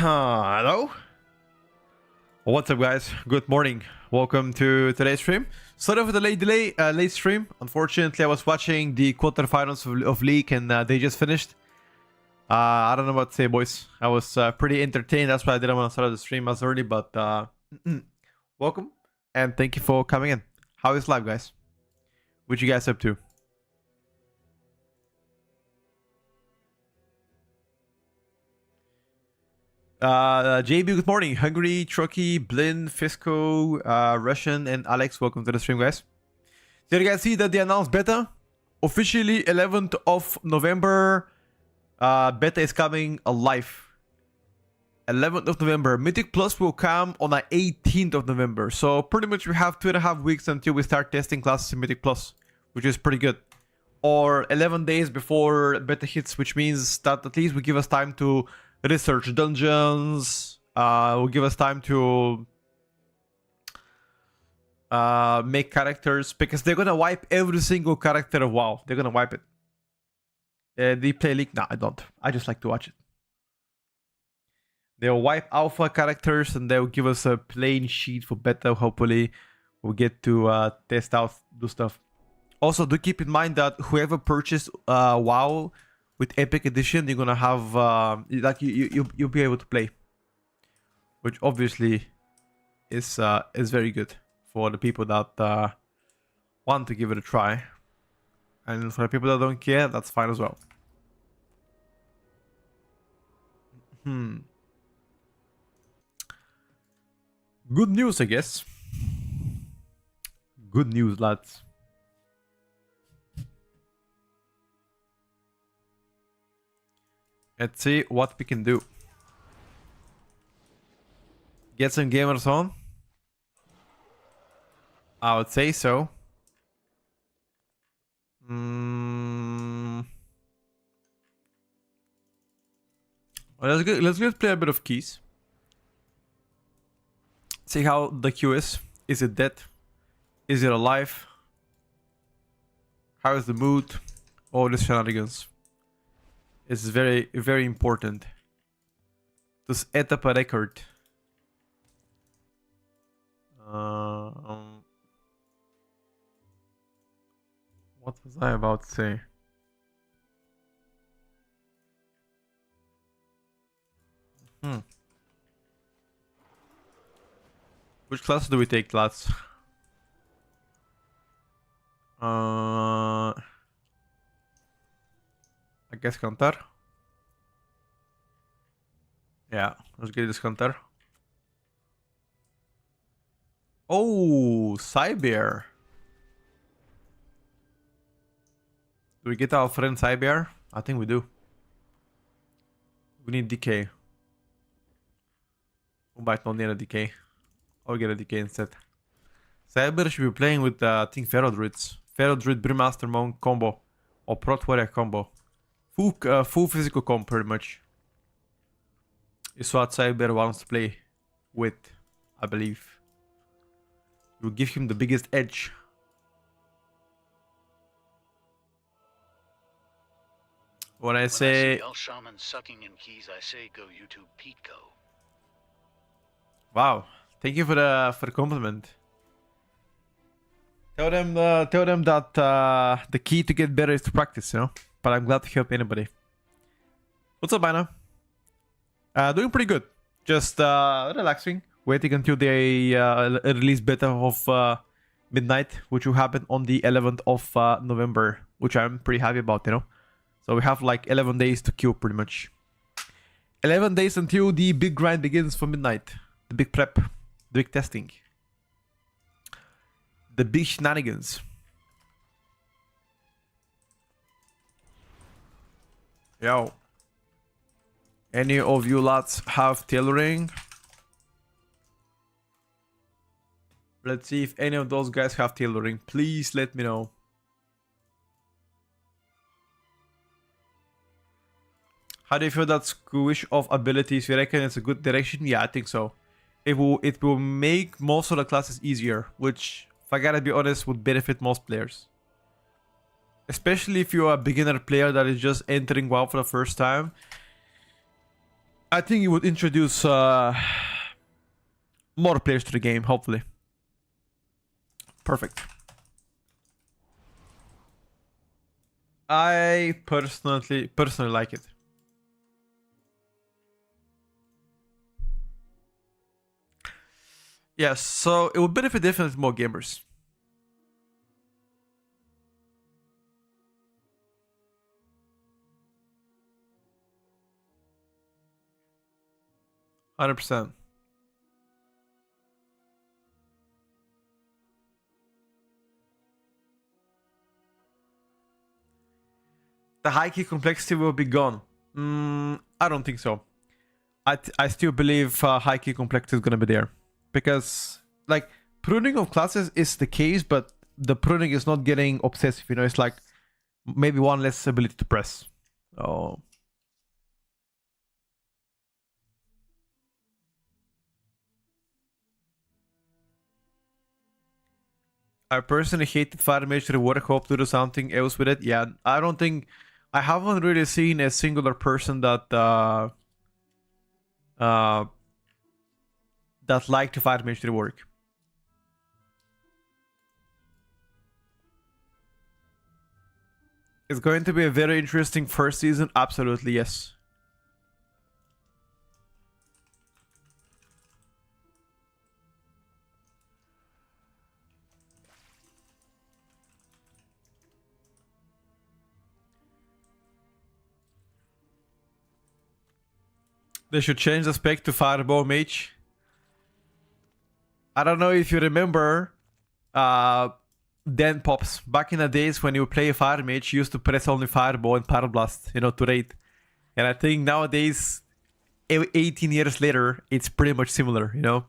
Hello. What's up, guys? Good morning. Welcome to today's stream. Sorry for the late stream. Unfortunately, I was watching the quarterfinals of League, and they just finished. I don't know what to say, boys. I was pretty entertained. That's why I didn't want to start the stream as early. But welcome and thank you for coming in. How is life, guys? What you guys up to? JB, good morning. Hungry, Trucky, Blin, Fisco, Russian, and Alex. Welcome to the stream, guys. Did you guys see that they announced beta? Officially 11th of November. Beta is coming live. 11th of November. Mythic Plus will come on the 18th of November. So pretty much we have 2.5 weeks until we start testing classes in Mythic Plus, which is pretty good. Or 11 days before beta hits, which means that at least will give us time to research dungeons, will give us time to make characters, because they're gonna wipe every single character of WoW. They're gonna wipe it. Do you play League? No, I don't. I just like to watch it. They'll wipe alpha characters and they'll give us a plain sheet for beta. Hopefully we'll get to test out, do stuff. Also, do keep in mind that whoever purchased WoW with Epic Edition, you're gonna have like you'll be able to play, which obviously is very good for the people that want to give it a try, and for the people that don't care, that's fine as well. Good news, I guess. Good news, lads. Let's see what we can do. Get some gamers on? I would say so. Well, let's go play a bit of keys. See how the queue is. Is it dead? Is it alive? How is the mood? All these shenanigans. It's very, very important to set up a record. What was I about to say? Which class do we take, lads? I guess counter. Yeah, let's get this counter. Oh, Cyber. Do we get our friend Cyber? I think we do. We need decay. We might not need a decay. Or get a decay instead. Cyber should be playing with, I think, Pharaoh Druids. Pharaoh Druid, Brewmaster Monk combo. Or Prot Warrior combo. Full physical comp, pretty much. Is what Cyber wants to play with, I believe. Will give him the biggest edge. When I say El Shaman sucking in keys, I say go YouTube Pete Go. Wow, thank you for the compliment. Tell them that the key to get better is to practice, you know. But I'm glad to help anybody. What's up, Anna? Doing pretty good. Just relaxing. Waiting until they release beta of Midnight, which will happen on the 11th of November, which I'm pretty happy about, you know. So we have like 11 days to kill, pretty much. 11 days until the big grind begins for Midnight. The big prep. The big testing. The big shenanigans. Yo. Any of you lads have tailoring? Let's see if any of those guys have tailoring. Please let me know. How do you feel that squish of abilities? You reckon it's a good direction? Yeah, I think so. It will make most of the classes easier, which, if I gotta be honest, would benefit most players. Especially if you're a beginner player that is just entering WoW for the first time. I think it would introduce more players to the game, hopefully. Perfect. I personally like it. Yes, so it would benefit definitely more gamers. %100. The high key complexity will be gone. I don't think so. I still believe high key complexity is gonna be there because like pruning of classes is the case, but the pruning is not getting obsessive. You know, it's like maybe one less ability to press. Oh. I personally hated Fire Mage Reward. Hope to do something else with it. Yeah, I don't think I haven't really seen a singular person that that liked Fire Mage Rework. It's going to be a very interesting first season. Absolutely, yes. They should change the spec to Fireball Mage. I don't know if you remember Dan Pops. Back in the days when you play a Fire Mage, you used to press only Fireball and Pyroblast, you know, to raid. And I think nowadays, 18 years later, it's pretty much similar, you know?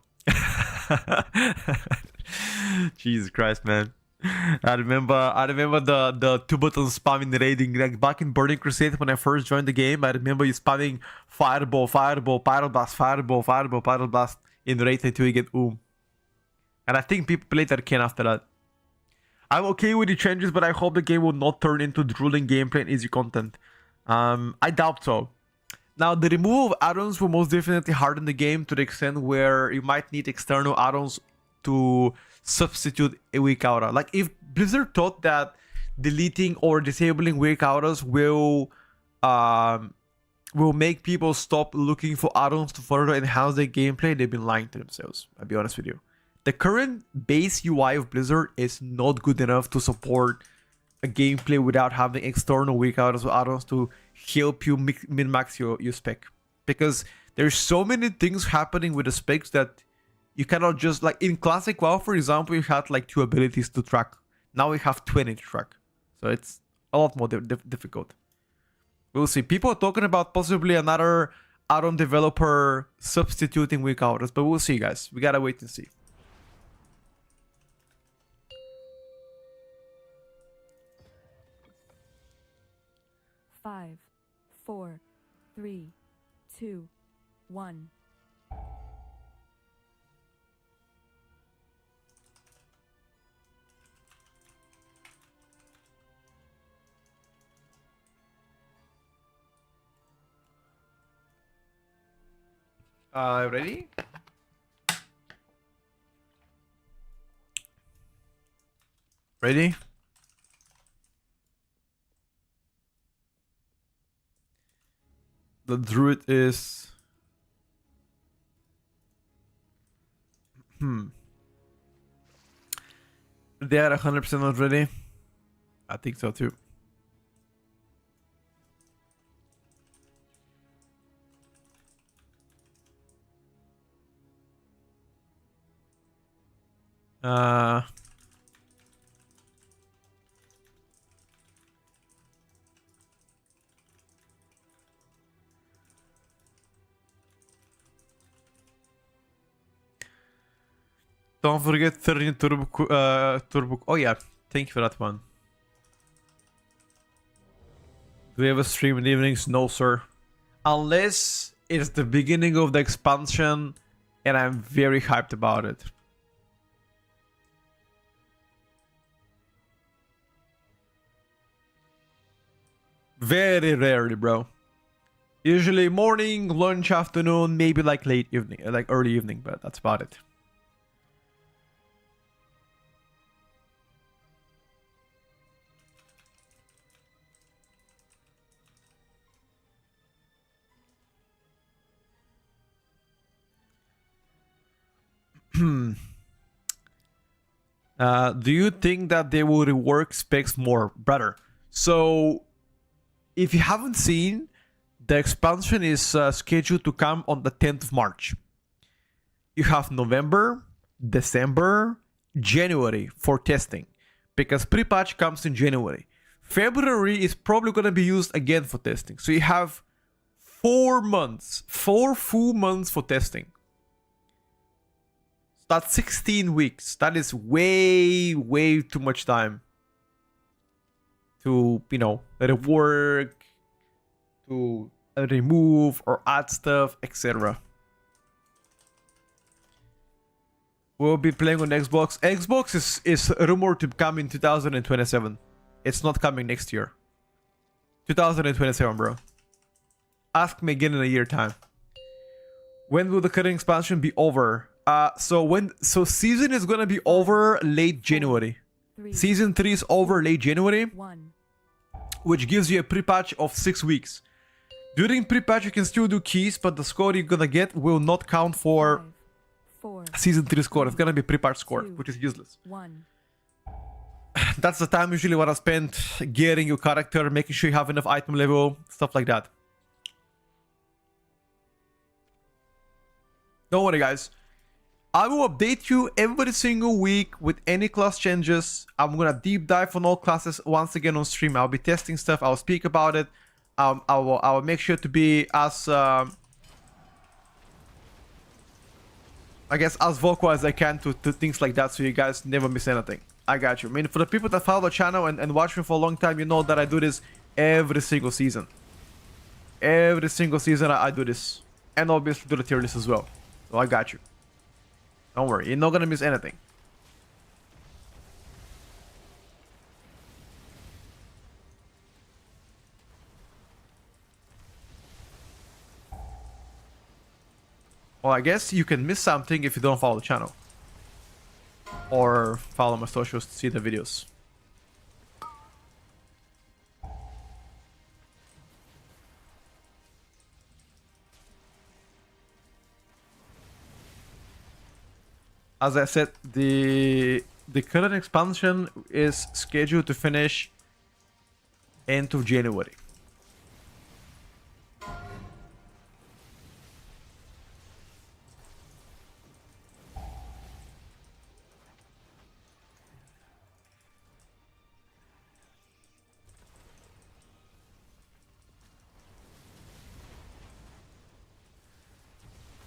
Jesus Christ, man. I remember the two buttons spamming the raiding. Like back in Burning Crusade when I first joined the game, I remember you spamming Fireball, Pyroblast, Fireball, Pyroblast in raid until you get And I think people played Arcane after that. I'm okay with the changes, but I hope the game will not turn into drooling gameplay and easy content. I doubt so. Now, the removal of add-ons will most definitely harden the game to the extent where you might need external add-ons to substitute a weak aura. Like, if Blizzard thought that deleting or disabling weak auras will make people stop looking for add-ons to further enhance their gameplay, they've been lying to themselves. I'll be honest with you. The current base UI of Blizzard is not good enough to support a gameplay without having external weak auras or add-ons to help you min-max your spec. Because there's so many things happening with the specs that you cannot just, like in Classic WoW, for example, you had like 2 abilities to track. Now we have 20 to track. So it's a lot more difficult. We'll see. People are talking about possibly another add-on developer substituting weak auras, but we'll see, guys. We gotta wait and see. Five, 4, 3, 2, 1. Ready? Ready? The druid is... They are 100% not ready. I think so too. Don't forget 13 turbo. Oh yeah, thank you for that one. Do we have a stream in the evenings? No, sir. Unless it's the beginning of the expansion and I'm very hyped about it. Very rarely, bro. Usually morning, lunch, afternoon, maybe like late evening, like early evening, but that's about it. Do you think that they will rework specs more, brother? So, if you haven't seen, the expansion is scheduled to come on the 10th of March. You have November, December, January for testing, because pre-patch comes in January. February is probably going to be used again for testing. So you have 4 months, 4 full months for testing. That's 16 weeks. That is way, way too much time to, rework, to remove or add stuff, etc. We'll be playing on Xbox. Xbox is rumored to come in 2027. It's not coming next year. 2027, bro. Ask me again in a year time. When will the current expansion be over? So season is gonna be over late January. Season 3 is over late January, which gives you a pre-patch of 6 weeks. During pre-patch you can still do keys, but the score you're gonna get will not count for season 3 score. It's gonna be pre-patch score, which is useless. That's the time usually what I spend gearing your character, making sure you have enough item level, stuff like that. Don't worry, guys. I will update you every single week with any class changes. I'm gonna deep dive on all classes once again on stream. I'll be testing stuff. I'll speak about it. I will make sure to be as I guess as vocal as I can to things like that, so you guys never miss anything. I got you. I mean, for the people that follow the channel and watch me for a long time, you know that I do this every single season. Every single season I do this, and obviously do the tier list as well. So I got you. Don't worry, you're not gonna miss anything. Well, I guess you can miss something if you don't follow the channel. Or follow my socials to see the videos. As I said, the current expansion is scheduled to finish end of January.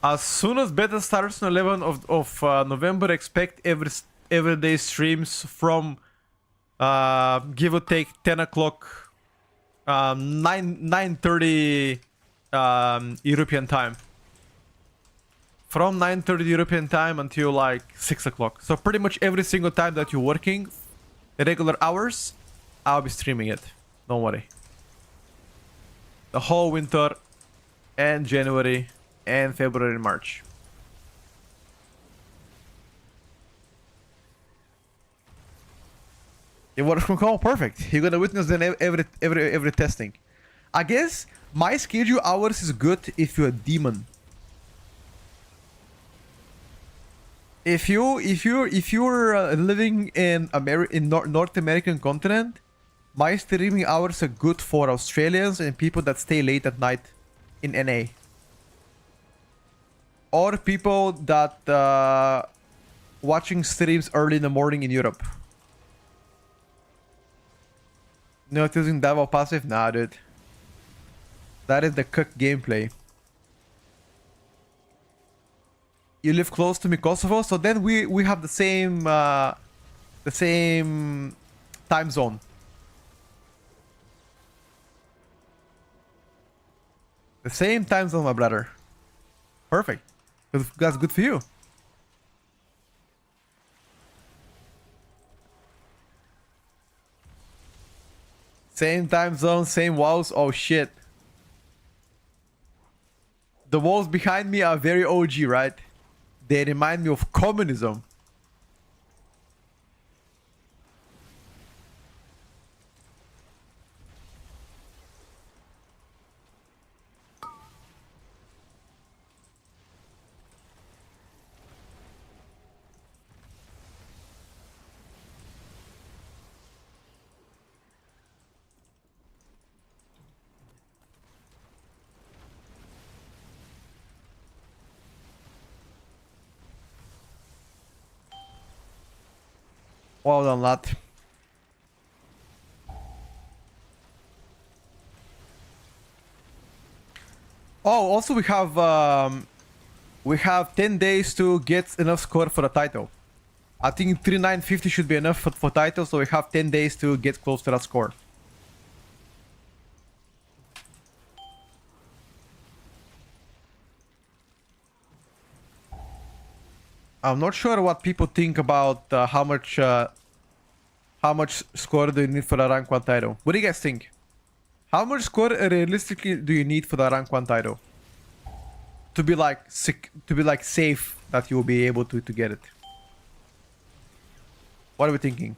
As soon as beta starts on 11th of November, expect everyday streams from give or take 10 o'clock, 9:30 European time. From 9:30 European time until like 6 o'clock. So pretty much every single time that you're working, regular hours, I'll be streaming it. Don't worry. The whole winter and January and February and March. It works from home, perfect. You're gonna witness then every testing. I guess my schedule hours is good if you're a demon. If you're living in North American continent, my streaming hours are good for Australians and people that stay late at night in NA. Or people that watching streams early in the morning in Europe. Not using Davao passive? Nah, dude. That is the cook gameplay. You live close to me, Kosovo, so then we have the same time zone. The same time zone, my brother. Perfect. That's good for you. Same time zone, same wows. Oh shit. The walls behind me are very OG, right? They remind me of communism. Well done, lad. Oh, also we have 10 days to get enough score for the title. I think 3950 should be enough for title, so we have 10 days to get close to that score. I'm not sure what people think about how much score do you need for the rank 1 title. What do you guys think? How much score realistically do you need for the rank 1 title? To be like safe that you will be able to get it. What are we thinking?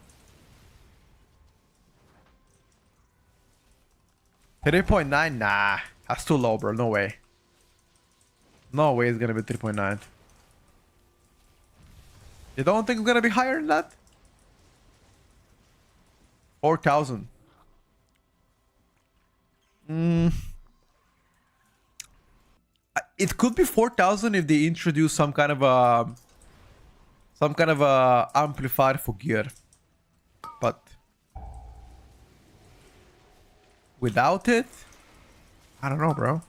3.9? Nah, that's too low, bro. No way. No way it's gonna be 3.9. You don't think it's gonna be higher than that? 4,000. It could be 4,000 if they introduce some kind of a amplifier for gear, but without it, I don't know, bro.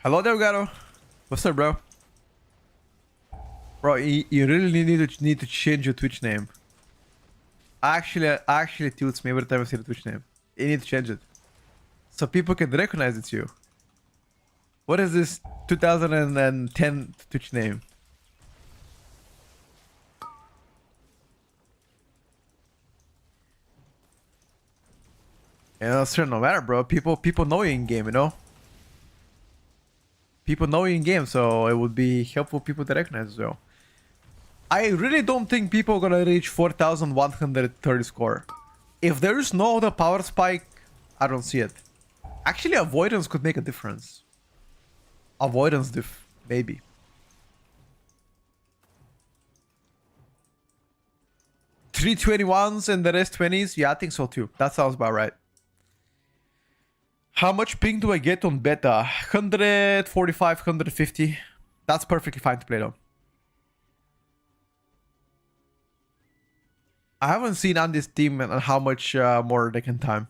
Hello there, Gato. What's up, bro? Bro, you really need to change your Twitch name. Actually tilts me every time I see the Twitch name. You need to change it, so people can recognize it's you. What is this 2010 Twitch name? You know, sure, no matter, bro. People know you in game, you know. People know you in game, so it would be helpful people to recognize as well. I really don't think people are gonna reach 4,130 score. If there is no other power spike, I don't see it. Actually, avoidance could make a difference. Avoidance diff, maybe. Three 21s and the rest 20s? Yeah, I think so too. That sounds about right. How much ping do I get on beta? 145, 150. That's perfectly fine to play though. I haven't seen on this team and how much more they can time.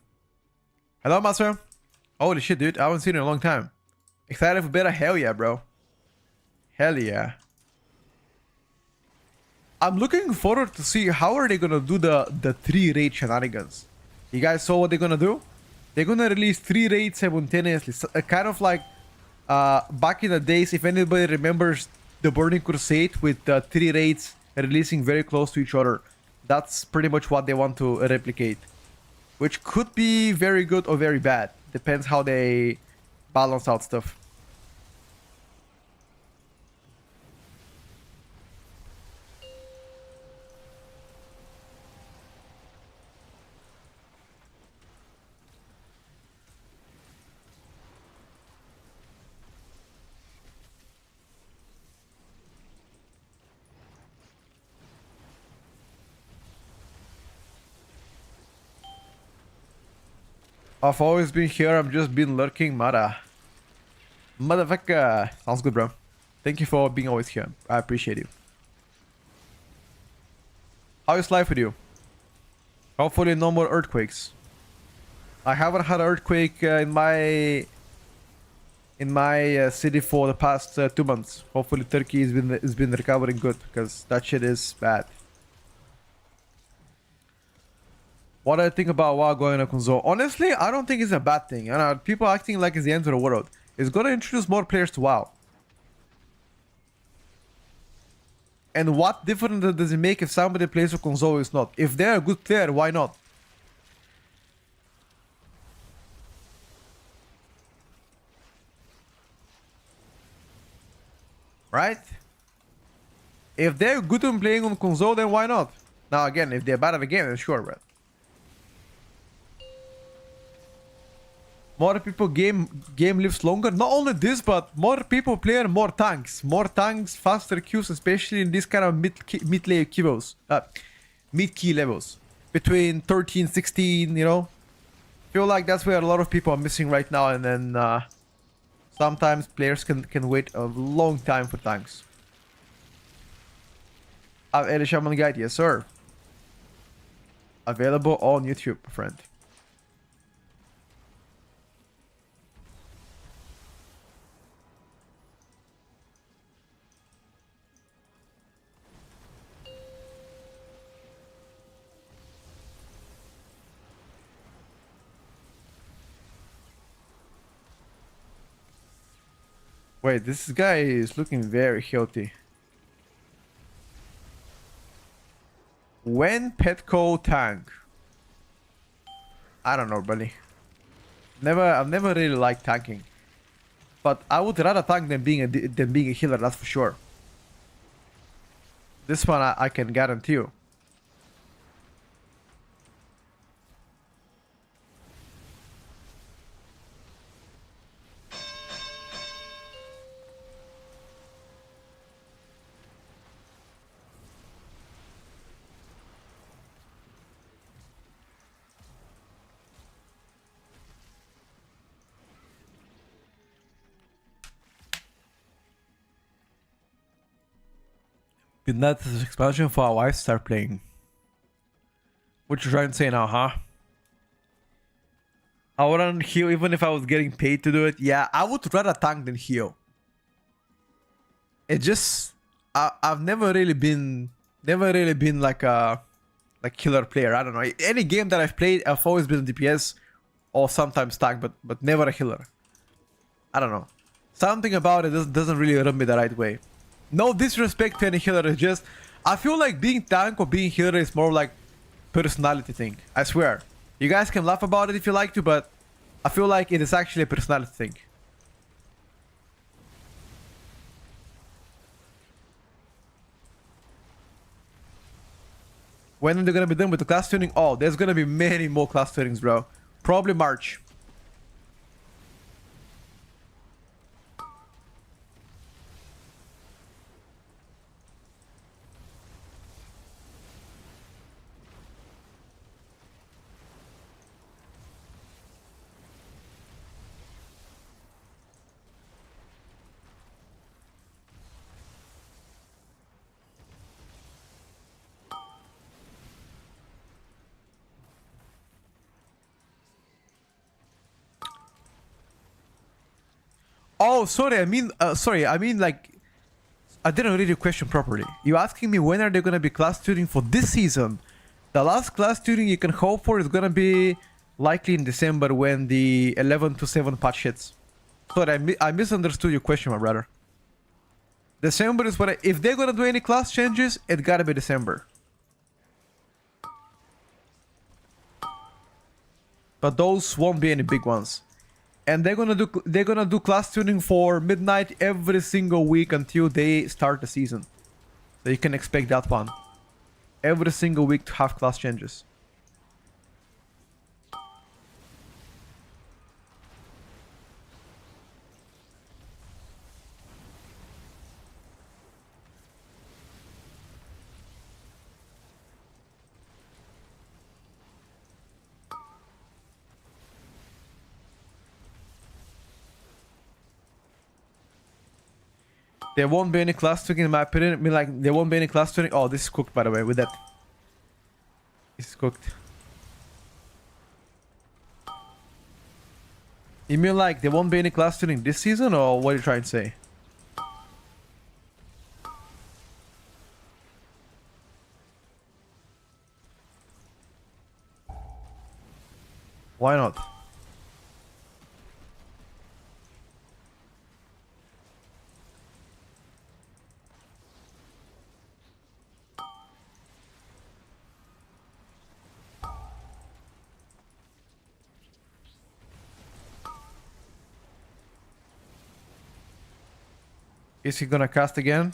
Hello, Master. Holy shit, dude. I haven't seen you in a long time. Excited for beta? Hell yeah, bro. Hell yeah. I'm looking forward to see how are they gonna do the 3 raid shenanigans. You guys saw what they're gonna do? They're gonna release 3 raids simultaneously. So, kind of like back in the days, if anybody remembers the Burning Crusade with 3 raids releasing very close to each other. That's pretty much what they want to replicate. Which could be very good or very bad. Depends how they balance out stuff. I've always been here, I've just been lurking, Motherfucker. Sounds good, bro. Thank you for being always here. I appreciate you. How is life with you? Hopefully no more earthquakes. I haven't had an earthquake in my in my city for the past 2 months. Hopefully Turkey has been recovering good, because that shit is bad. What do I think about WoW going on console? Honestly, I don't think it's a bad thing. I know people acting like it's the end of the world. It's gonna introduce more players to WoW. And what difference does it make if somebody plays a console or is not? If they're a good player, why not? Right? If they're good on playing on console, then why not? Now again, if they're bad at the game, then sure, bro. More people game lives longer. Not only this, but more people play more tanks. More tanks, faster queues, especially in this kind of mid-layer queues. Mid-key levels. Between 13, 16, you know. Feel like that's where a lot of people are missing right now, and then sometimes players can wait a long time for tanks. Early Shaman Guide, yes sir. Available on YouTube, friend. Wait, this guy is looking very healthy. When Petco tank? I don't know, buddy. I've never really liked tanking, but I would rather tank than being a healer. That's for sure. This one I can guarantee you. Midnight is expansion for our wife start playing. What you trying to say now, huh? I wouldn't heal even if I was getting paid to do it. Yeah, I would rather tank than heal. It just I've never really been like a killer player. I don't know. Any game that I've played, I've always been DPS or sometimes tank, but never a healer. I don't know. Something about it doesn't really rub me the right way. No disrespect to any healer, it's just I feel like being tank or being healer is more like personality thing. I swear. You guys can laugh about it if you like to, but I feel like it is actually a personality thing. When are they gonna be done with the class tuning? Oh, there's gonna be many more class tunings, bro. Probably March. Oh, sorry. I mean like, I didn't read your question properly. You asking me when are they gonna be class tuning for this season? The last class tuning you can hope for is gonna be likely in December when the 11 to 7 patch hits. Sorry, I misunderstood your question, my brother. December is when if they're gonna do any class changes, it gotta be December. But those won't be any big ones. And they're gonna do class tuning for Midnight every single week until they start the season. So you can expect that one. Every single week to have class changes. There won't be any class tuning in my opinion. I mean, like, there won't be any class tuning. Oh, this is cooked, by the way, with that. This is cooked. You mean like there won't be any class tuning this season, or what are you trying to say? Why not? Is he gonna cast again?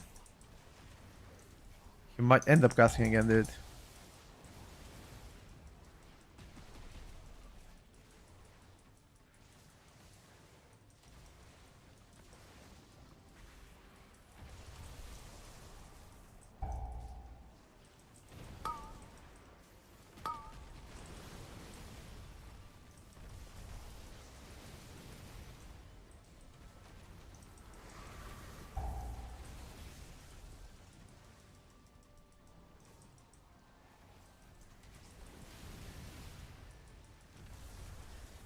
He might end up casting again, dude.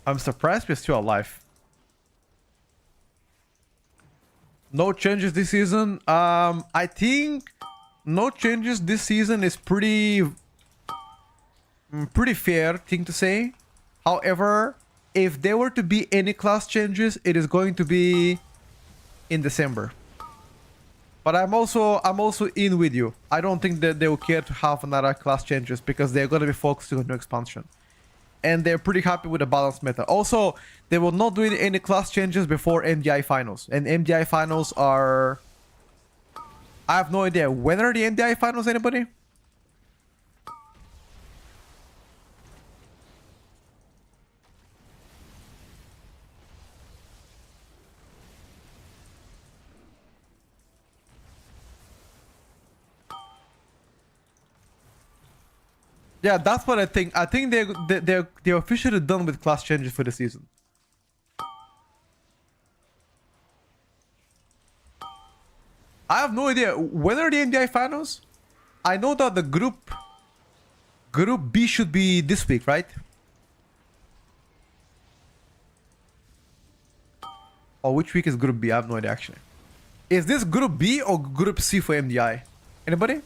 I'm surprised we're still alive. No changes this season. I think no changes this season is pretty fair thing to say. However, if there were to be any class changes, it is going to be in December. But I'm also in with you. I don't think that they will care to have another class changes because they're going to be focusing on new expansion. And they're pretty happy with the balanced meta. Also, they will not do any class changes before MDI finals. And MDI finals are... I have no idea. When are the MDI finals, anybody? Yeah, that's what I think. I think they're officially done with class changes for the season. I have no idea. When are the MDI finals? I know that the group B should be this week, right? Or which week is group B? I have no idea actually. Is this group B or group C for MDI? Anybody?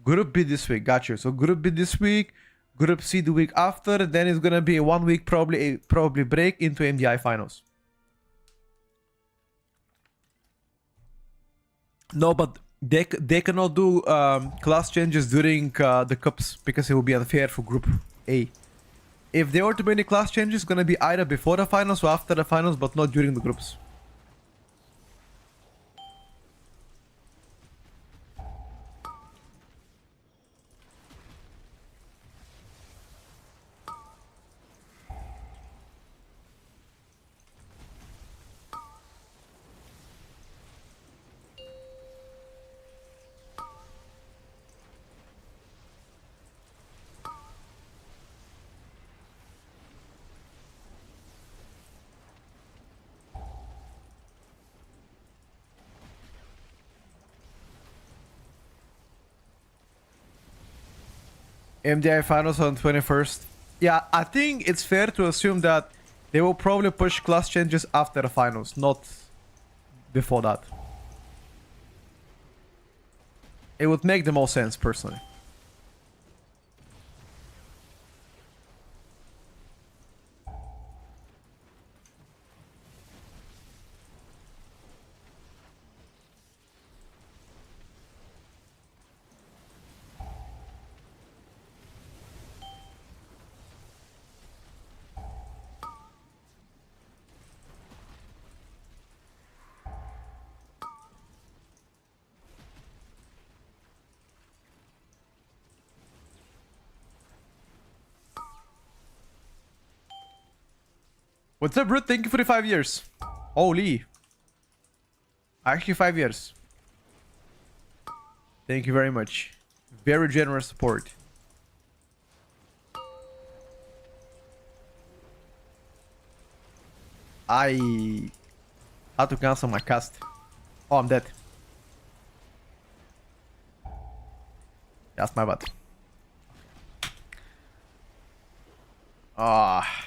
Group B this week, gotcha. So Group B this week, Group C the week after, then it's gonna be a 1 week probably break into MDI finals. No, but they cannot do class changes during the cups because it will be unfair for Group A. If there were to be any class changes, it's gonna be either before the finals or after the finals, but not during the groups. MDI finals on 21st. Yeah, I think it's fair to assume that they will probably push class changes after the finals, not before that. It would make the most sense, personally. What's up, Brute? Thank you for the 5 years. Holy. Actually, 5 years. Thank you very much. Very generous support. I had to cancel my cast. Oh, I'm dead. That's my bad. Ah.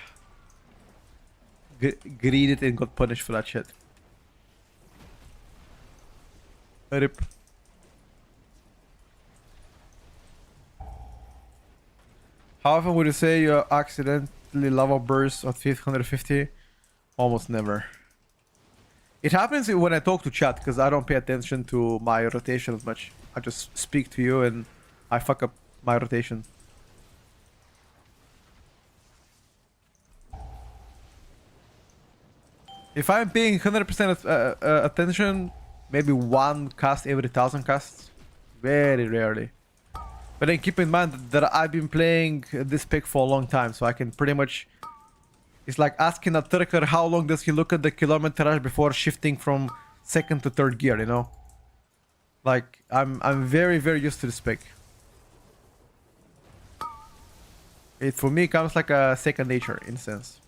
Greeted and got punished for that shit. Rip. How often would you say you accidentally lava burst at 550? Almost never. It happens when I talk to chat because I don't pay attention to my rotation as much. I just speak to you and I fuck up my rotation. If I'm paying 100% attention, maybe one cast every 1,000 casts. Very rarely. But then keep in mind that I've been playing this pick for a long time, so I can pretty much... It's like asking a Turker how long does he look at the kilometerage before shifting from second to third gear, you know? Like, I'm very, very used to this pick. It, for me, comes like a second nature, in a sense.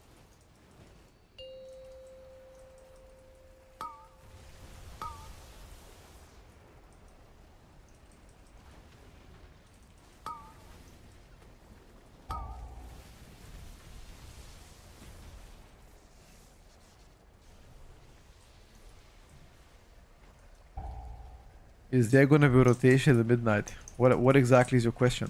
Is there gonna be rotation at midnight? What exactly is your question?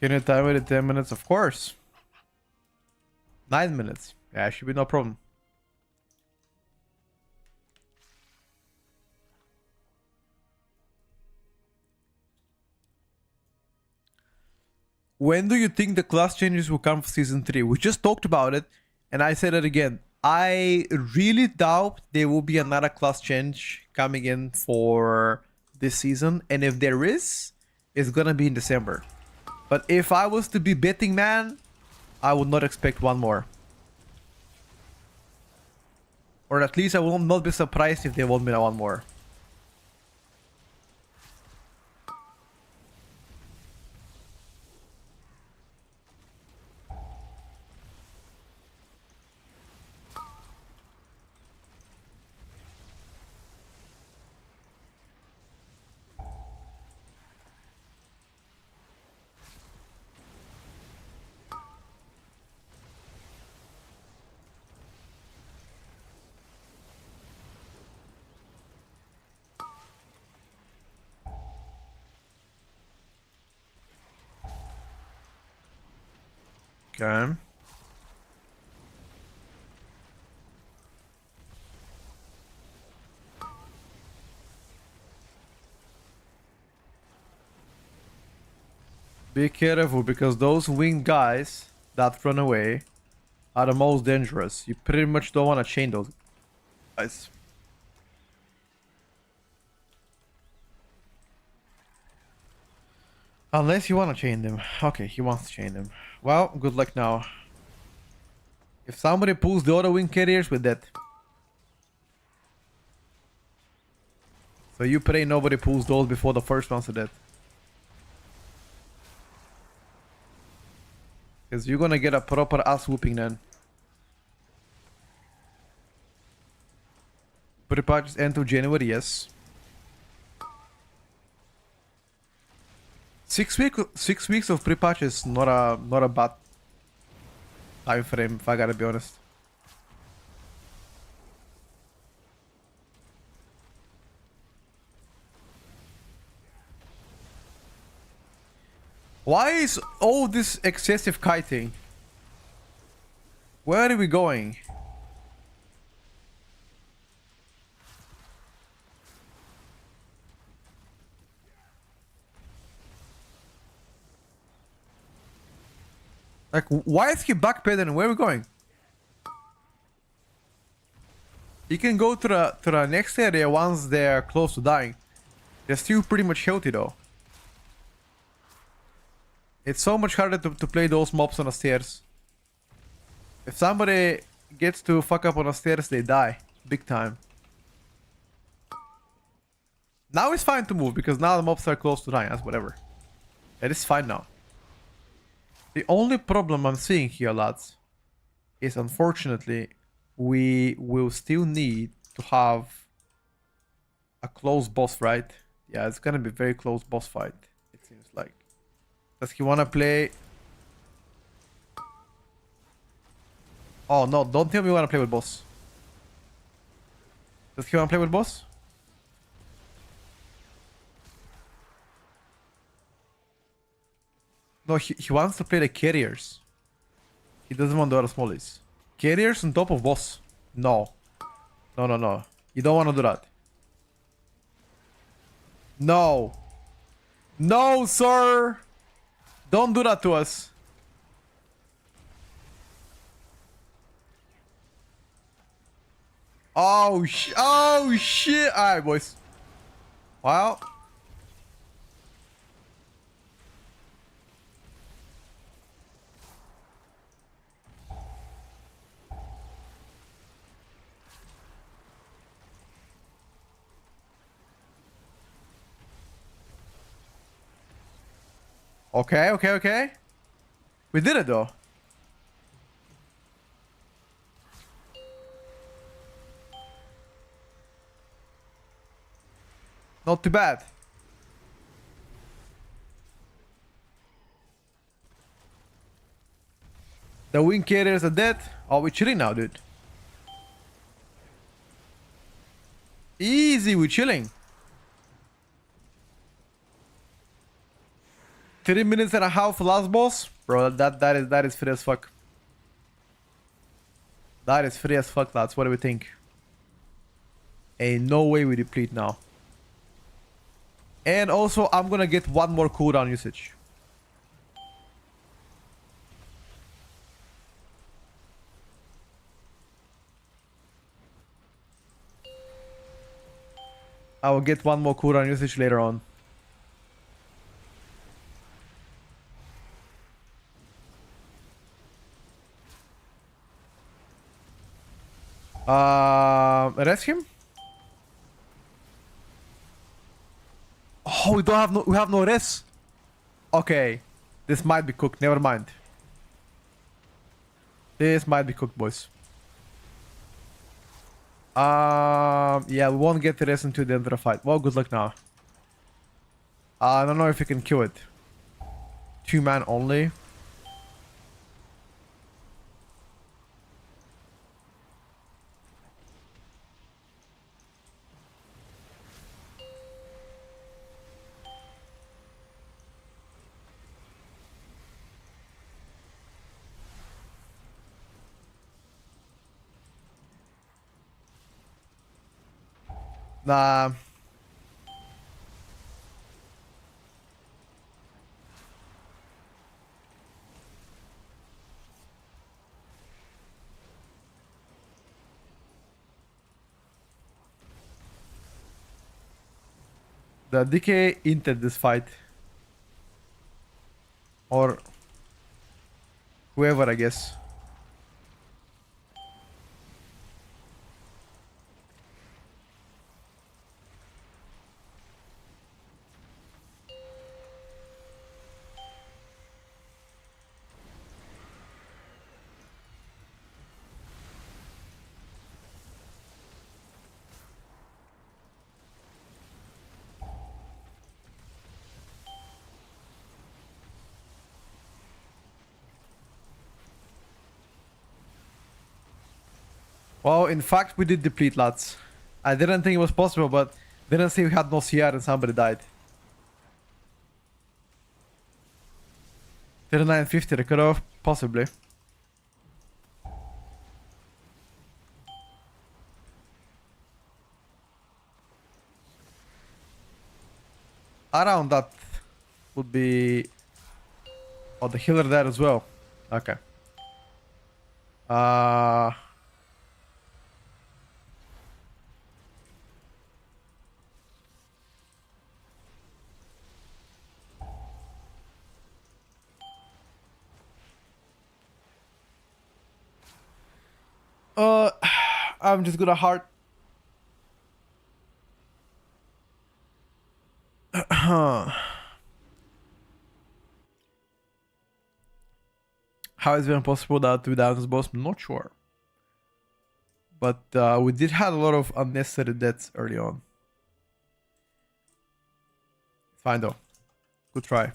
Can you time it in 10 minutes? Of course. 9 minutes. Yeah, should be no problem. When do you think the class changes will come for season 3? We just talked about it, and I said it again. I really doubt there will be another class change coming in for this season, and if there is, it's gonna be in December. But if I was to be betting man, I would not expect one more. Or at least I will not be surprised if there won't be one more. Okay. Be careful because those winged guys that run away are the most dangerous. You pretty much don't want to chain those guys. Unless you want to chain them. Okay, he wants to chain them. Well, good luck now. If somebody pulls the other wing carriers, we're dead. So you pray nobody pulls those before the first ones are dead. Because you're gonna get a proper ass whooping then. Pre-patches end of January, yes. 6 weeks of pre-patch is not a bad time frame, if I gotta be honest. Why is all this excessive kiting? Where are we going? Like, why is he backpedaling? Where are we going? He can go to the next area once they're close to dying. They're still pretty much healthy though. It's so much harder to play those mobs on the stairs. If somebody gets to fuck up on the stairs, they die. Big time. Now it's fine to move because now the mobs are close to dying. That's whatever. It is fine now. The only problem I'm seeing here, lads, is unfortunately we will still need to have a close boss fight. Yeah, it's gonna be very close boss fight, it seems like. Does he wanna play? Oh no, don't tell me you wanna play with boss. Does he wanna play with boss? No, he wants to play the carriers. He doesn't want to do the smallies. Carriers on top of boss. No. No, no, no. You don't want to do that. No. No, sir. Don't do that to us. Oh, oh shit. Alright, boys. Wow. Okay, okay, okay. We did it though. Not too bad. The wing carriers are dead. Oh, we're chilling now, dude. Easy, we're chilling. 3 minutes and a half last boss. Bro, that is free as fuck. That is free as fuck, lads. What do we think? Ain't no way we deplete now. And also, I'm gonna get one more cooldown usage. I will get one more cooldown usage later on. Arrest him? Oh, we have no res. Okay. This might be cooked, never mind. This might be cooked, boys. Yeah, we won't get the res until the end of the fight. Well, good luck now. I don't know if we can kill it. 2-man only. Nah. The DK entered this fight. Or whoever, I guess. Well, in fact, we did deplete, lads. I didn't think it was possible, but didn't say we had no CR and somebody died. 3950 the cutoff, possibly. Around that would be... Oh, the healer there as well. Okay. I'm just gonna heart. How is it even possible that without this boss? I'm not sure. But we did have a lot of unnecessary deaths early on. Fine though. Good try.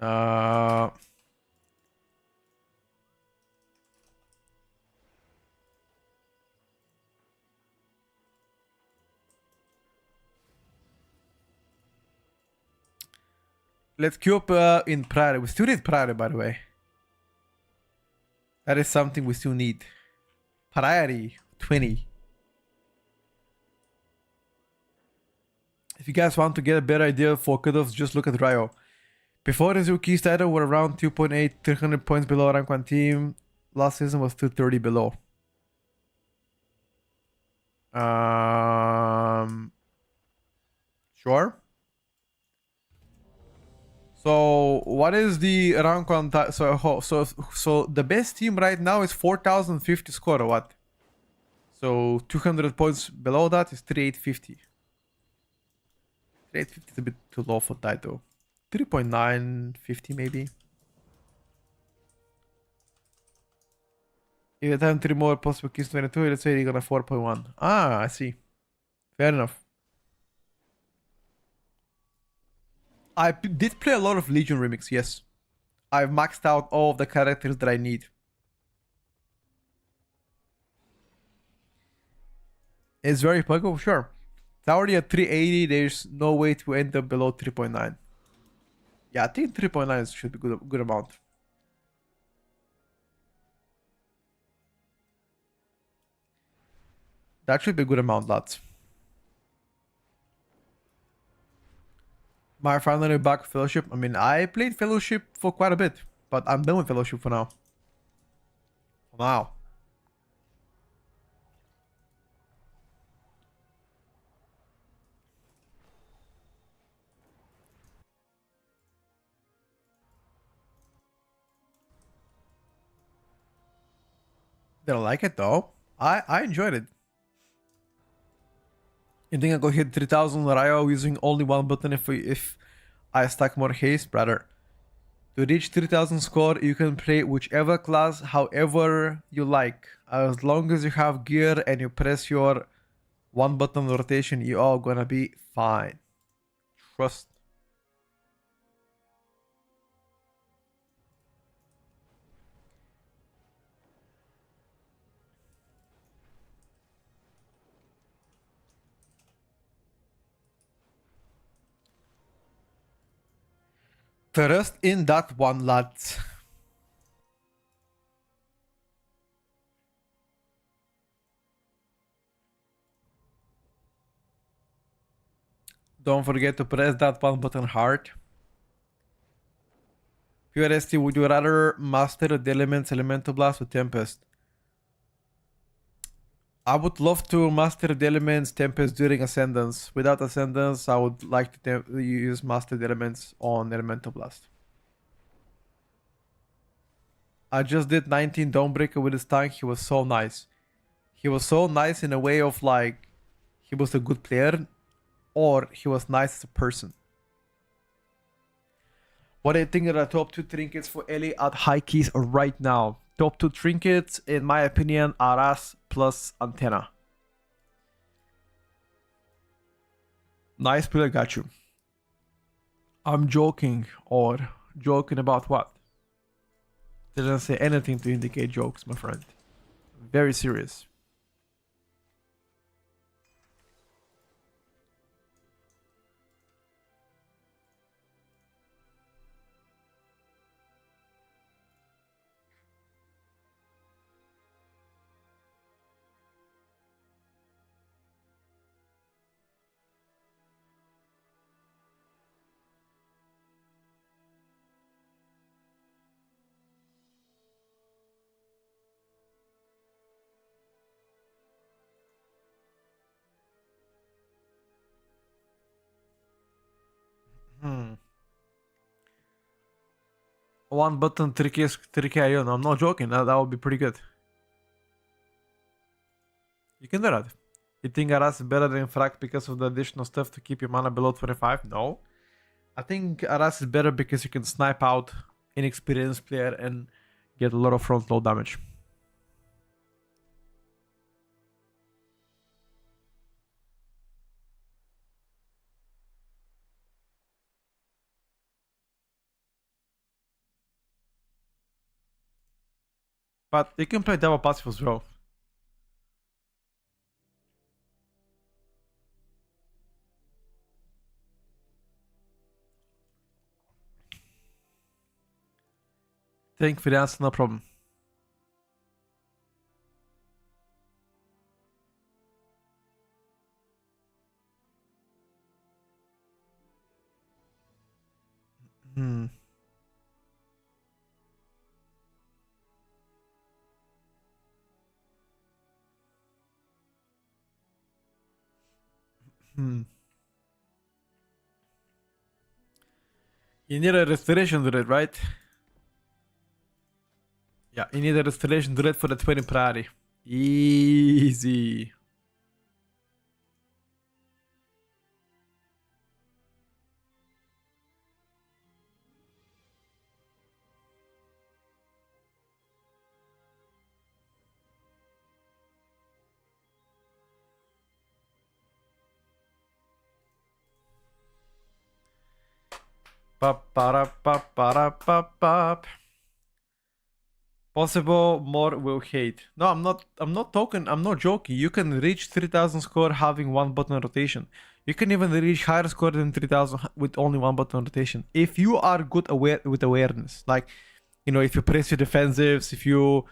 Uh, let's queue up in priority. We still need priority, by the way. That is something we still need. Priority 20. If you guys want to get a better idea for cutoffs, just look at Ryo. Before the Zuki title were around 2.8, 300 points below rank 1 team. Last season was 230 below. Sure. So what is the rank 1? So the best team right now is 4050 score or what? So 200 points below that is 3850. 3850 is a bit too low for title. 3.950 maybe. If you have 3 more possible kills 22, let's say you're gonna 4.1. Ah, I see. Fair enough. I did play a lot of Legion Remix, yes. I've maxed out all of the characters that I need. It's very pluggable, sure. It's already at 380, there's no way to end up below 3.9. Yeah, I think 3.9 should be good amount. That should be a good amount, lads. My finally back Fellowship. I mean, I played Fellowship for quite a bit, but I'm done with Fellowship for now. For now. Didn't like it though. I enjoyed it. You think I go hit 3000 Ryo using only one button if I stack more haste, brother? To reach 3000 score, you can play whichever class however you like. As long as you have gear and you press your one button rotation, you all gonna be fine. Trust. Trust in that one, lads. Don't forget to press that one button hard. Pure ST, would you rather master the elements Elemental Blast or Tempest? I would love to master the elements Tempest during Ascendance. Without Ascendance, I would like to use master the elements on Elemental Blast. I just did 19 Dawnbreaker with his tank. He was so nice. He was so nice in a way of like, he was a good player, or he was nice as a person. What do you think are the top 2 trinkets for Ellie at high keys right now? Top 2 trinkets, in my opinion, are Aras plus Antenna. Nice player, got you. I'm joking, or joking about what? Didn't say anything to indicate jokes, my friend. Very serious. one button 3K Ion. I'm not joking. That would be pretty good. You can do that. You think Aras is better than Frack because of the additional stuff to keep your mana below 25? No. I think Aras is better because you can snipe out inexperienced player and get a lot of front load damage. But you can play double passive as well. Thank you for the answer, no problem. Hmm. Hmm. You need a restoration druid, right? Yeah, you need a restoration druid for the 20 priority. Easy. Pop. Possible more will hate. No, I'm not talking. I'm not joking. You can reach 3000 score having one button rotation. You can even reach higher score than 3000 with only one button rotation. If you are good with awareness, like, you know, if you press your defensives, if you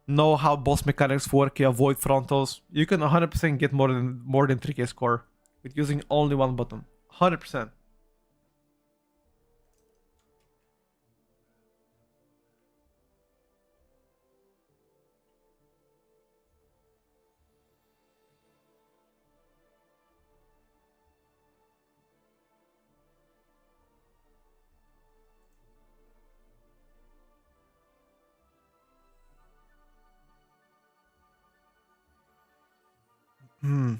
know how boss mechanics work, you avoid frontals, you can 100% get more than 3k score with using only one button. 100%. Hmm.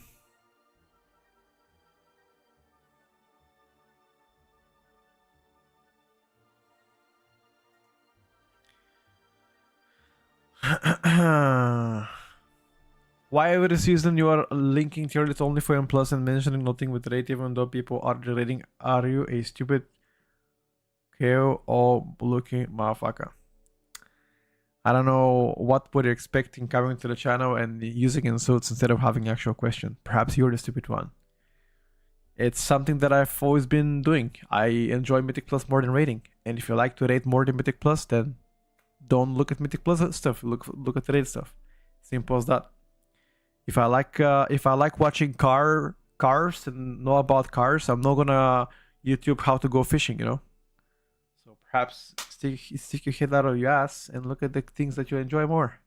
Why every season you are linking tier list only for M plus and mentioning nothing with rate even though people are rating? Are you a stupid KO or looking motherfucker? I don't know what were you expecting coming to the channel and using insults instead of having actual question. Perhaps you're the stupid one. It's something that I've always been doing. I enjoy Mythic Plus more than rating. And if you like to rate more than Mythic Plus, then don't look at Mythic Plus stuff. Look at the rate stuff. Simple as that. If I like watching cars and know about cars, I'm not gonna YouTube how to go fishing, you know. So perhaps stick your head out of your ass and look at the things that you enjoy more.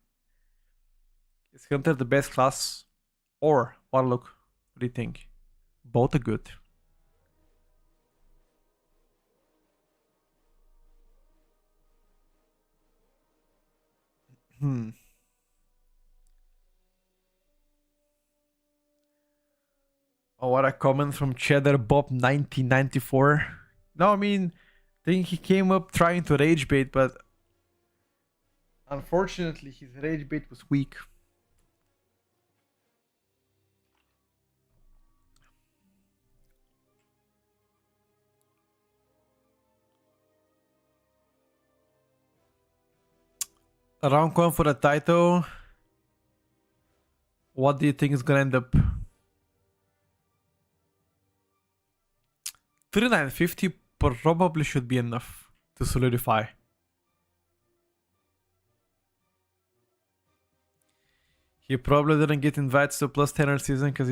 Is Hunter the best class or Warlock? What do you think? Both are good. Hmm. Oh, what a comment from Cheddar Bob 1994. No, I mean, I think he came up trying to rage bait, but unfortunately his rage bait was weak. Round one for the title. What do you think is gonna end up? 3950 probably should be enough to solidify. He probably didn't get invited to plus 10 season because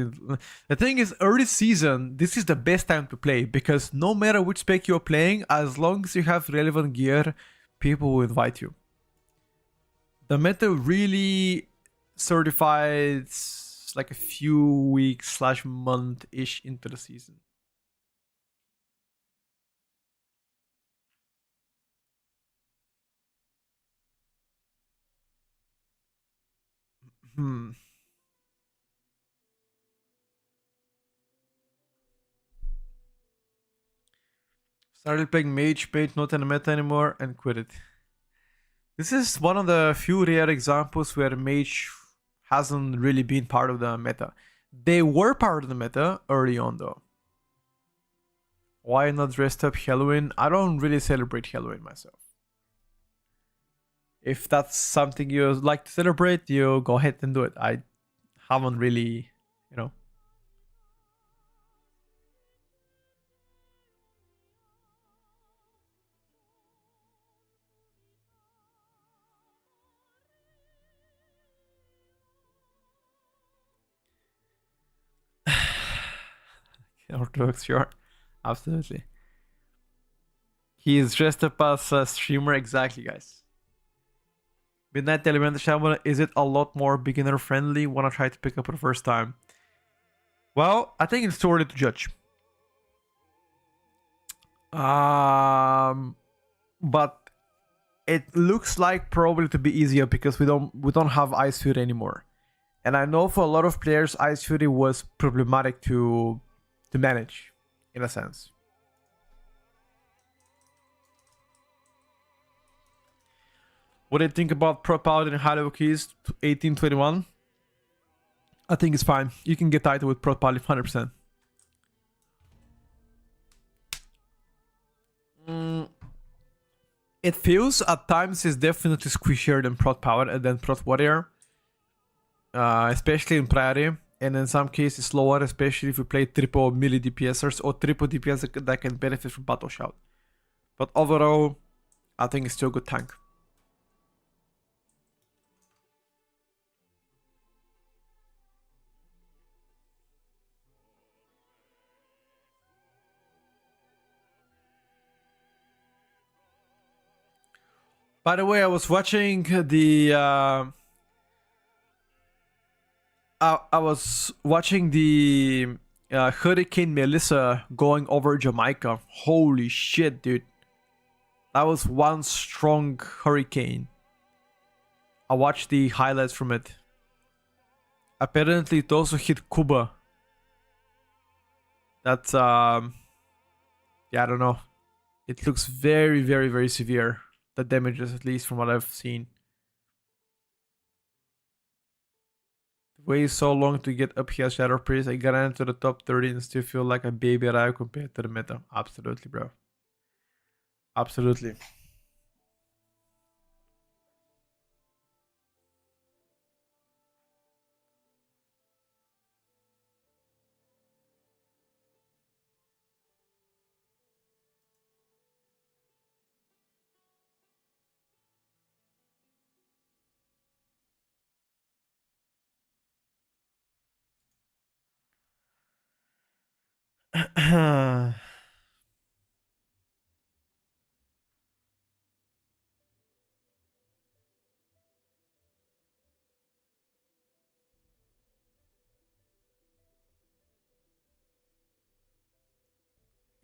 the thing is, early season, this is the best time to play because no matter which spec you're playing, as long as you have relevant gear, people will invite you. The meta really certifies like a few weeks / month-ish into the season. Hmm. Started playing Mage, not in the meta anymore, and quit it. This is one of the few rare examples where Mage hasn't really been part of the meta. They were part of the meta early on though. Why not dressed up Halloween? I don't really celebrate Halloween myself. If that's something you like to celebrate, you go ahead and do it. I haven't really, you know. Orthodox, sure. Absolutely. He is dressed up as a streamer, exactly, guys. Midnight Elemental Shaman, is it a lot more beginner friendly? Wanna try to pick up for the first time? Well, I think it's too early to judge. But it looks like probably to be easier because we don't have Ice Fury anymore. And I know for a lot of players, Ice Fury was problematic to manage, in a sense. What do you think about Pro Paladin and Halo Keys 1821? I think it's fine. You can get title with Pro Paladin 100%. It feels at times is definitely squishier than Prot Power and then Prot Warrior. Especially in Priority. And in some cases slower, especially if you play triple melee DPSers or triple DPS that can benefit from Battle Shout. But overall, I think it's still a good tank. By the way, I was watching the Hurricane Melissa going over Jamaica. Holy shit, dude. That was one strong hurricane. I watched the highlights from it. Apparently it also hit Cuba. That's yeah, I don't know. It looks very, very, very severe. The damages, at least from what I've seen. The way is so long to get up here, Shadow Priest. I got into the top 30 and still feel like a baby arrive compared to the meta. Absolutely, bro. Absolutely.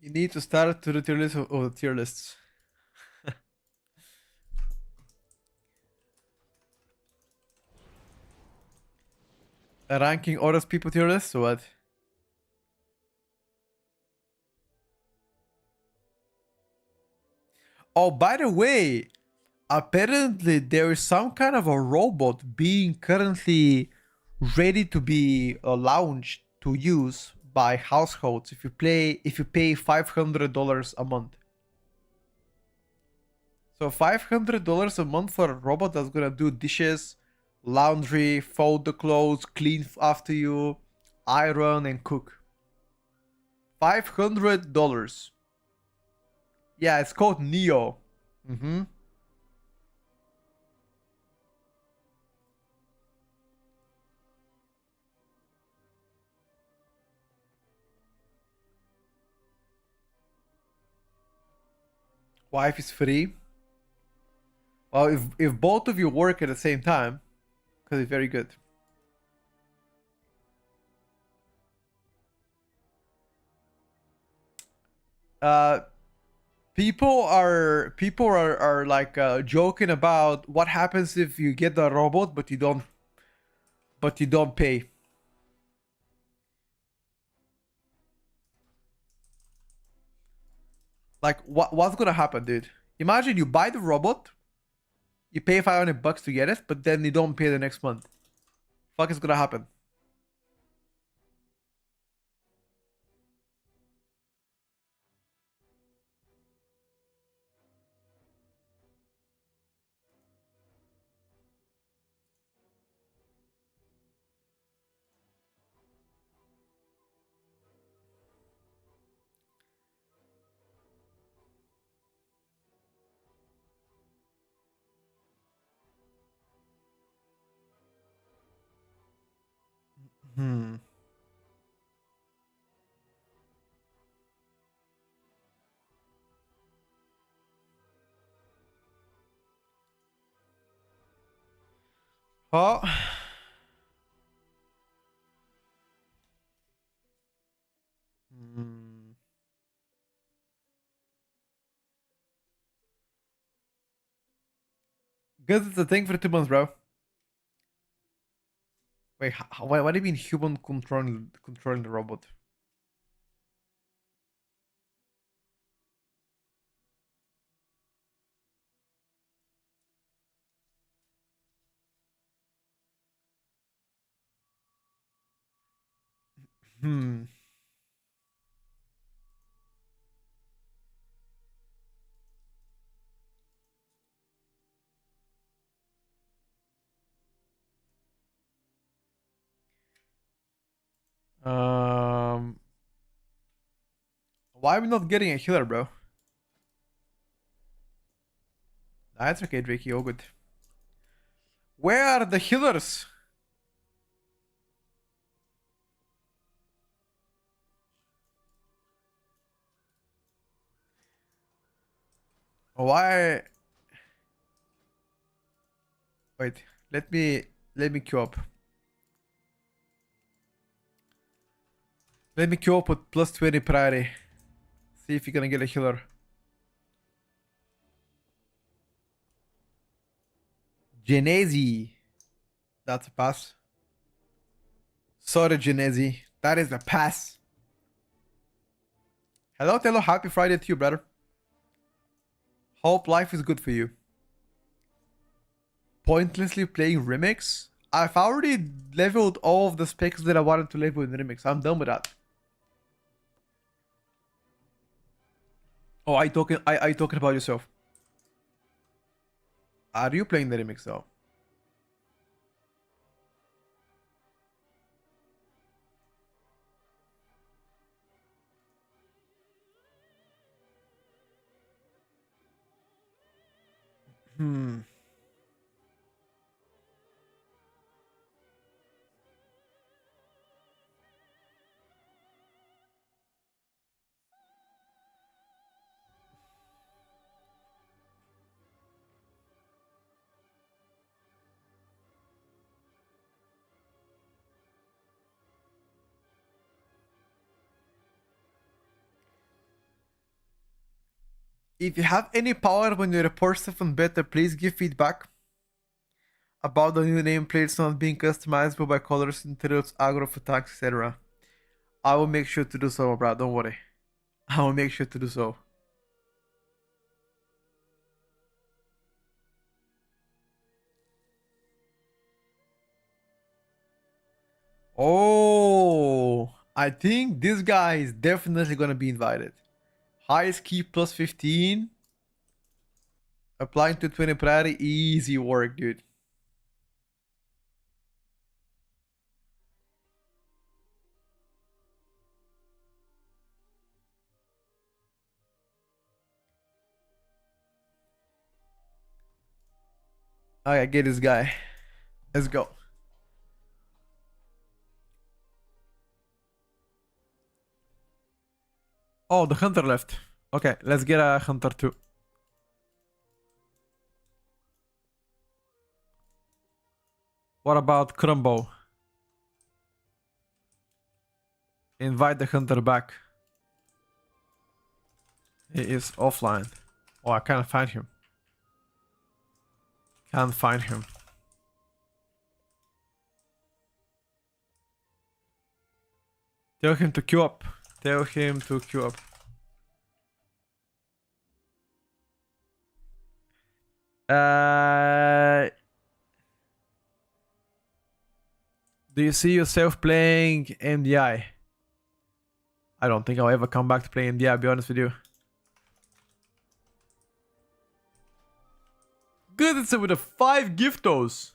You need to start to the tier list of the tier lists. Ranking orders people tier lists or what? Oh, by the way, apparently there is some kind of a robot being currently ready to be launched to use by households if you pay $500 a month. So $500 a month for a robot that's gonna do dishes, laundry, fold the clothes, clean after you, iron and cook. $500. Yeah, it's called Neo. Mm-hmm. Wife is free. Well, if both of you work at the same time, could be very good. Uh, people are like joking about what happens if you get the robot but you don't but you don't pay. Like, what's gonna happen, dude? Imagine you buy the robot, you pay $500 to get it, but then you don't pay the next month. Fuck is gonna happen? Hmm. Oh. Hmm. Because it's a thing for 2 months, bro. Wait, what do you mean human controlling the robot? Hmm. Why are we not getting a healer, bro? That's okay, Drake. All good. Where are the healers? Why? Wait. Let me queue up. Let me queue up with plus 20 priority. See if you're gonna get a healer. Genesi. That's a pass. Sorry, Genesi. That is a pass. Hello, Tello. Happy Friday to you, brother. Hope life is good for you. Pointlessly playing Remix? I've already leveled all of the specs that I wanted to level in Remix. I'm done with that. Oh, I talking about yourself. Are you playing the Remix though? Hmm. If you have any power when you report stuff on beta, please give feedback about the new nameplates not being customizable by colors, interiors, aggro attacks, etc. I will make sure to do so, bro. Don't worry. I will make sure to do so. Oh, I think this guy is definitely gonna be invited. Highest key plus 15. Applying to 20 priority, easy work, dude. I get this guy. Let's go. Oh, the hunter left. Okay, let's get a hunter too. What about Crumbo? Invite the hunter back. He is offline. Oh, I can't find him. Can't find him. Tell him to queue up. Tell him to queue up. Do you see yourself playing MDI? I don't think I'll ever come back to play MDI, I'll be honest with you. Good, it's with the 5 giftos.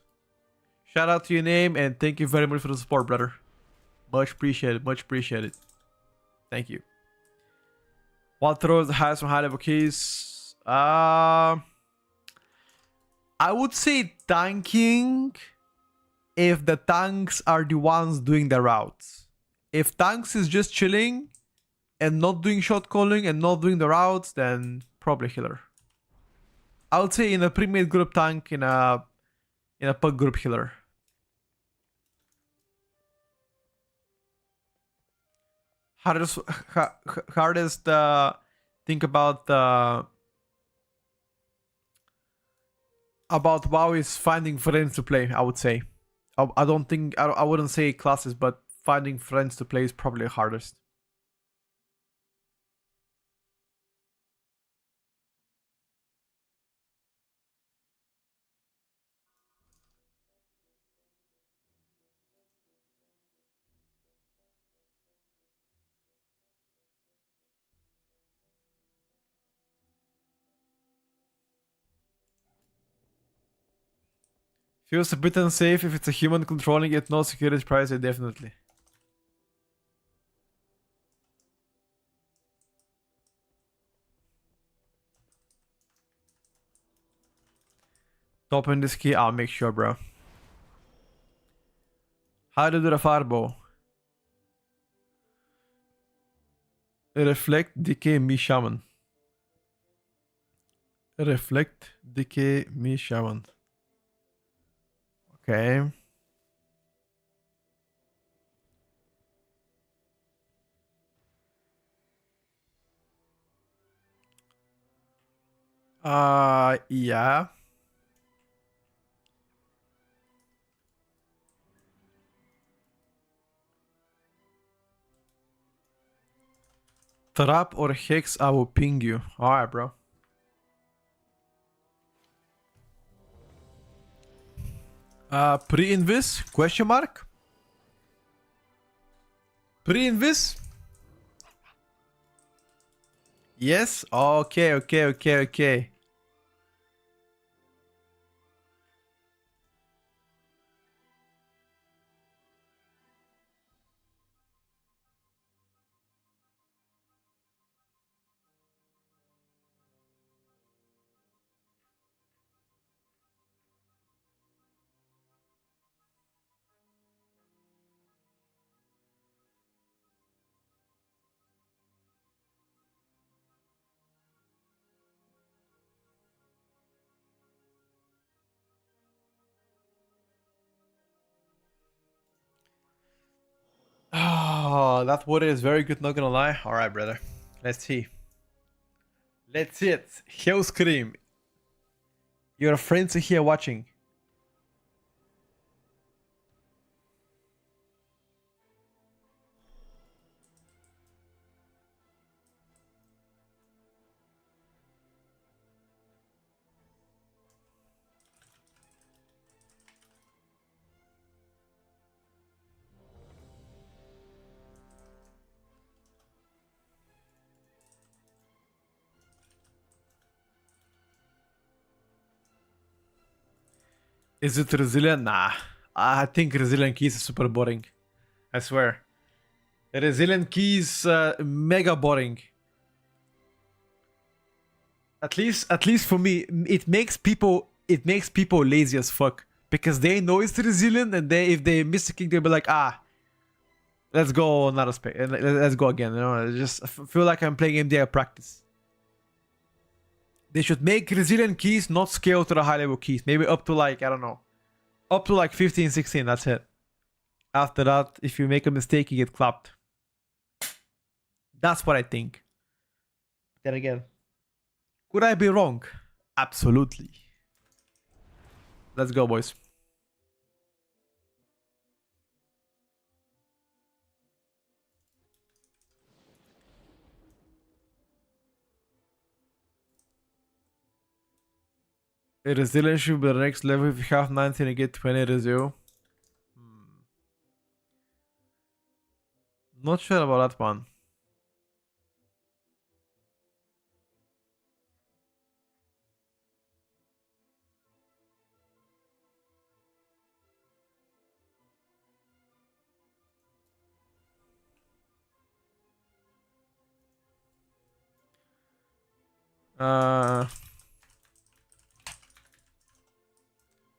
Shout out to your name and thank you very much for the support, brother. Much appreciated, much appreciated. Thank you. What throws the highest from high level keys? I would say tanking if the tanks are the ones doing the routes. If tanks is just chilling and not doing shot calling and not doing the routes, then probably healer. I would say in a pre-made group tank, in a pug group healer. Hardest think about WoW is finding friends to play. I would say. I wouldn't say classes, but finding friends to play is probably the hardest. Feels a bit unsafe if it's a human controlling it, no security price, definitely. Top in this key, I'll make sure, bro. How to do the fireball? Reflect, decay, me shaman. Reflect, decay, me shaman. Okay. Yeah. Trap or hex, I will ping you. Alright, bro. Pre-invis? Question mark? Pre-invis? Yes? Okay. Oh, that water is very good, not gonna lie. Alright, brother. Let's see. Let's see it. Hell Scream. Your friends are here watching. Is it resilient? Nah. I think resilient keys is super boring. I swear. Resilient keys mega boring. At least for me, it makes people lazy as fuck. Because they know it's resilient and if they miss a kick, they'll be like, let's go another space. Let's go again. You know, I just feel like I'm playing MDI practice. They should make resilient keys not scale to the high level keys. Maybe up to like, I don't know. Up to like 15, 16, that's it. After that, if you make a mistake, you get clapped. That's what I think. Then again, could I be wrong? Absolutely. Let's go, boys. A resilience should be the next level. If you have 19 and get 20 resil. Not sure about that one.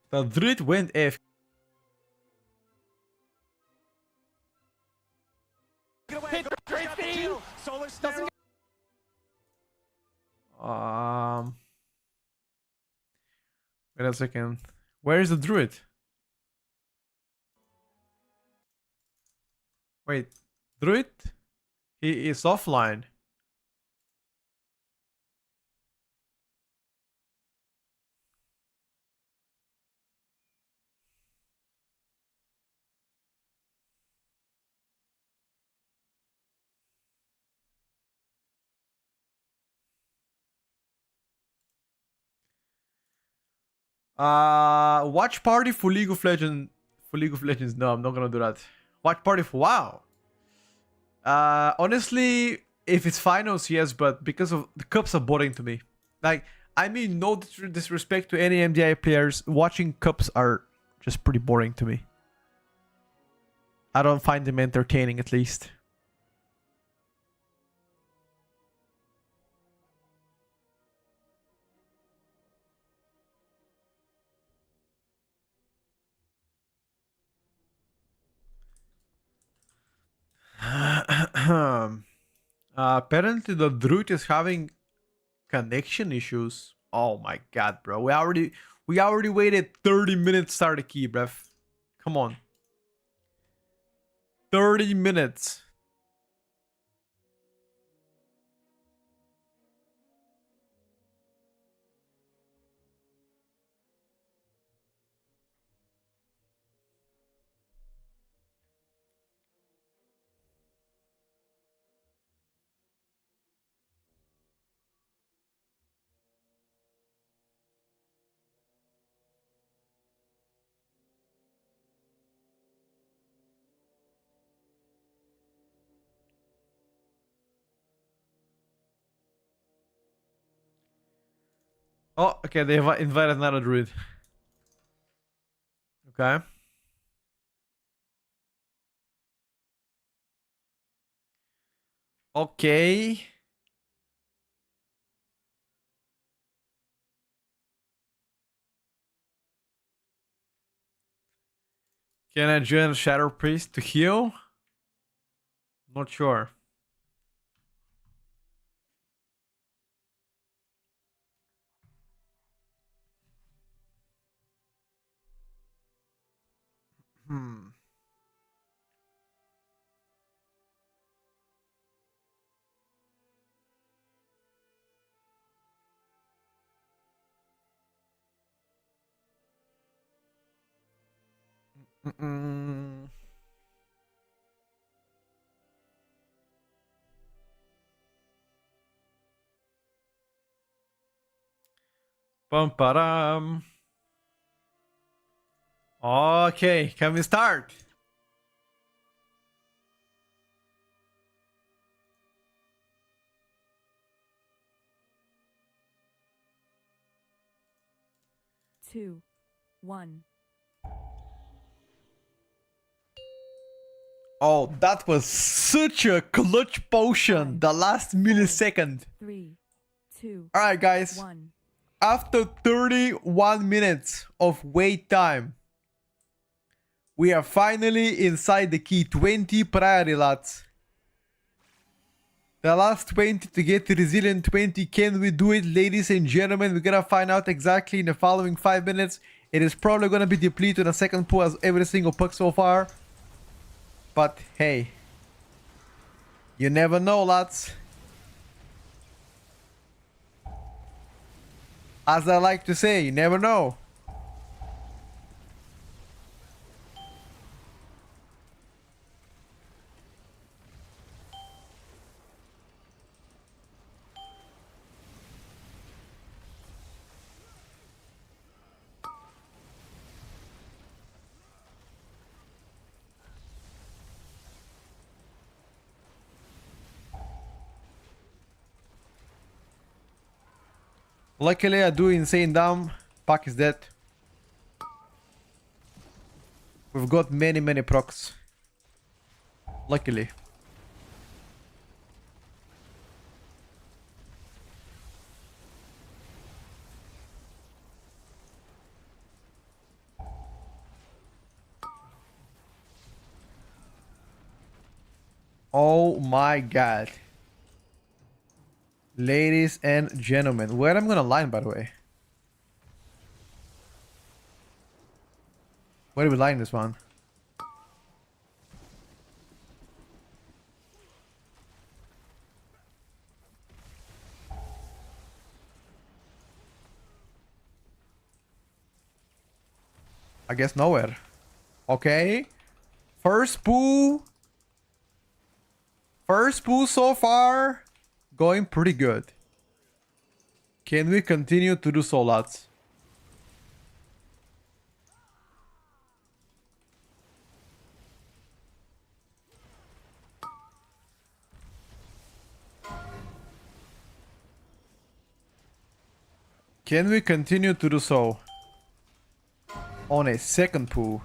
The druid went F. Wait a second. Where is the druid? Wait, druid? He is offline. Watch party for League of Legends. For League of Legends, no, I'm not gonna do that. Watch party for WoW. Honestly, if it's finals, yes, but because of the cups are boring to me. Like, I mean, no disrespect to any MDI players, watching cups are just pretty boring to me. I don't find them entertaining, at least. Apparently, the Druid is having connection issues. Oh my god, bro. We already waited 30 minutes to start a key, bruv. Come on. 30 minutes. Oh, okay, they invited another druid. Okay. Okay. Can I join Shadow Priest to heal? Not sure. Hmm. Mm-mm. Bum param. Okay, can we start? Two, one. Oh, that was such a clutch potion. Five, The last millisecond. 3, 2, Alright, guys. 1. After 31 minutes of wait time, we are finally inside the key. 20 priority, lads. The last 20 to get to resilient 20. Can we do it, ladies and gentlemen? We're gonna find out exactly in the following 5 minutes. It is probably gonna be depleted in a second pull as every single puck so far. But hey, you never know, lads. As I like to say, you never know. Luckily, I do insane down. Pack is dead. We've got many procs. Luckily. Oh my god. Ladies and gentlemen, where am I gonna line, by the way? Where do we line this one? I guess nowhere. Okay. First poo. First poo so far. Going pretty good. Can we continue to do so, lads? Can we continue to do so? On a second poo.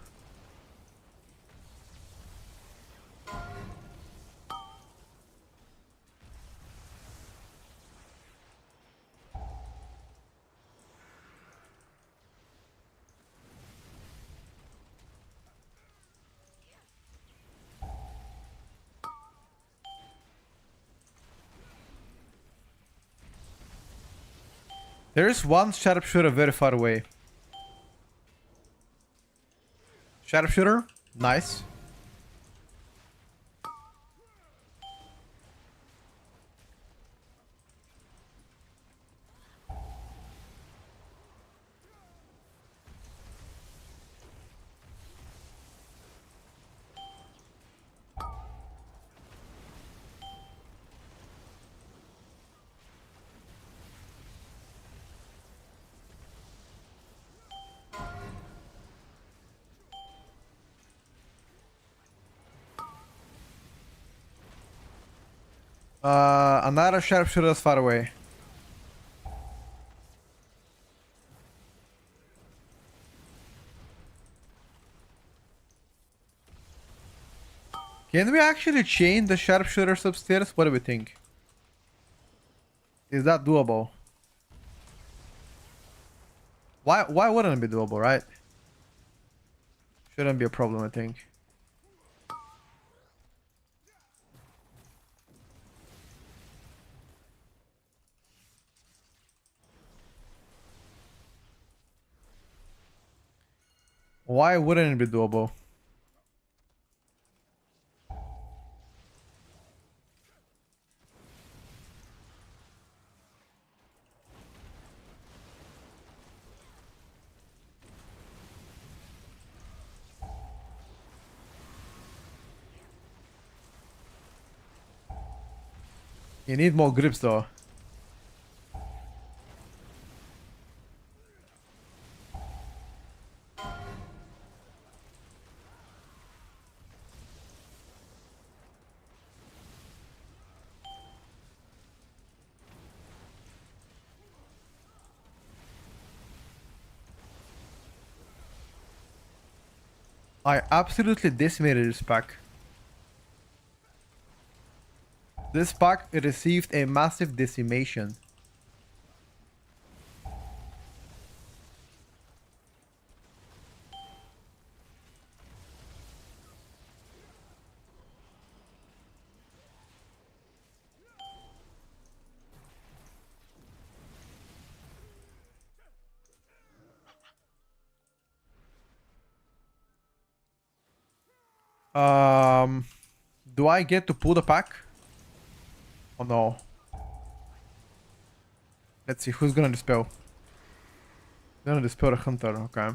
There is one sharpshooter very far away. Sharpshooter, nice. Another sharpshooter is far away. Can we actually chain the sharpshooters upstairs? What do we think? Is that doable? Why wouldn't it be doable, right? Shouldn't be a problem, I think. Why wouldn't it be doable? You need more grips though. I absolutely decimated this pack. This pack received a massive decimation. Do I get to pull the pack? Oh no. Let's see who's gonna dispel. Gonna dispel the hunter, okay.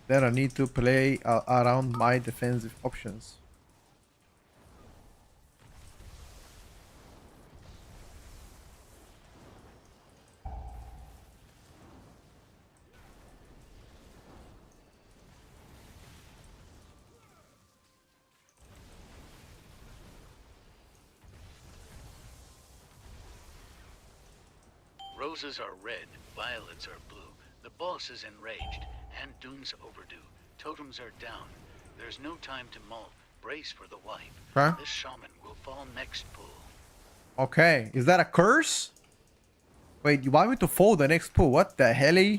Then I need to play around my defensive options. Roses are red, violets are blue. The boss is enraged, and Dune's overdue. Totems are down. There's no time to mull. Brace for the wipe. Okay. This shaman will fall next pool. Okay. Is that a curse? Wait, you want me to fold the next pool? What the hell?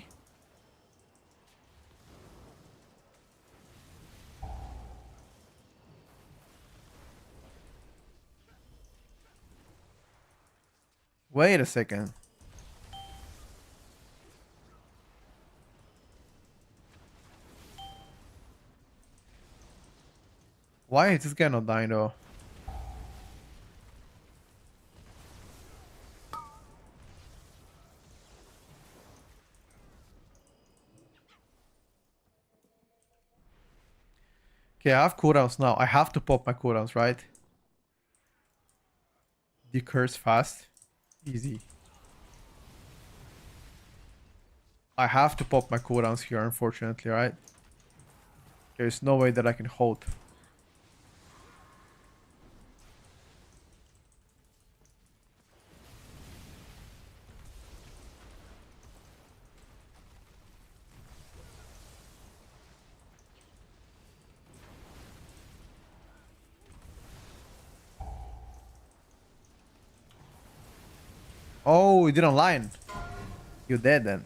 Wait a second. Why is this guy not dying though? Okay, I have cooldowns now. I have to pop my cooldowns, right? Decurse fast. Easy. I have to pop my cooldowns here, unfortunately, right? There's no way that I can hold. Oh, you didn't line. You're dead then.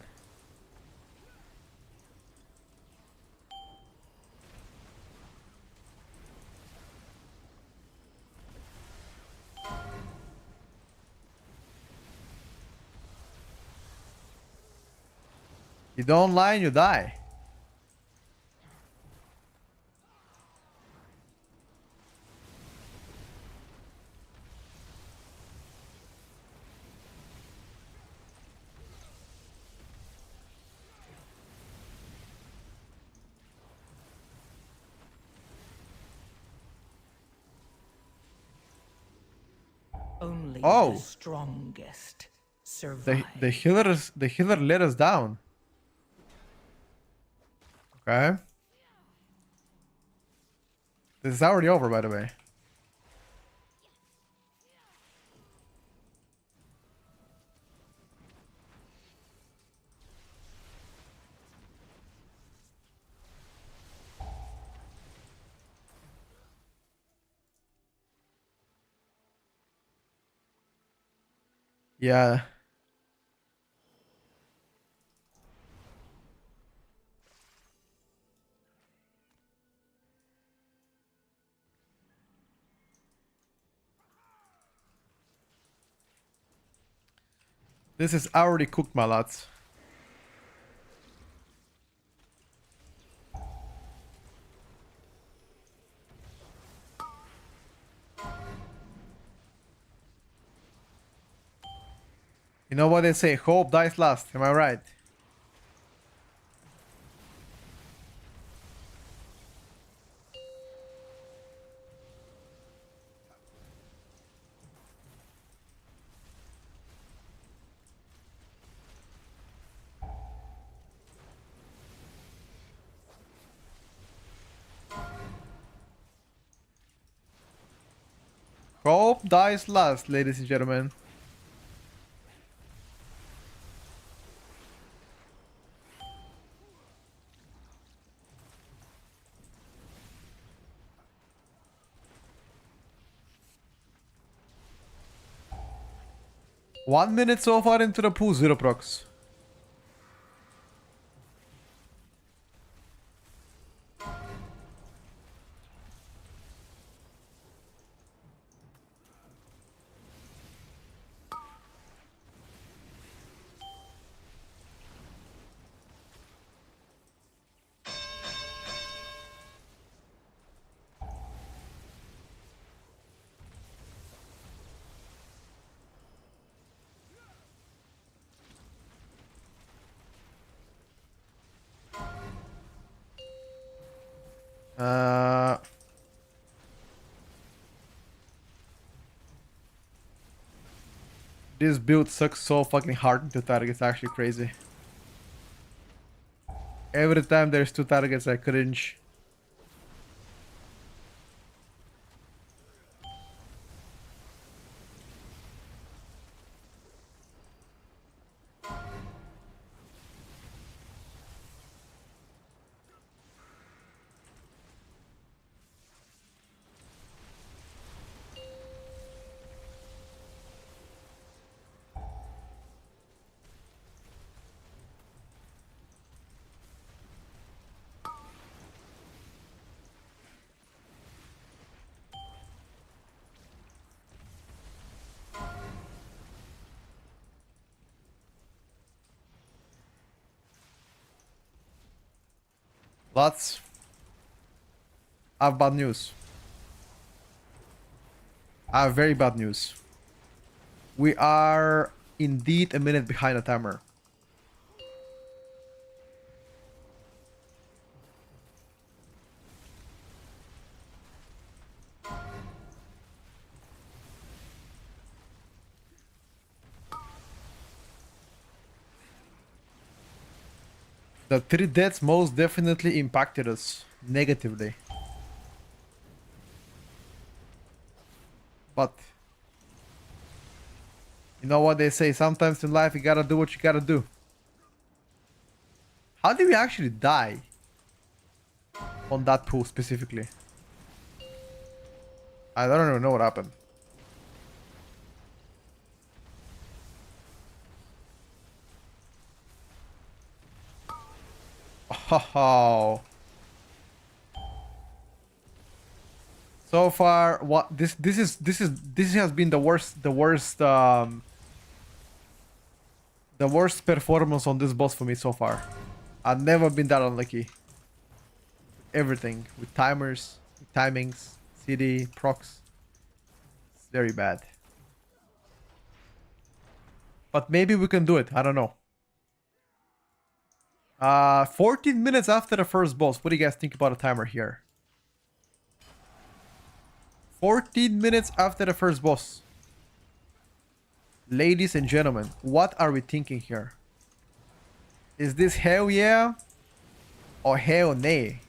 You don't line, you die. Only Oh. the strongest The survive. the healer let us down. Okay. This is already over, by the way. Yeah. This is already cooked, my lads. You know what they say? Hope dies last. Am I right? Hope dies last, ladies and gentlemen. One minute so far into the pool, 0 procs. This build sucks so fucking hard into targets, actually crazy. Every time there's 2 targets, I cringe. Lots. I have bad news. I have very bad news. We are indeed a minute behind the timer. The 3 deaths most definitely impacted us negatively. But you know what they say, sometimes in life you gotta do what you gotta do. How did we actually die on that pool specifically? I don't even know what happened. Oh. So far, what this has been the worst performance on this boss for me so far. I've never been that unlucky. Everything with timers, with timings, CD, procs. It's very bad. But maybe we can do it. I don't know. 14 minutes after the first boss. What do you guys think about a timer here? 14 minutes after the first boss. Ladies and gentlemen, what are we thinking here? Is this hell yeah or hell nay?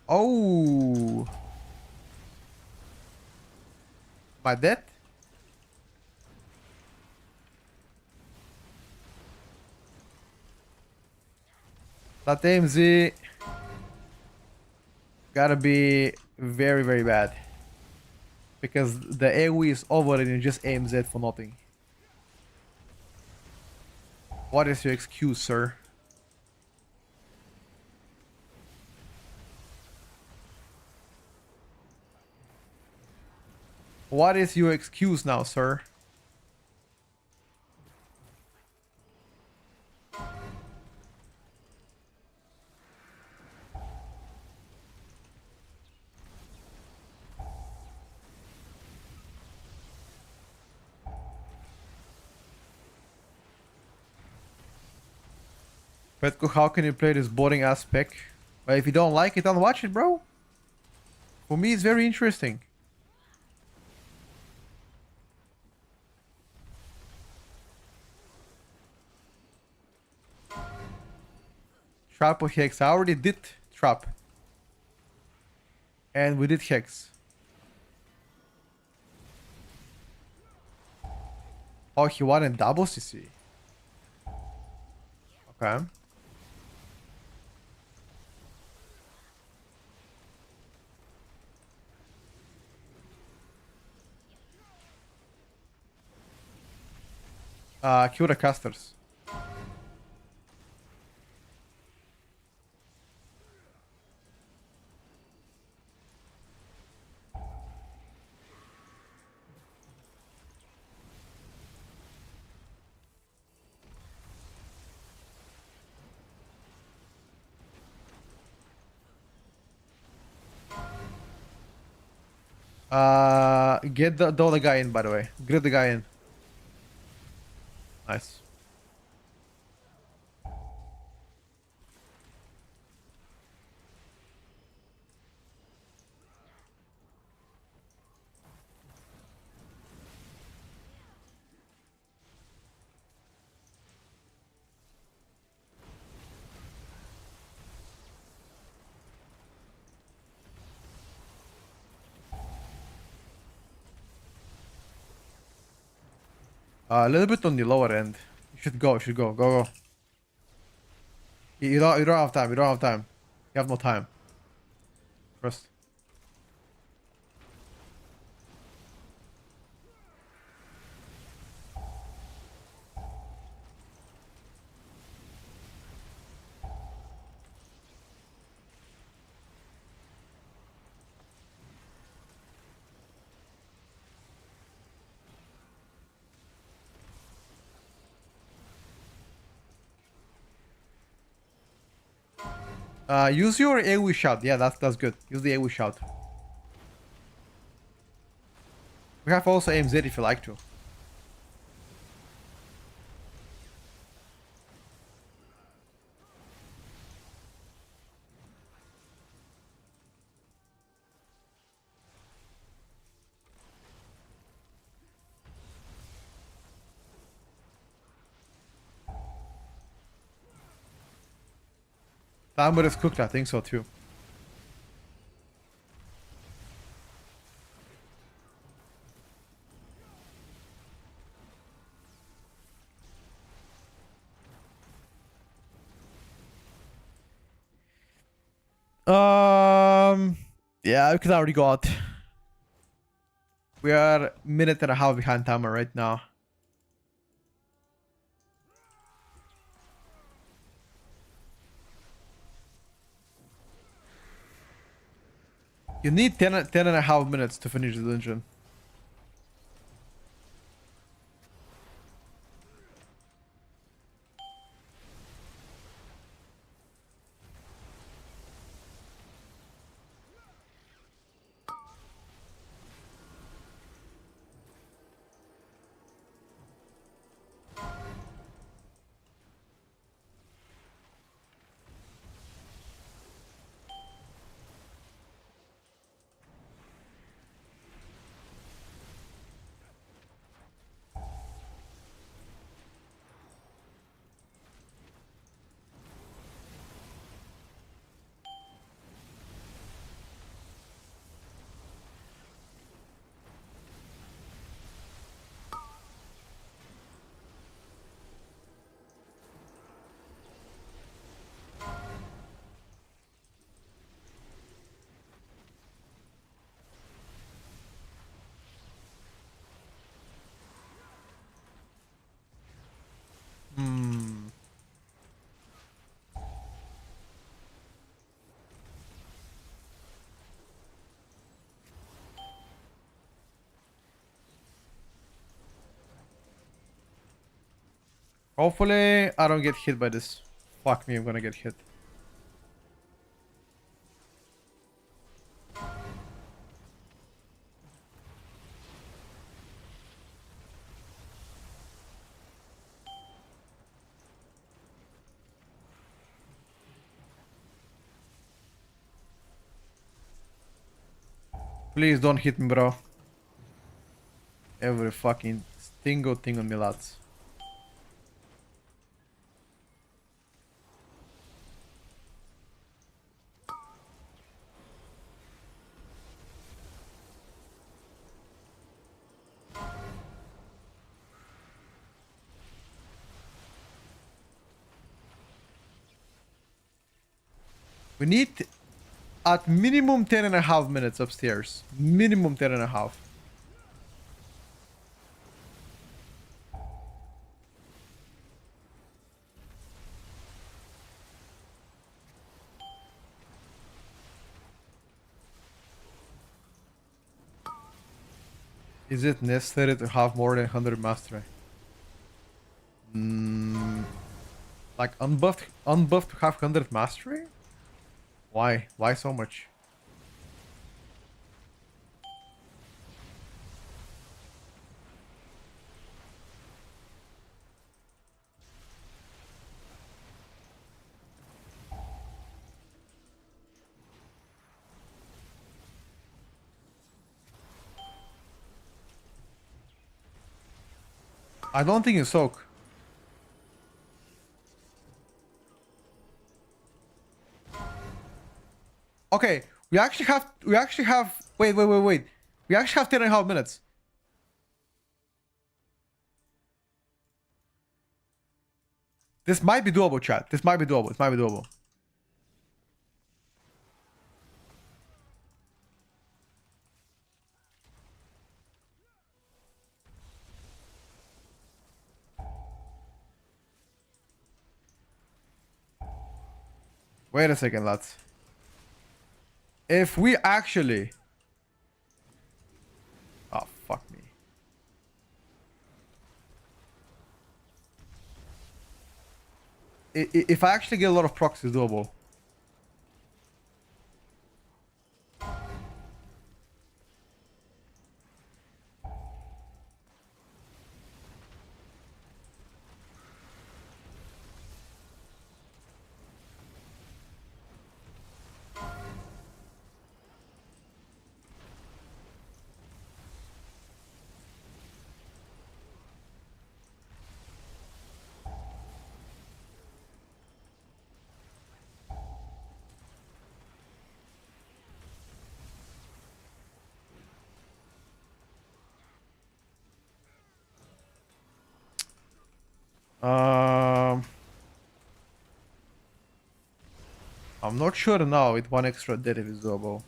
Oh, my death? That AMZ gotta be very, very bad. Because the AoE is over and you just AMZ for nothing. What is your excuse, sir? What is your excuse now, sir? Petko, how can you play this boring ass spec? But if you don't like it, don't watch it, bro. For me, it's very interesting. Trap or Hex? I already did Trap. And we did Hex. Oh, he won in double CC. Okay. Kill the casters. Get the other guy in, by the way. Get the guy in. Nice. A little bit on the lower end. You should go. Go. You don't have time. You don't have time. You have no time. Trust. Use your AoE shout. Yeah, that's good. Use the AoE shout. We have also aim Z if you like to. Timer is cooked, I think so too. Yeah, we can already go out. We are a minute and a half behind timer right now. You need 10 and a half minutes to finish the dungeon. Hmm. Hopefully, I don't get hit by this. Fuck me, I'm gonna get hit. Please don't hit me, bro. Every fucking single thing on me, lads. We need at minimum 10 and a half minutes upstairs. Minimum 10 and a half. Is it necessary to have more than 100 mastery? Like unbuffed to have 100 mastery? Why? Why so much? I don't think you soak. Okay, we actually have wait. We actually have 10 and a half minutes. This might be doable, chat. This might be doable. It might be doable. Wait a second, lads. If we actually... Oh, fuck me. If I actually get a lot of procs, it's doable. Um, I'm not sure now with one extra death if it's doable.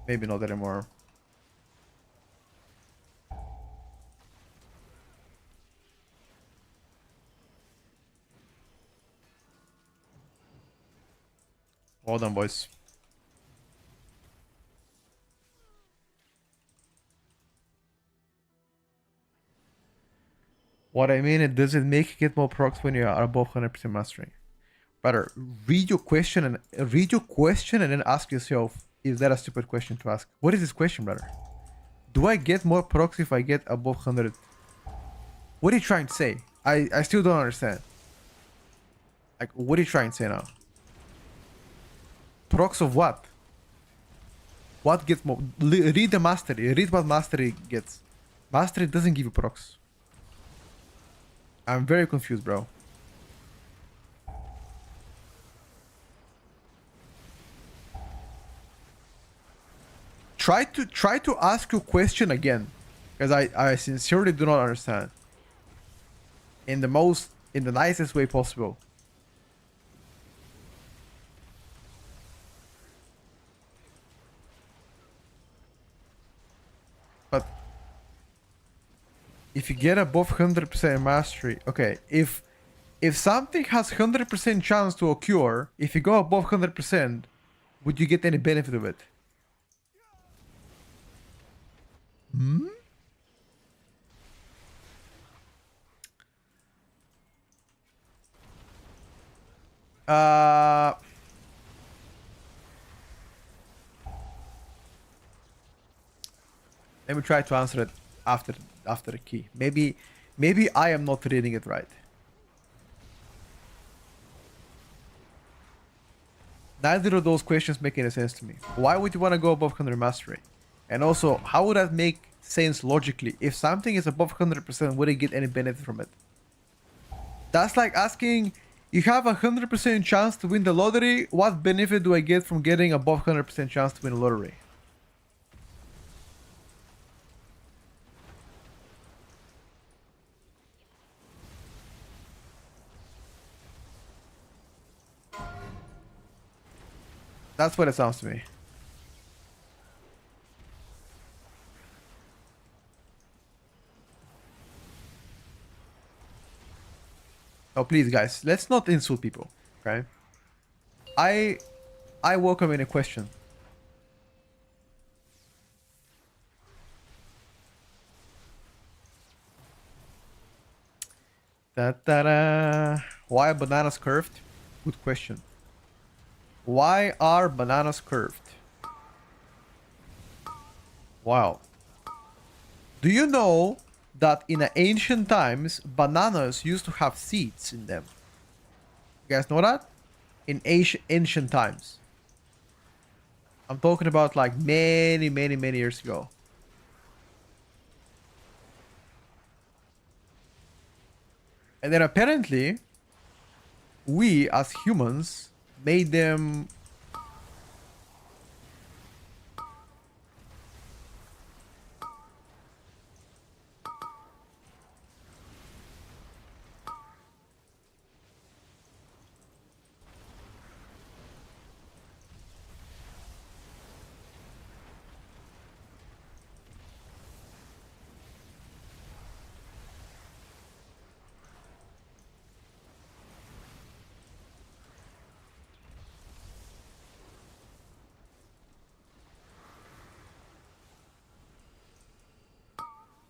Maybe not anymore. Hold on, boys. What I mean is, does it make you get more procs when you are above 100% mastery? Brother, read your question and then ask yourself, is that a stupid question to ask? What is this question, brother? Do I get more procs if I get above 100? What are you trying to say? I still don't understand. Like, what are you trying to say now? Procs of what? What gets more? Read the mastery. Read what mastery gets. Mastery doesn't give you procs. I'm very confused, bro. Try to ask your question again, because I sincerely do not understand. In the nicest way possible. But if you get above 100% mastery, okay, if something has 100% chance to occur, if you go above 100%, would you get any benefit of it? Hmm? Let me try to answer it after the key. Maybe I am not reading it right. Neither of those questions make any sense to me. Why would you want to go above 100 mastery? And also, how would that make sense logically? If something is above 100%, would I get any benefit from it? That's like asking, you have a 100% chance to win the lottery. What benefit do I get from getting above 100% chance to win the lottery? That's what it sounds to me. Oh, please, guys, let's not insult people, okay? I welcome any question. Da-da-da. Why are bananas curved? Good question. Why are bananas curved? Wow. Do you know that in the ancient times, bananas used to have seeds in them? You guys know that? In ancient times. I'm talking about like many years ago. And then apparently, we as humans made them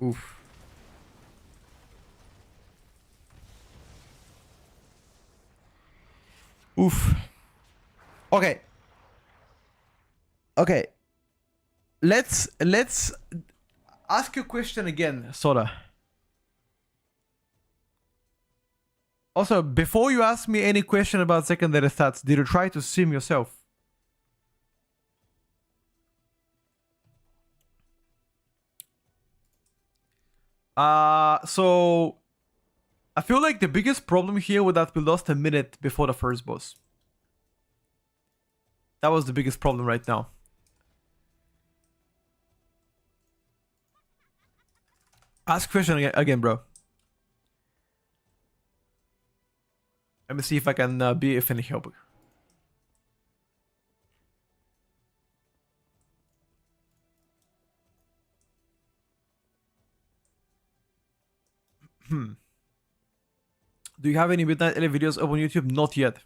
oof. Oof. Okay. Okay. Let's ask you a question again, Soda. Also, before you ask me any question about secondary stats, did you try to sim yourself? So I feel like the biggest problem here was that we lost a minute before the first boss. That was the biggest problem right now. Ask question again, bro. Let me see if I can be of any help. Do you have any Midnight Ellie videos up on YouTube? Not yet.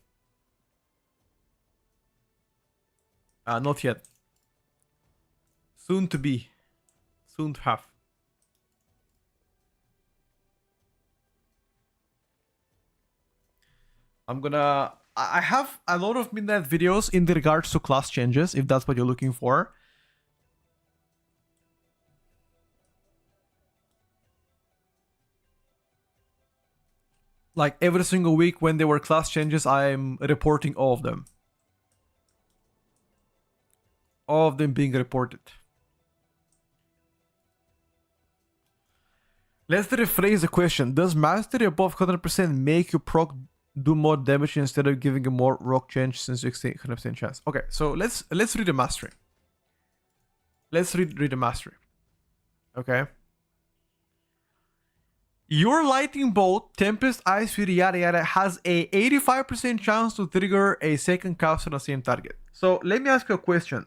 Not yet. Soon to be. Soon to have. I have a lot of Midnight videos in regards to class changes, if that's what you're looking for. Like every single week when there were class changes, I'm reporting all of them. All of them being reported. Let's rephrase the question. Does mastery above 100% make you proc do more damage instead of giving a more rock change since you exceed 100% chance? Okay, so let's read the mastery. Let's read the mastery. Okay. Your lightning bolt, Tempest, Ice Fury, yada yada, has a 85% chance to trigger a second cast on the same target. So let me ask you a question.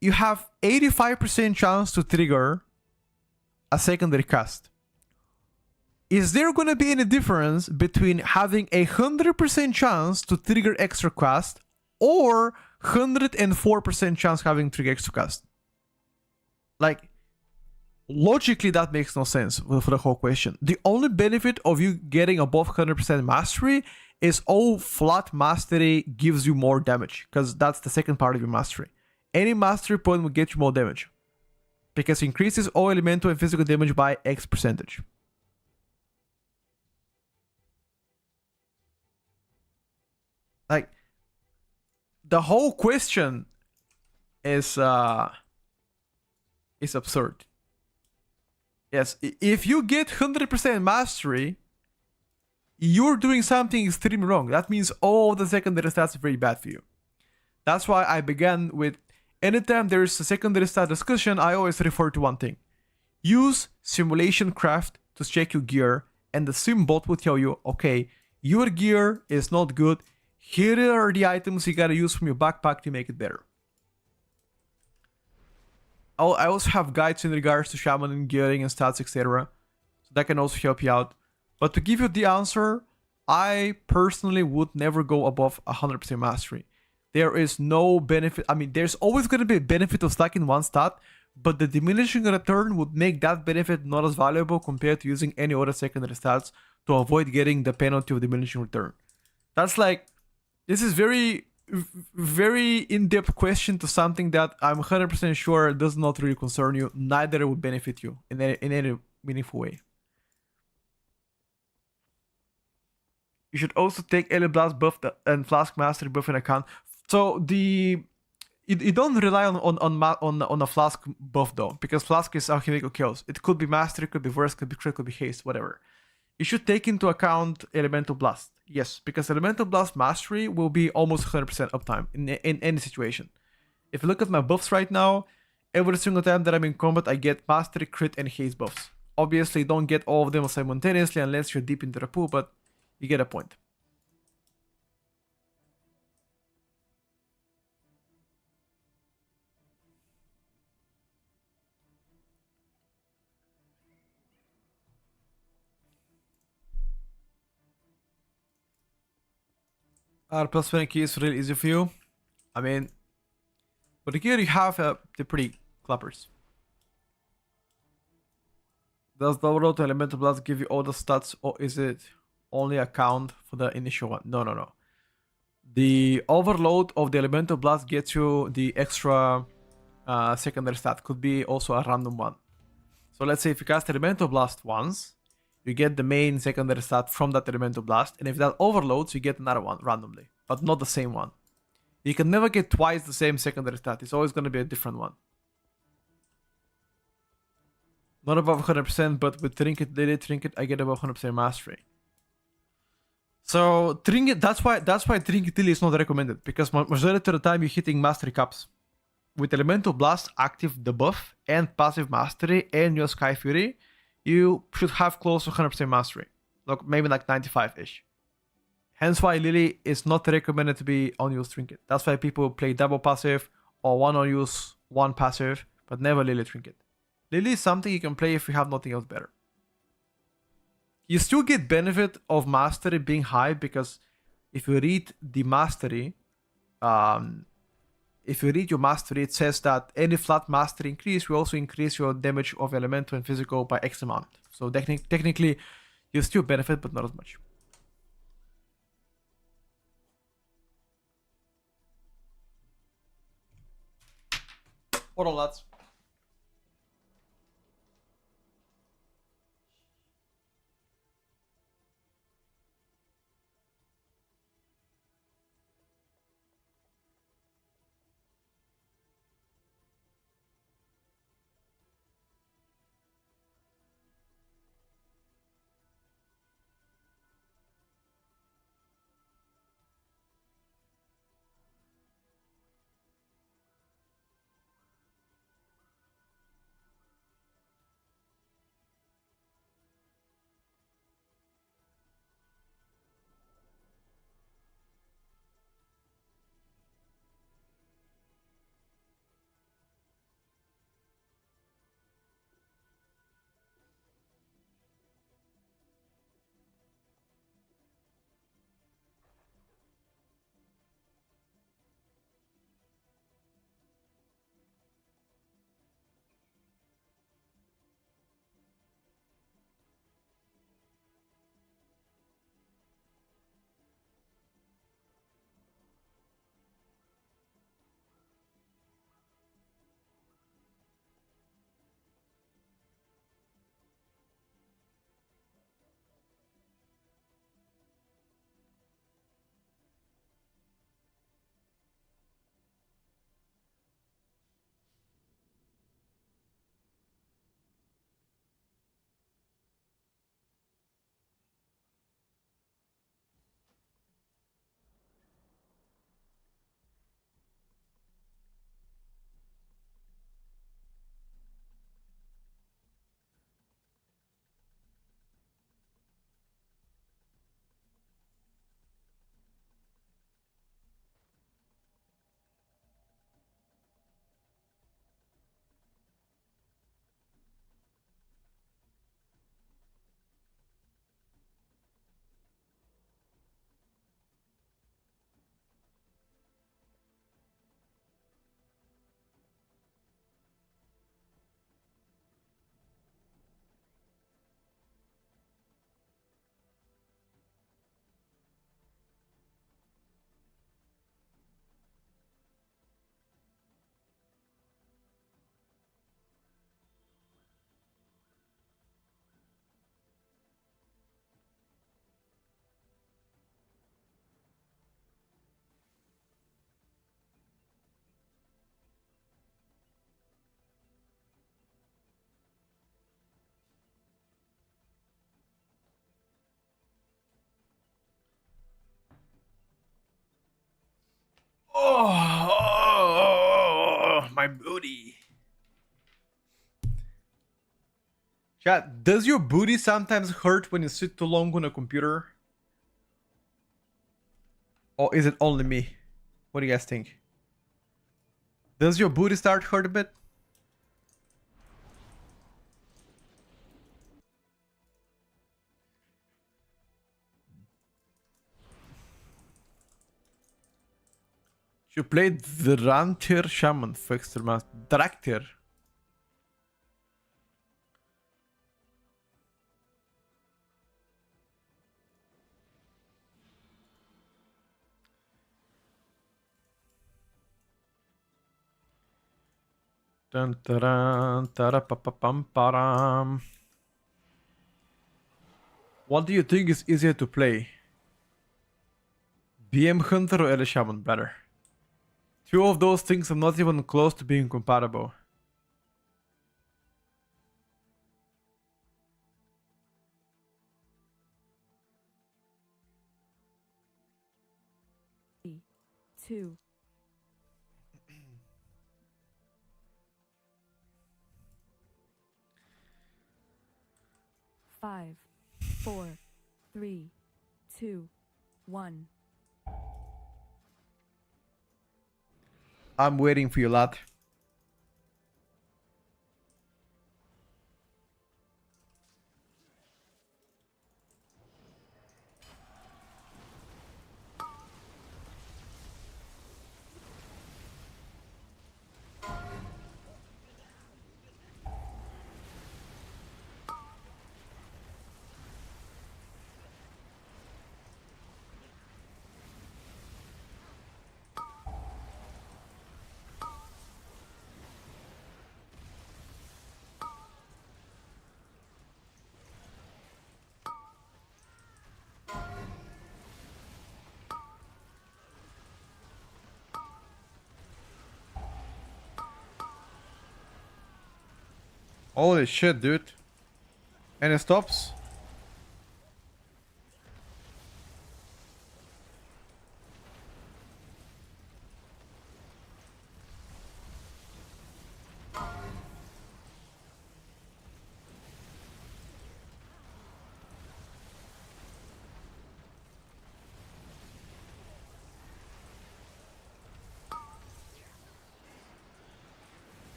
You have 85% chance to trigger a secondary cast. Is there going to be any difference between having a 100% chance to trigger extra cast or 104% chance having trigger extra cast? Like, logically, that makes no sense for the whole question. The only benefit of you getting above 100% mastery is all flat mastery gives you more damage, because that's the second part of your mastery. Any mastery point will get you more damage, because it increases all elemental and physical damage by X percentage. Like, the whole question is absurd. Yes, if you get 100% mastery, you're doing something extremely wrong. That means all the secondary stats are very bad for you. That's why I began with, anytime there is a secondary stat discussion, I always refer to one thing. Use Simulation Craft to check your gear, and the sim bot will tell you, okay, your gear is not good. Here are the items you gotta use from your backpack to make it better. I also have guides in regards to shaman and gearing and stats, etc. So that can also help you out. But to give you the answer, I personally would never go above 100% mastery. There is no benefit. I mean, there's always going to be a benefit of stacking one stat, but the diminishing return would make that benefit not as valuable compared to using any other secondary stats to avoid getting the penalty of diminishing return. That's like, this is very in-depth question to something that I'm 100% sure does not really concern you, neither would benefit you in any meaningful way. You should also take Ellie Blast buff and Flask Mastery buff in account. So you don't rely on a Flask buff though, because Flask is alchemical kills. It could be Mastery, could be Verse, could be Crit, could be Haste, whatever. You should take into account Elemental Blast. Yes, because Elemental Blast Mastery will be almost 100% uptime in any situation. If you look at my buffs right now, every single time that I'm in combat, I get Mastery, Crit, and Haste buffs. Obviously, don't get all of them simultaneously unless you're deep into the pool, but you get a point. Plus 20 key is really easy for you. I mean, but here you have the pretty clappers. Does the overload to Elemental Blast give you all the stats, or is it only account for the initial one? No. The overload of the Elemental Blast gets you the extra secondary stat. Could be also a random one. So let's say if you cast Elemental Blast once, you get the main secondary stat from that Elemental Blast, and if that overloads, you get another one randomly, but not the same one. You can never get twice the same secondary stat. It's always going to be a different one. Not above 100%, but with Trinket, Daily Trinket, I get above 100% mastery. So Trinket, that's why Trinket Daily is not recommended, because majority of the time you're hitting mastery caps. With Elemental Blast, active debuff, and passive mastery, and your Sky Fury, you should have close to 100% mastery. Like maybe like 95-ish. Hence why Lily is not recommended to be on-use trinket. That's why people play double passive or one on-use, one passive, but never Lily trinket. Lily is something you can play if you have nothing else better. You still get benefit of mastery being high because if you read the mastery, if you read your mastery, it says that any flat mastery increase will also increase your damage of elemental and physical by X amount. So technically, you still benefit, but not as much. Hold on, lads. Oh, my booty. Chat, does your booty sometimes hurt when you sit too long on a computer? Or is it only me? What do you guys think? Does your booty start hurt a bit? You played the Rantir Shaman for extra mass. Draktir. Dun taran, tarapapapam param. What do you think is easier to play? BM Hunter or Ele Shaman better? Two of those things are not even close to being compatible. Three, two, 5, 4, 3, 2, 1. I'm waiting for you, lad. Holy shit, dude. And it stops.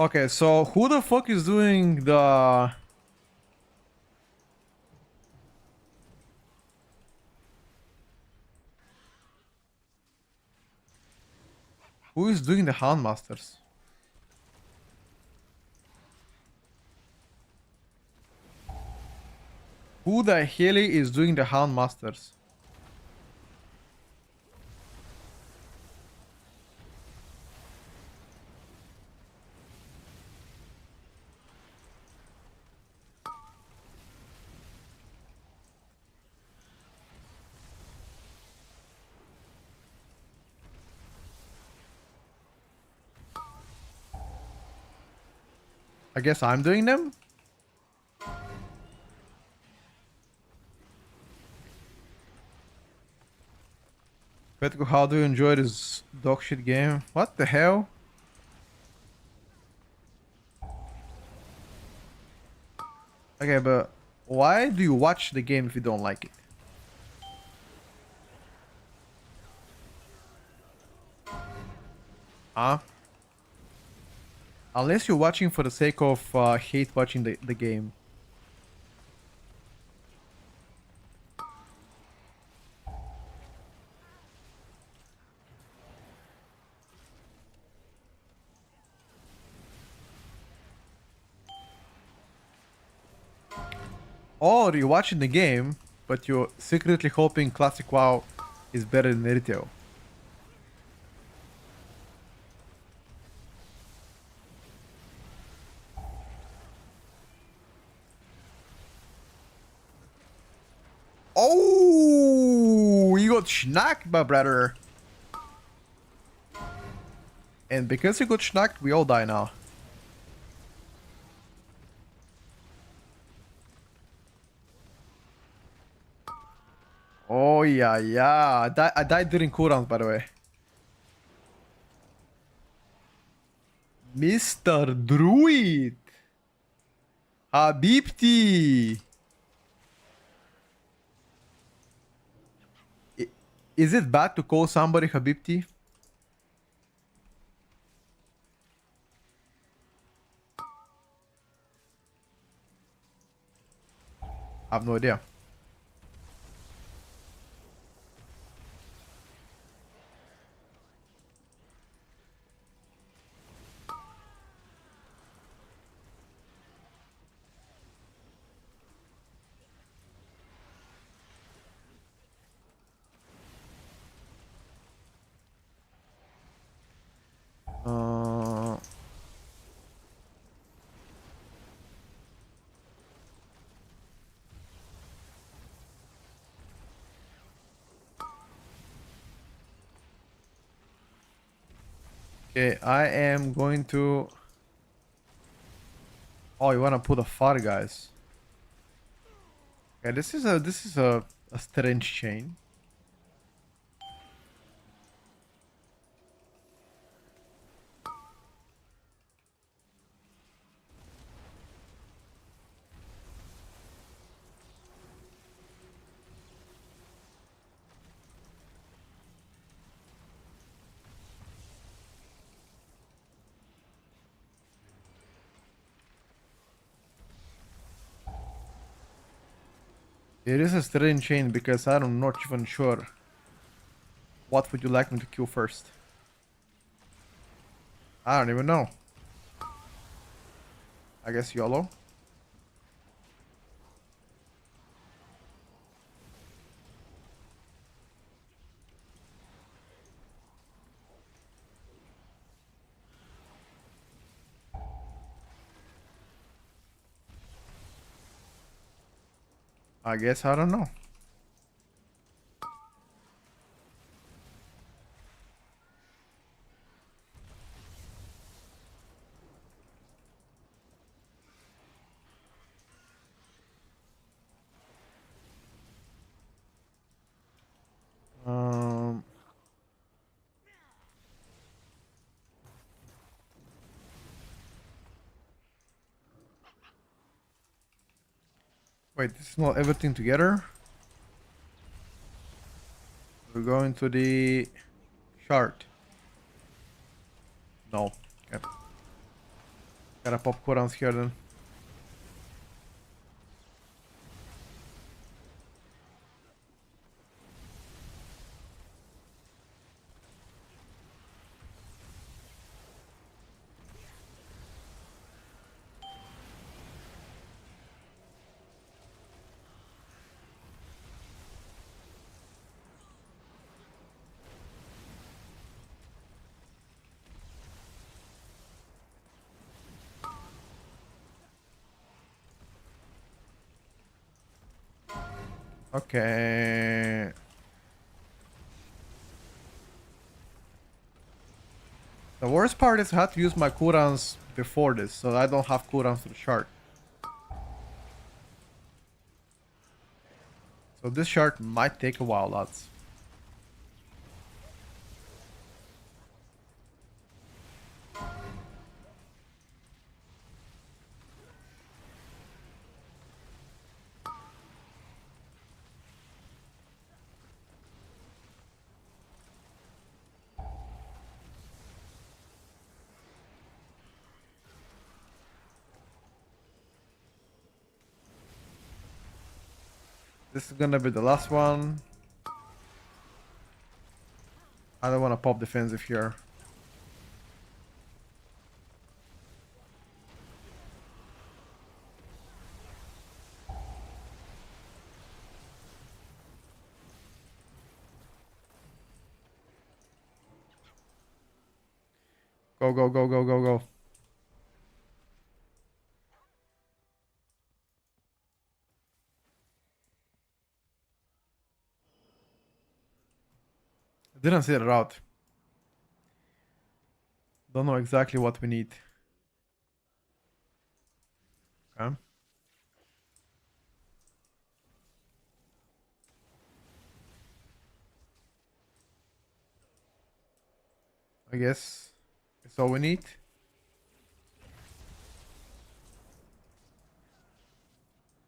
Okay, so who the fuck is doing the... Who is doing the Houndmasters? Who the hell is doing the Houndmasters? I guess I'm doing them? Petko, how do you enjoy this dog shit game? What the hell? Okay, but why do you watch the game if you don't like it? Huh? Unless you're watching for the sake of hate watching the game. Or you're watching the game, but you're secretly hoping Classic WoW is better than retail. Oh, you got schnacked, my brother. And because you got schnacked, we all die now. Oh yeah, yeah. I died during cooldowns, by the way. Mr. Druid. Habibti. Is it bad to call somebody Habibti? I have no idea. Uh, okay, I am going to... Oh, you wanna put a far, guys? Okay, this is a strange chain. It is a strange chain because I'm not even sure. What would you like me to kill first? I don't even know. I guess YOLO. I guess I don't know. Um, Wait, this is not everything together. We're going to the shard. No. Okay. Gotta pop cooldowns here then. Okay. The worst part is I had to use my cooldowns before this, so I don't have cooldowns to the shard. So this shard might take a while, lads. This is gonna be the last one. I don't want to pop defensive here. Go, go, go, go, go, go. I didn't see the route. Don't know exactly what we need. Okay. I guess it's all we need.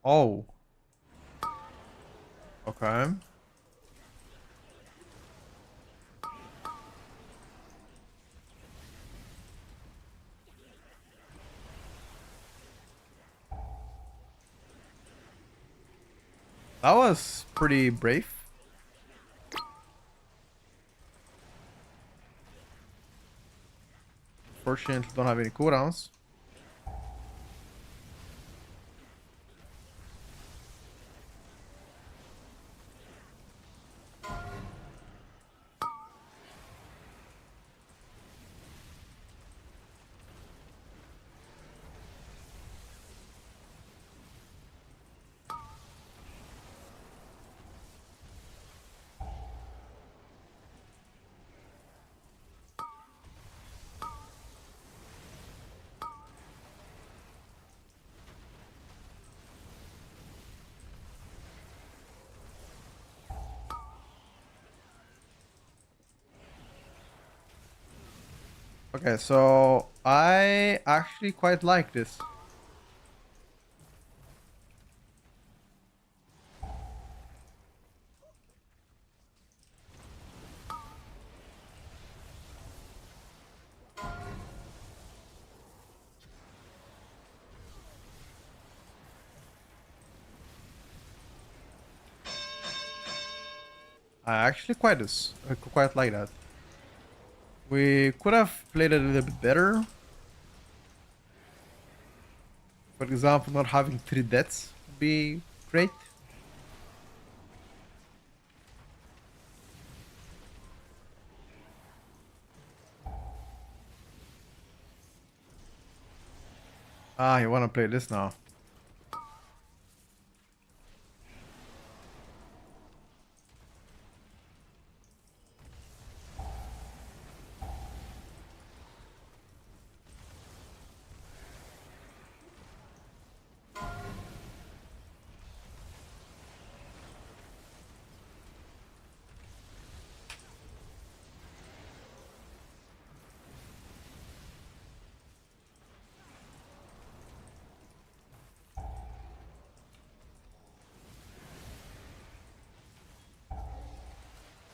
Oh. Okay. That was pretty brave. Fortunately, don't have any cooldowns. Okay, so I actually quite like this. I actually quite like that. We could have played it a little bit better. For example, not having 3 deaths would be great. Ah, you wanna play this now.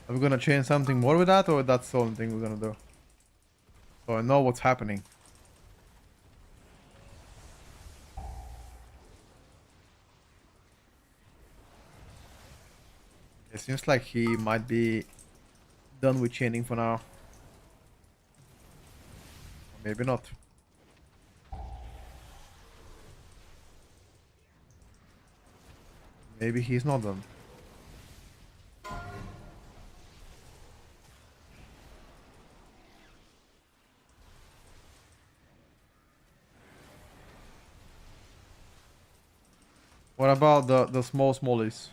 Are we gonna change something more with that, or that's the only thing we're gonna do? So I know what's happening. It seems like he might be done with chaining for now. Or maybe not. Maybe he's not done. What about the small smallies?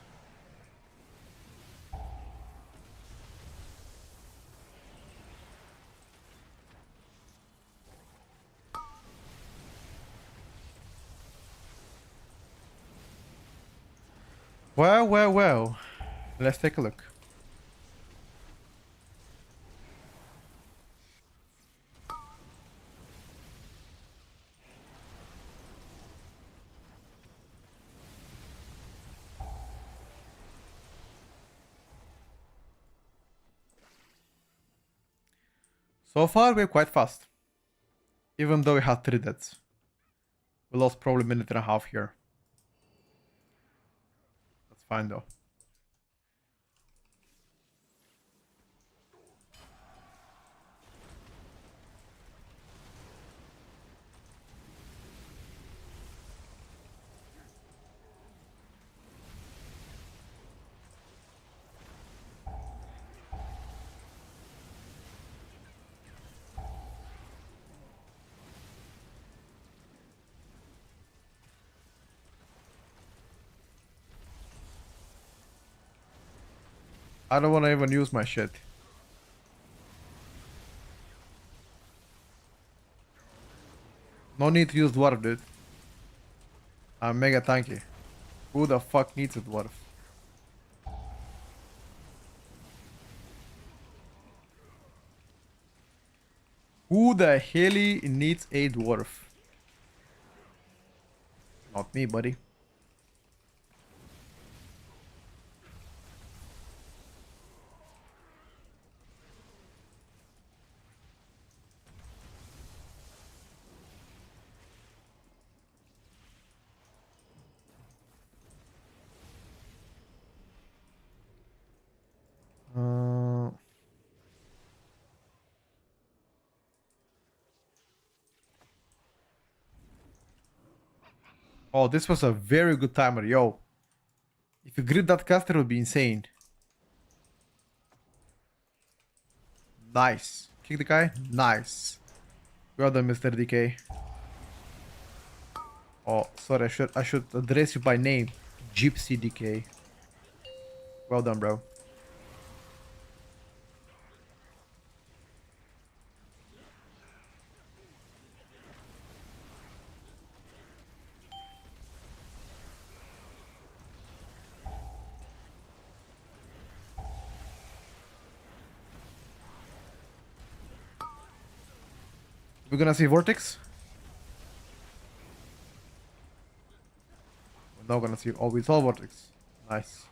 Well. Let's take a look. So far, we're quite fast. Even though we had 3 deaths. We lost probably a minute and a half here. That's fine though. I don't want to even use my shit. No need to use dwarf, dude. I'm mega tanky. Who the fuck needs a dwarf? Who the hell needs a dwarf? Not me, buddy. Uh, oh, this was a very good timer, yo. If you grip that caster, it would be insane. Nice. Kick the guy? Nice. Well done, Mr. DK. Oh, sorry, I should address you by name. Gypsy DK. Well done, bro. We're gonna see Vortex. We're not gonna see. Oh, we saw Vortex. Nice.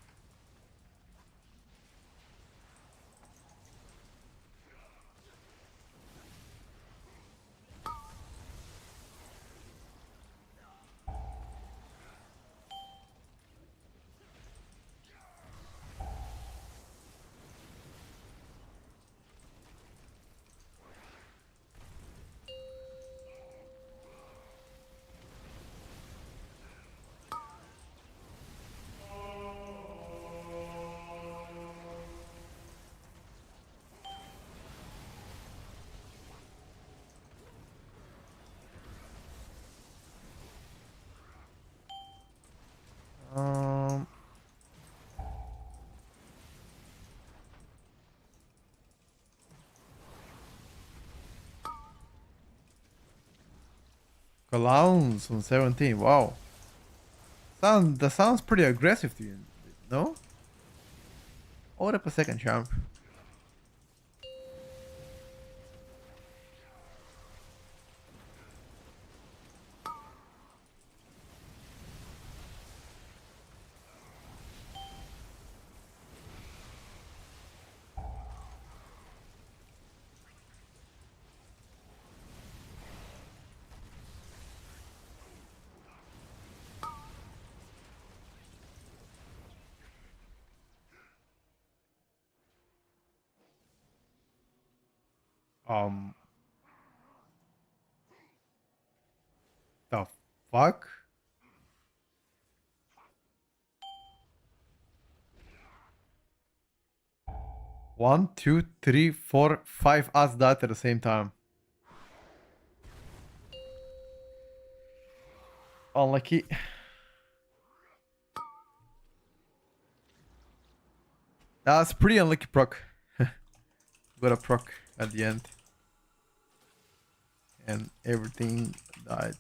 Clowns on 17. Wow. That sounds pretty aggressive to you, no? Hold up a second, champ. Um, the fuck? One, two, three, four, five us died at the same time. Unlucky. That's pretty unlucky proc. Got a proc at the end. And everything died.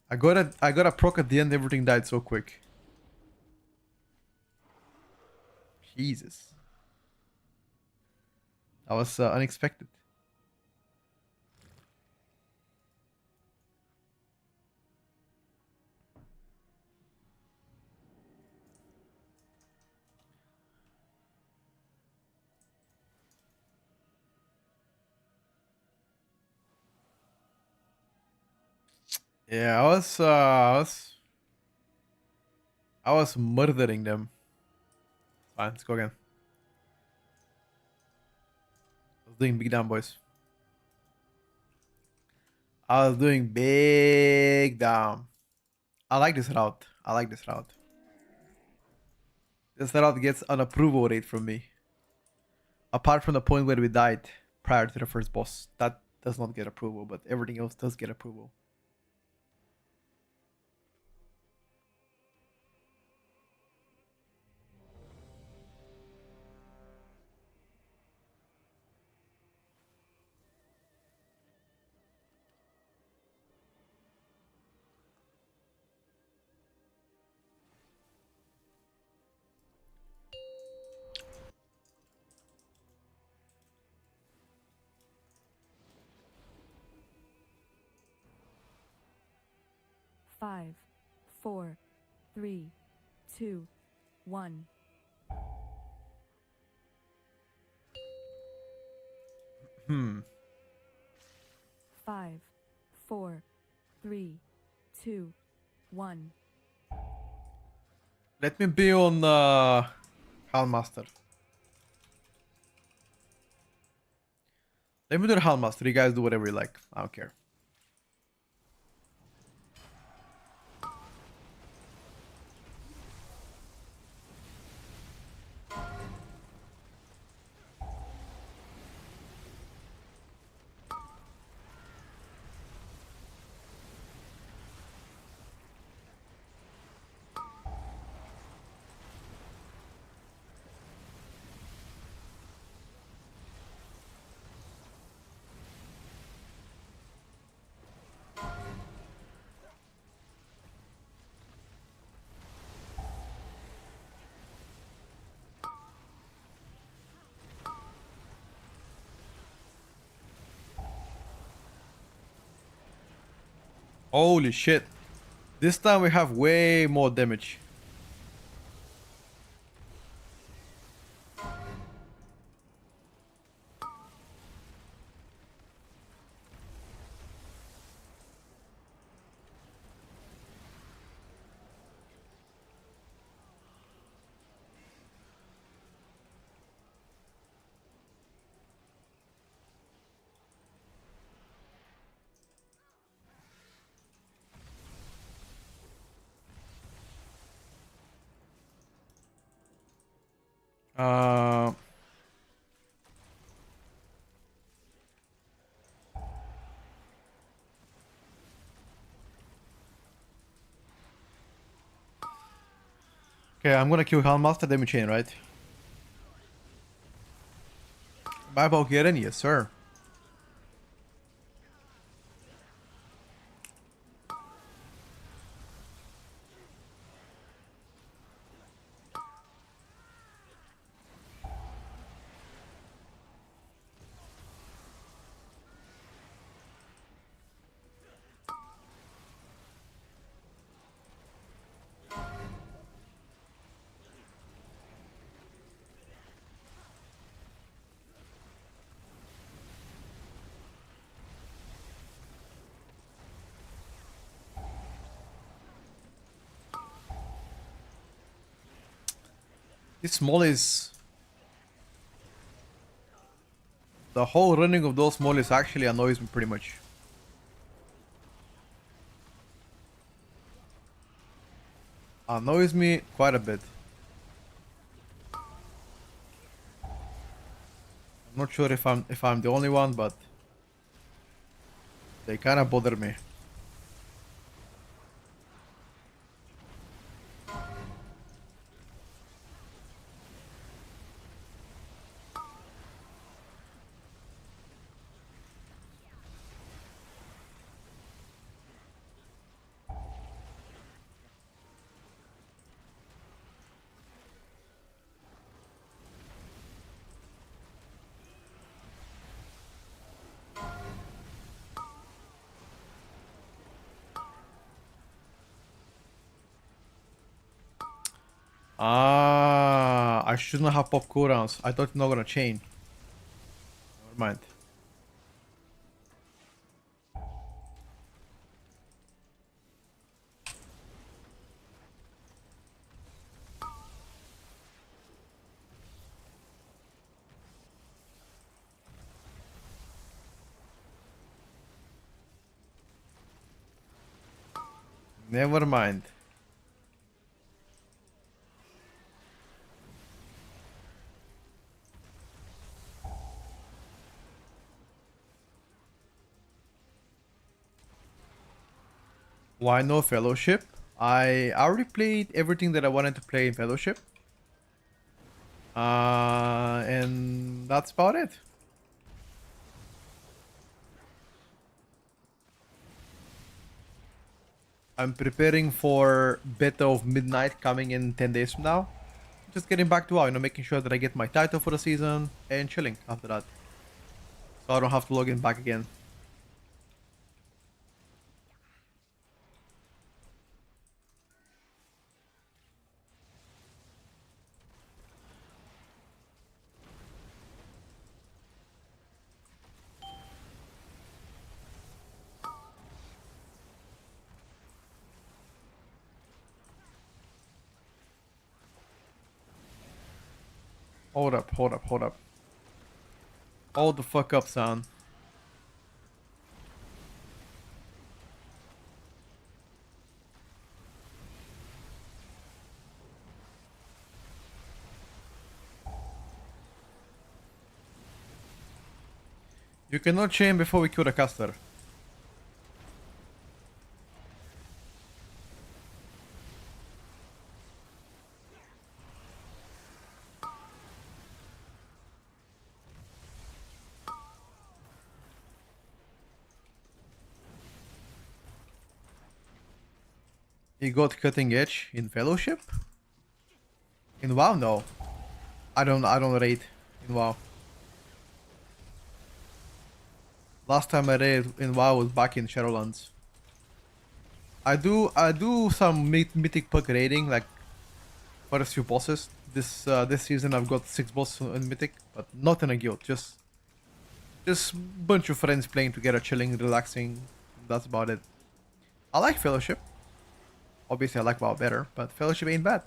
I got a proc at the end, everything died so quick. Jesus. That was unexpected. Yeah, I was murdering them. Fine, let's go again. I was doing big down, boys. I was doing big down. I like this route. I like this route. This route gets an approval rate from me. Apart from the point where we died prior to the first boss. That does not get approval, but everything else does get approval. Five, four, three, two, one. Hmm. Five, four, three, two, one. Let me be on Hallmaster. Let me do the Hallmaster. You guys do whatever you like. I don't care. Holy shit. This time we have way more damage. Uh, Okay, I'm gonna kill Helmaster, then we chain, right? Bye, Valkyrian, yes, sir. This small is... The whole running of those mollies actually annoys me pretty much. Annoys me quite a bit. I'm not sure if I'm the only one, but they kind of bother me. Ah, I shouldn't have popped cooldowns. I thought it's not gonna chain. Never mind. Never mind. Why no Fellowship? I already played everything that I wanted to play in Fellowship. And that's about it. I'm preparing for Beta of Midnight coming in 10 days from now. Just getting back to WoW, making sure that I get my title for the season and chilling after that. So I don't have to log in back again. Hold up, hold up, hold up. Hold the fuck up, son. You cannot chain before we kill the caster. He got cutting edge in Fellowship? In WoW, no. I don't raid in WoW. Last time I raid in WoW was back in Shadowlands. I do some mythic puck raiding, like first few bosses. This season I've got 6 bosses in mythic, but not in a guild. Just bunch of friends playing together, chilling, relaxing. That's about it. I like Fellowship. Obviously I like WoW better, but Fellowship ain't bad.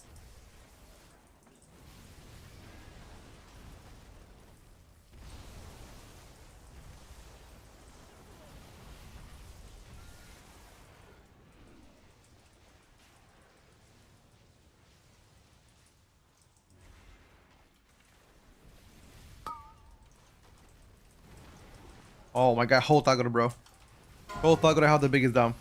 Oh my god, hold Tagore, bro. Hold Tagore, have the biggest down.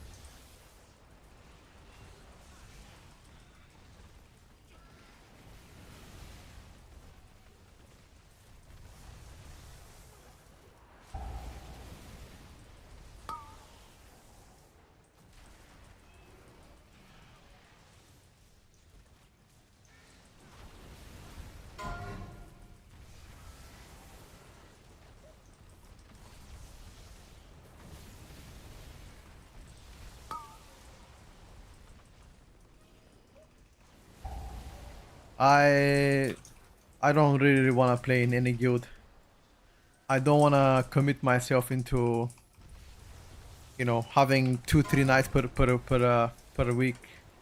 I don't really want to play in any guild. I don't want to commit myself into, you know, having 2-3 nights per week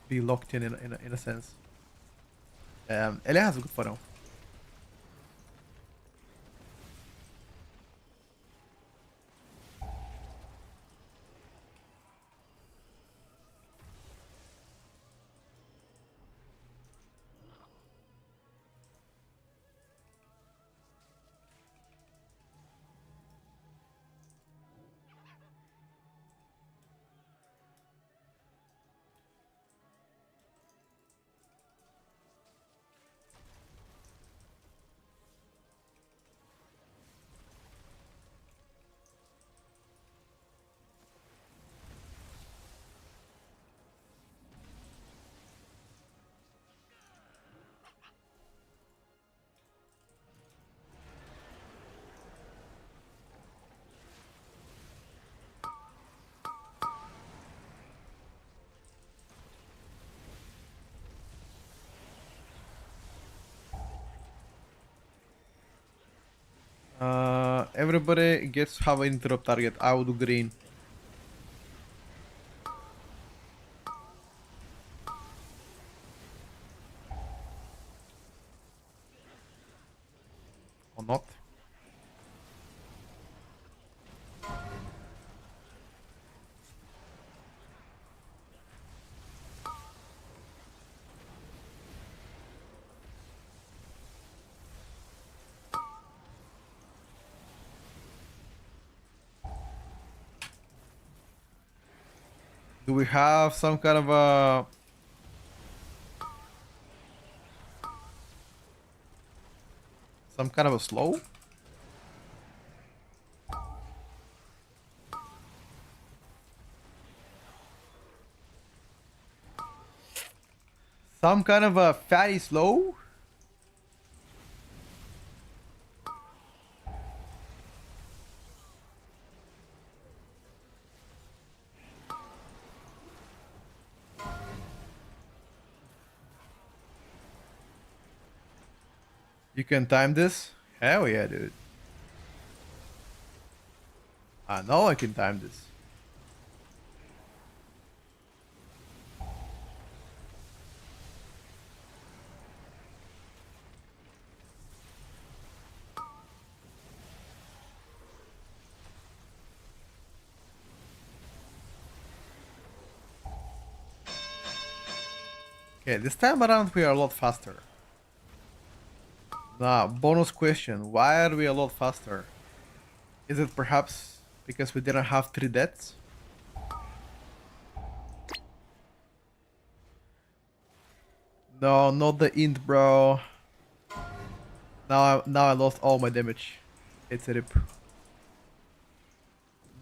be locked in a sense. LA has a good photo. Everybody gets have an interrupt target. I will do green. Or not. Do we have some kind of a... some kind of a slow? Some kind of a fatty slow? You can time this? Hell yeah, dude. I know I can time this. Okay, this time around we are a lot faster. Now, bonus question. Why are we a lot faster? Is it perhaps because we didn't have 3 deaths? No, not the int, bro. Now I lost all my damage. It's a rip.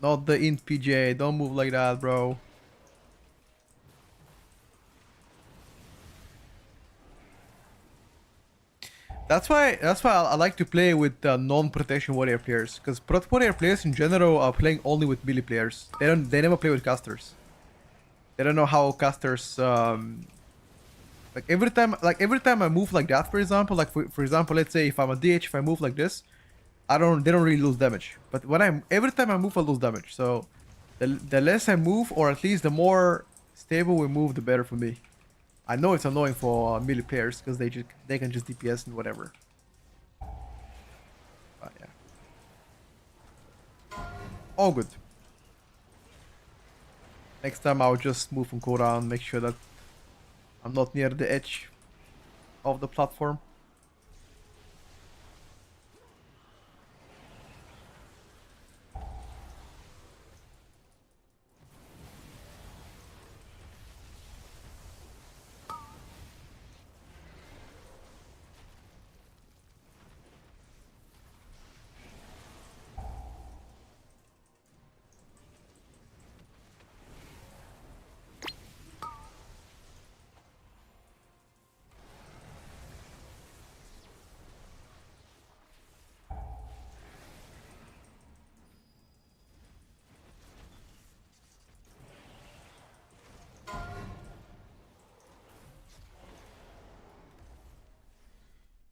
Not the int, PJ. Don't move like that, bro. That's why I like to play with non-protection warrior players, because prot warrior players in general are playing only with melee players. They never play with casters. They don't know how casters like every time I move like that, for example, like for example, let's say if I'm a DH, if I move like this, they don't really lose damage. But when every time I move, I lose damage. So the less I move, or at least the more stable we move, the better for me. I know it's annoying for melee players because they can just DPS and whatever. But yeah, all good. Next time I'll just move on cooldown, make sure that I'm not near the edge of the platform.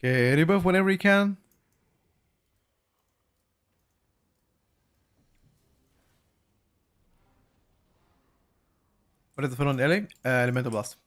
Okay, rebuff whenever you can. What is the fun on Ellie? Elemental Blast.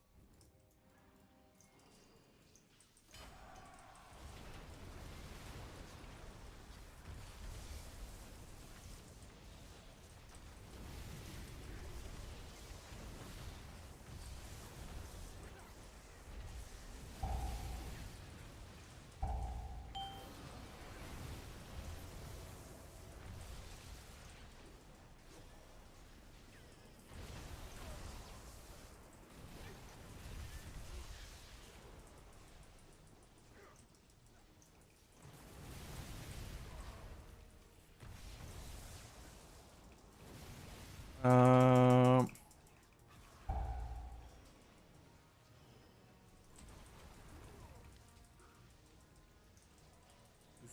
Um,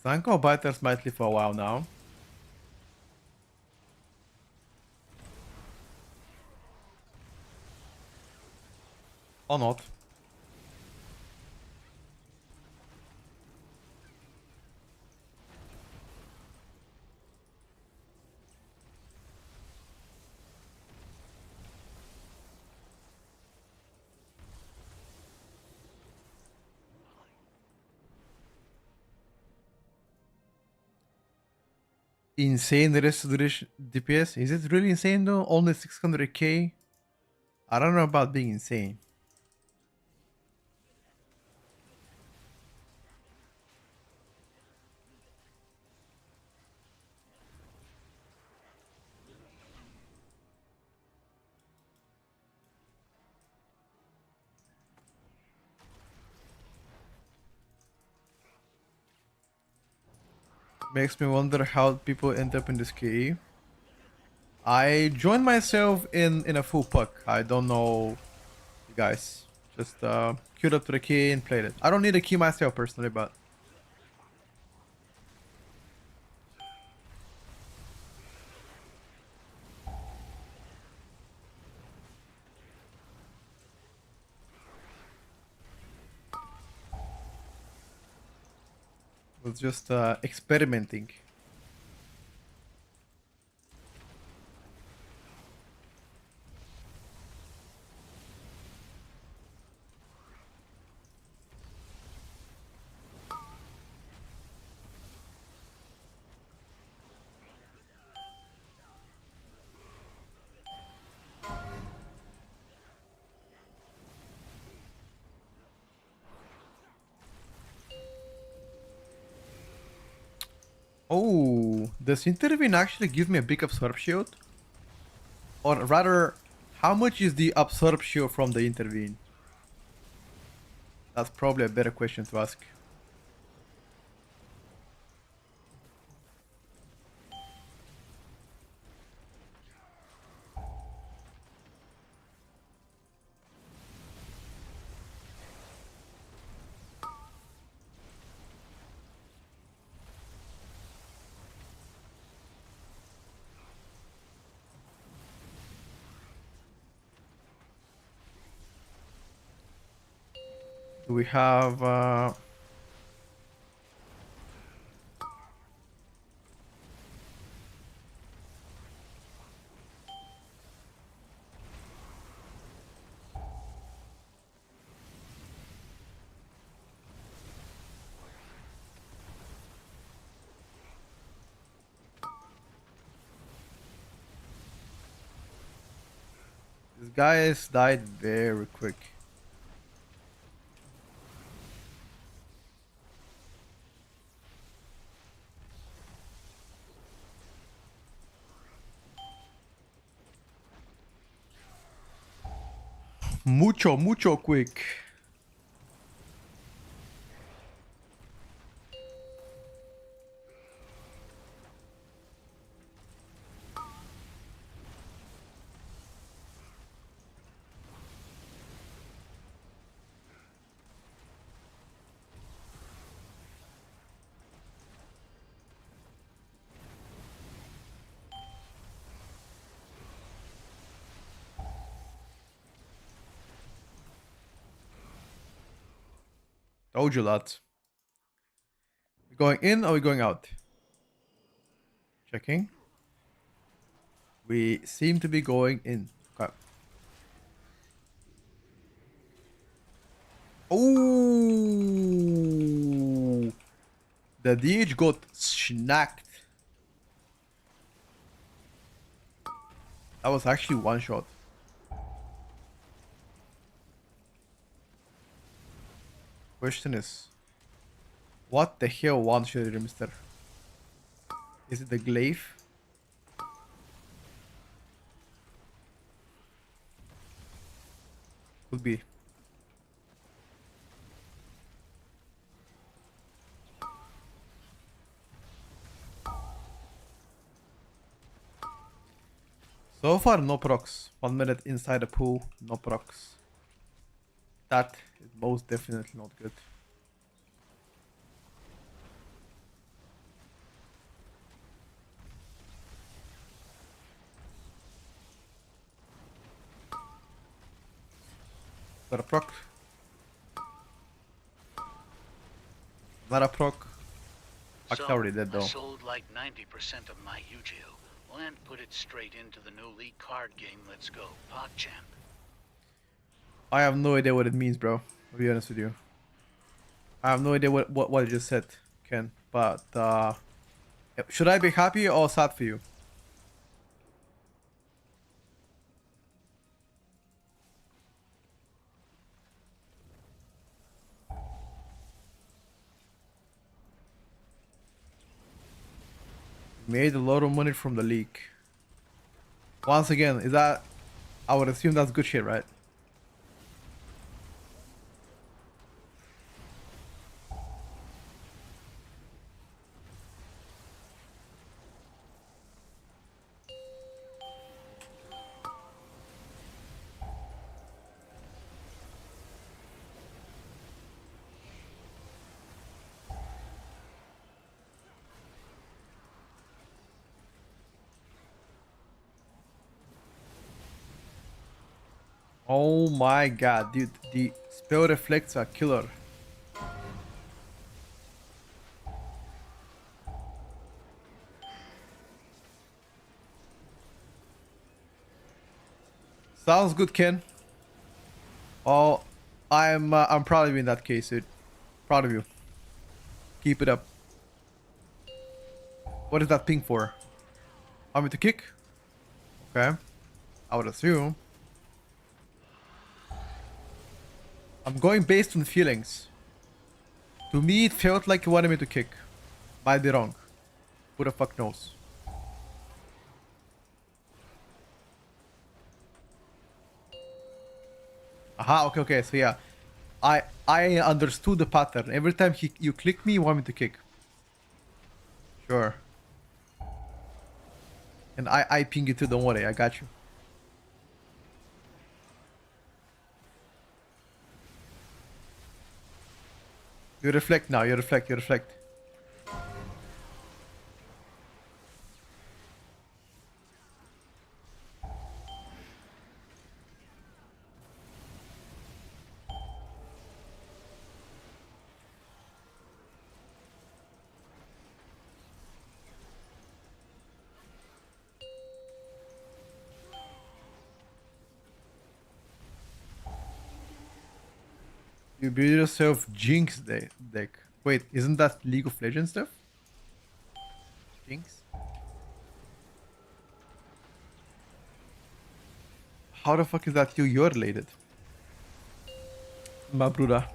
Zanko Biters might live for a while now. Or not. Insane the rest of the DPS. Is it really insane though? Only 600k? I don't know about being insane. Makes me wonder how people end up in this KE. I joined myself in a full puck. I don't know you guys. Just queued up to the key and played it. I don't need a key myself personally, but was just experimenting. Oh, does intervene actually give me a big absorb shield? Or rather, how much is the absorb shield from the intervene? That's probably a better question to ask. Do we have this guys died very quick. Mucho quick. Told you that. We going in or we going out? Checking. We seem to be going in. Okay. Oh, the DH got snacked. That was actually one shot. Question is, what the hell one shot, mister? Is it the glaive? Could be. So far, no procs. 1 minute inside the pool, no procs. That is most definitely not good. Got a proc. Not a proc. Fuck's already dead I though. sold like 90% of my Yu-Gi-Oh! And put it straight into the new league card game. Let's go, PogChamp. I have no idea what it means, bro. I'll be honest with you. I have no idea what I just said, Ken. But should I be happy or sad for you? Made a lot of money from the league. Once again, is that? I would assume that's good shit, right? Oh my god, dude, the spell reflects are killer. Sounds good, Ken. Oh, I'm proud of you in that case, dude. Proud of you. Keep it up. What is that ping for? Want me to kick? Okay. I would assume. I'm going based on feelings. To me, it felt like you wanted me to kick. Might be wrong. Who the fuck knows? Aha, okay. So yeah, I understood the pattern. Every time you click me, you want me to kick. Sure. And I ping you too. Don't worry, I got you. You reflect now. You reflect. You reflect. You build yourself Jinx deck. Wait, isn't that League of Legends stuff? Jinx? How the fuck is that you're related? My brother.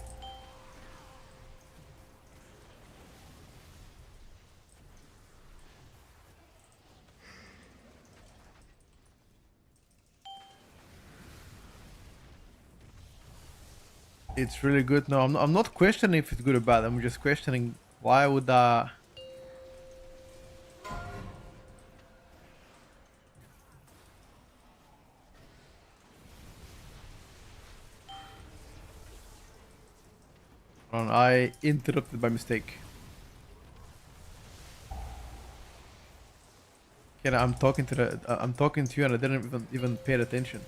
It's really good. No, I'm not questioning if it's good or bad. I'm just questioning why would I interrupted by mistake. Yeah, I'm talking to I'm talking to you and I didn't even pay attention.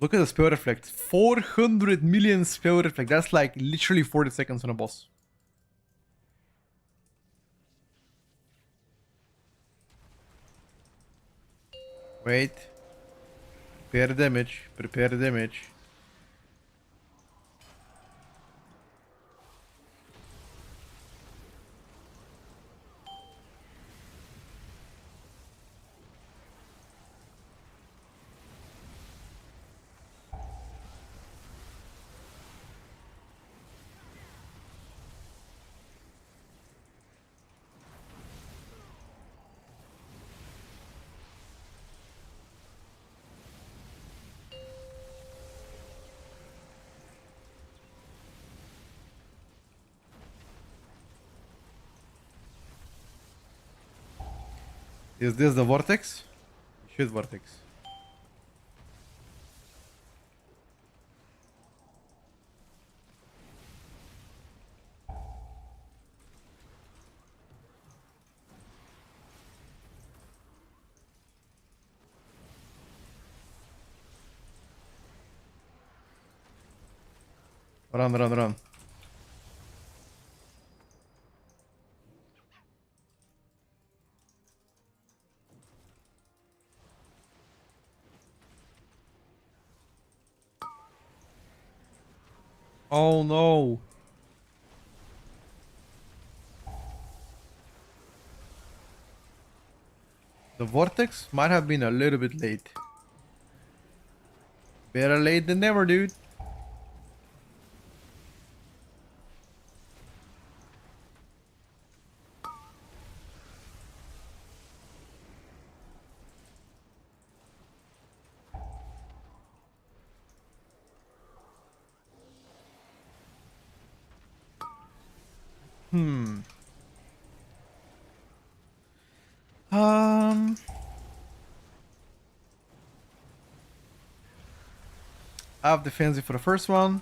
Look at the spell reflect. 400 million spell reflect. That's like literally 40 seconds on a boss. Wait. Prepare damage. Prepare damage. Is this the vortex? Shoot vortex. Run, run, run. Oh no. The vortex might have been a little bit late. Better late than never, dude. Hmm. I have defensive for the first one.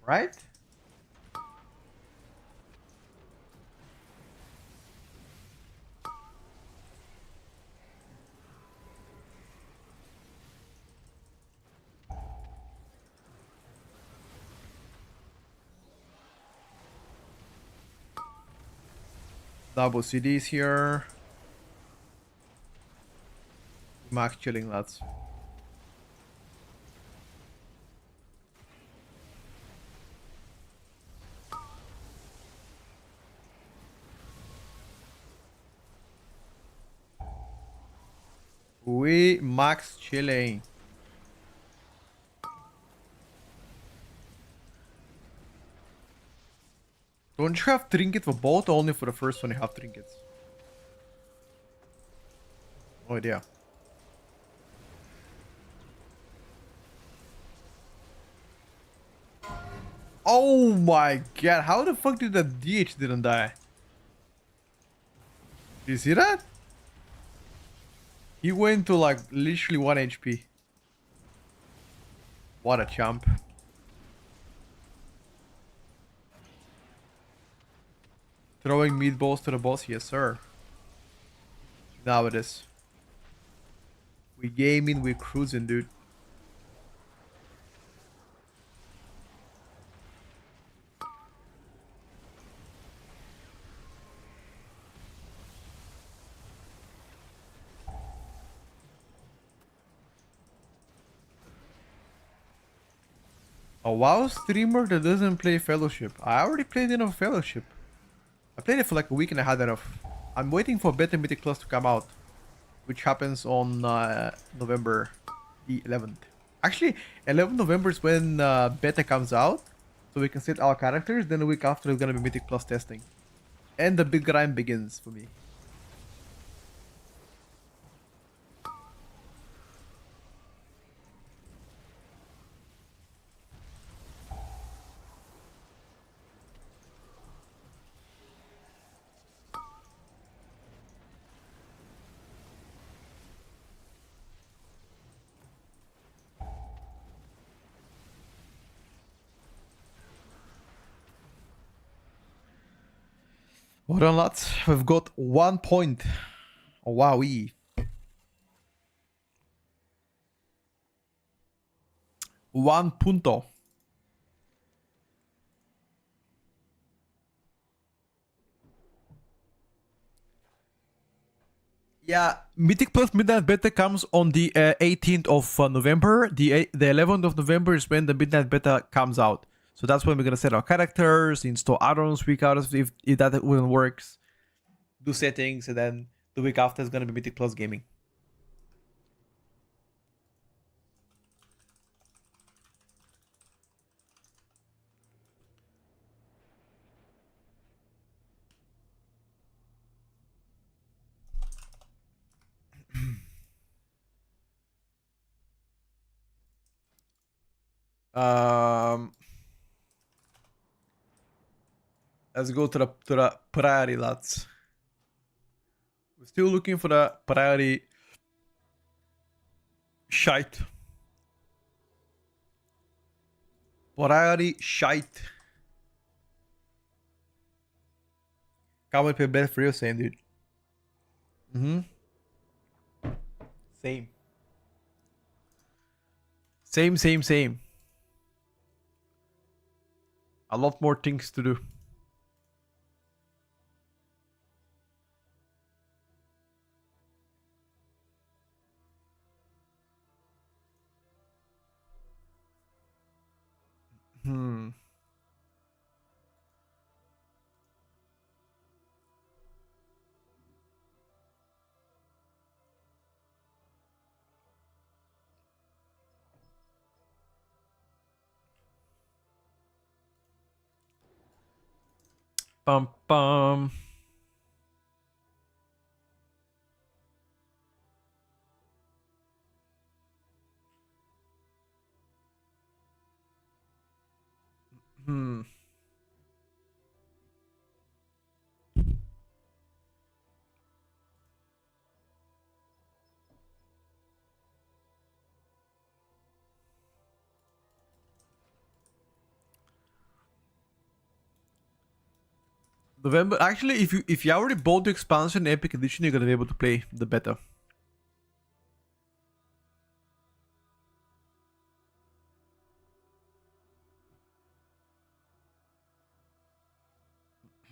Right? Double CDs here. Max chilling, lads. We max chilling. Don't you have trinket for both, or only for the first one you have trinkets? No idea. Oh my god, how the fuck did that DH didn't die? Do you see that? He went to like literally 1 HP. What a champ. Throwing meatballs to the boss, yes sir. Now it is. We gaming, we cruising, dude. A WoW streamer that doesn't play Fellowship. I already played enough Fellowship. I played it for like a week and I had enough. I'm waiting for Beta Mythic Plus to come out, which happens on November the 11th. Actually, 11th November is when Beta comes out, so we can set our characters. Then the week after is gonna be Mythic Plus testing, and the big grind begins for me. Well done, lads. We've got 1 point. Oh, wowee. 1 punto. Yeah, Mythic Plus Midnight Beta comes on the 18th of November. The 11th of November is when the Midnight Beta comes out. So that's when we're gonna set our characters, install add-ons, week out if that wouldn't works, do settings, and then the week after is gonna be Mythic Plus Gaming. Um, let's go to the priority, lads. We're still looking for the priority shite. Priority shite. Can't wait to play better for you, same dude. Mm-hmm. Same. Same. A lot more things to do. Hmm. Bum bum. Hmm. November. Actually, if you already bought the expansion Epic Edition, you're gonna be able to play the beta.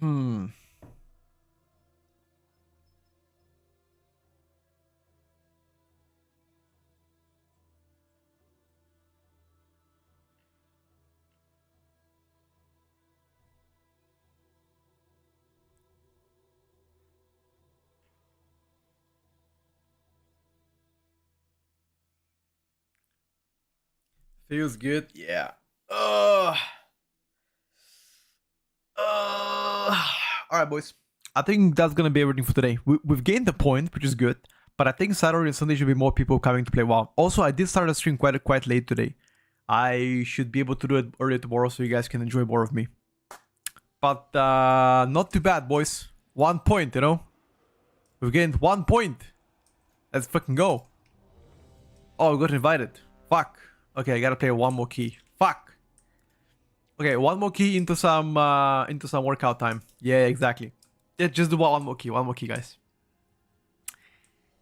Hmm. Feels good. Yeah. Uh. All right, boys. I think that's gonna be everything for today. We've gained the point, which is good. But I think Saturday and Sunday should be more people coming to play WoW. Also, I did start a stream quite late today. I should be able to do it early tomorrow so you guys can enjoy more of me. But not too bad, boys. 1 point, you know? We've gained 1 point. Let's fucking go. Oh, we got invited. Fuck. Okay, I gotta play one more key. Fuck. Okay, one more key into some workout time. Yeah, exactly. Yeah, just do one more key. One more key, guys.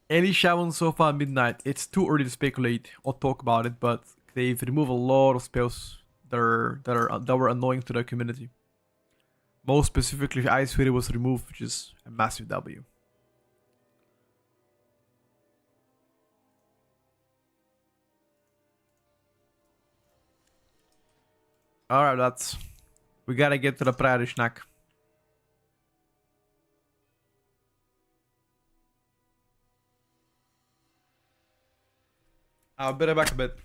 Any Shaman so far midnight. It's too early to speculate or talk about it, but they've removed a lot of spells that were annoying to the community. Most specifically, Ice Fury was removed, which is a massive W. Alright, lads. We gotta get to the priority snack. I'll be right back a bit.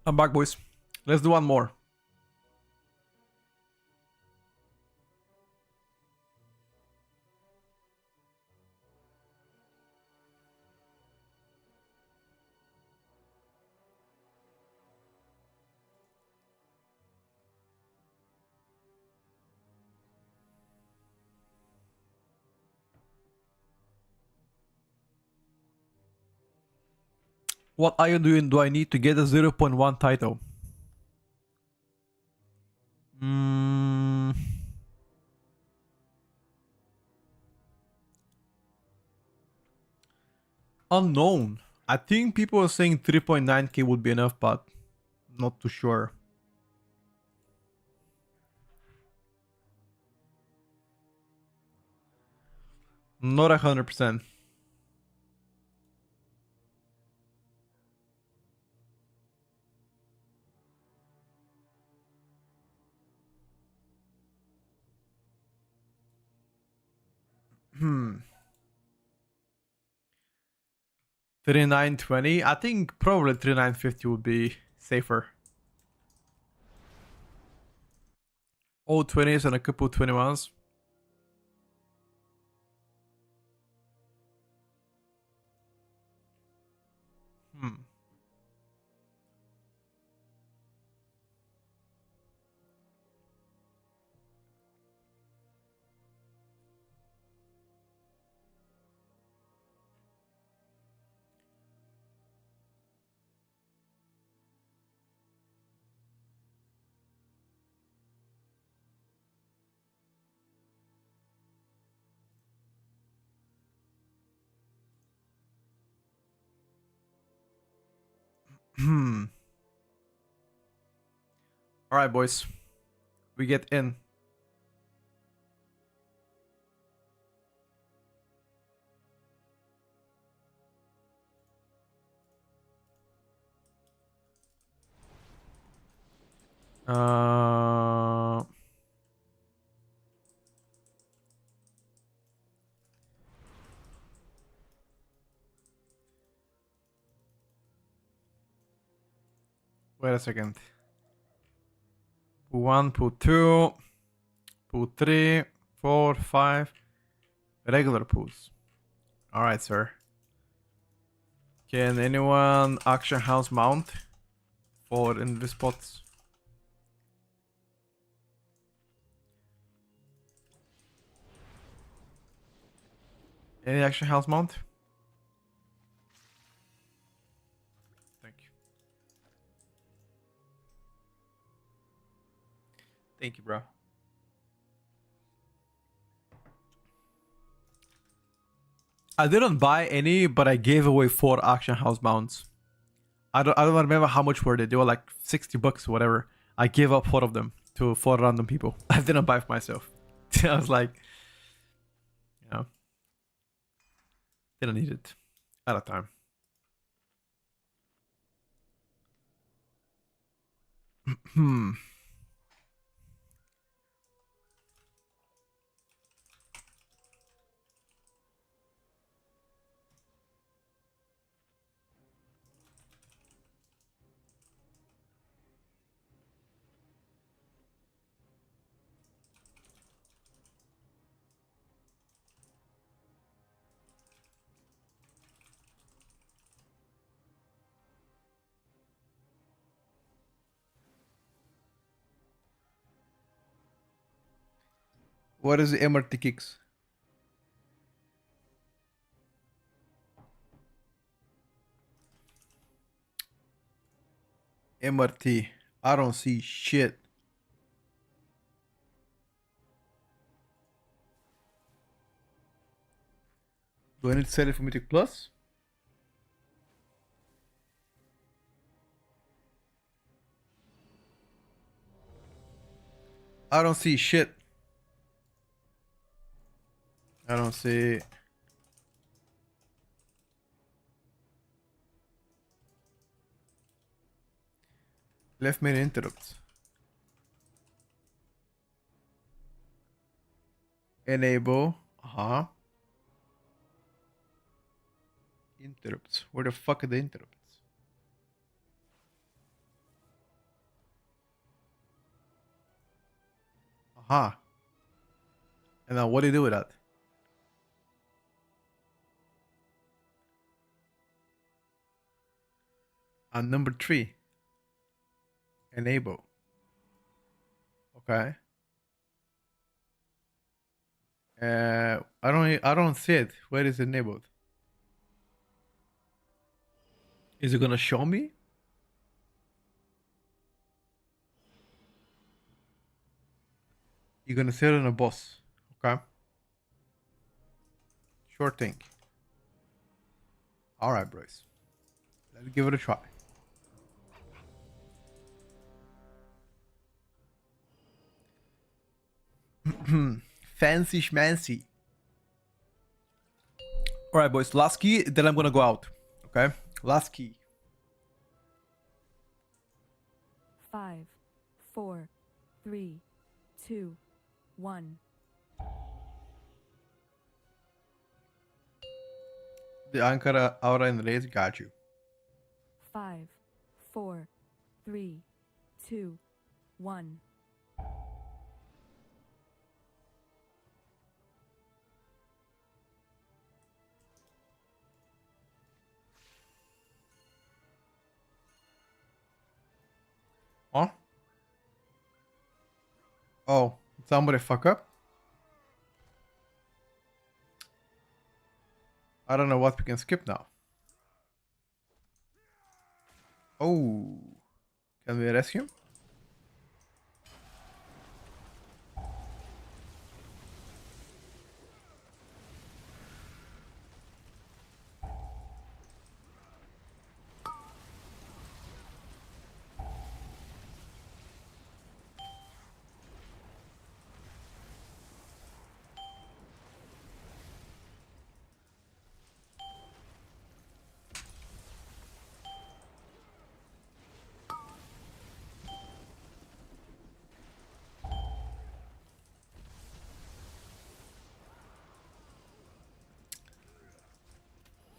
I'm back, boys. Let's do one more. What iron do I need to get a 0.1 title? Unknown. I think people are saying 3.9k would be enough, but not too sure. Not 100%. Hmm. 3920. I think probably 3950 would be safer. All 20s and a couple 21s. Hmm. Hmm. All right, boys. We get in. Uh, Wait a second. Pool 1, pool 2, pool 3, 4, 5. Regular pools. All right, sir. Can anyone auction house mount for in the spots? Any auction house mount? Thank you. Thank you, bro. I didn't buy any, but I gave away 4 auction house mounts. I don't remember how much were they. They were like $60 or whatever. I gave up 4 of them to 4 random people. I didn't buy for myself. I was like, you know, didn't need it at a time. Hmm. What is the MRT kicks? MRT. I don't see shit. Do I need to set it for Mythic Plus? I don't see shit. I don't see. Left main interrupts. Enable. Interrupts. Where the fuck are the interrupts? Huh. And now what do you do with that? And number 3. Enable. Okay. I don't see it. Where is it enabled? Is it gonna show me? You're gonna sit on a boss. Okay. Sure thing. Alright, boys. Let's give it a try. Fancy schmancy. Alright, boys. Last key, then I'm gonna go out. Okay? Last key. 5, 4, 3, 2, 1. The Ankara Aura and Raise got you. 5, 4, 3, 2, 1. Huh? Oh, somebody fuck up? I don't know what we can skip now. Oh. Can we rescue him?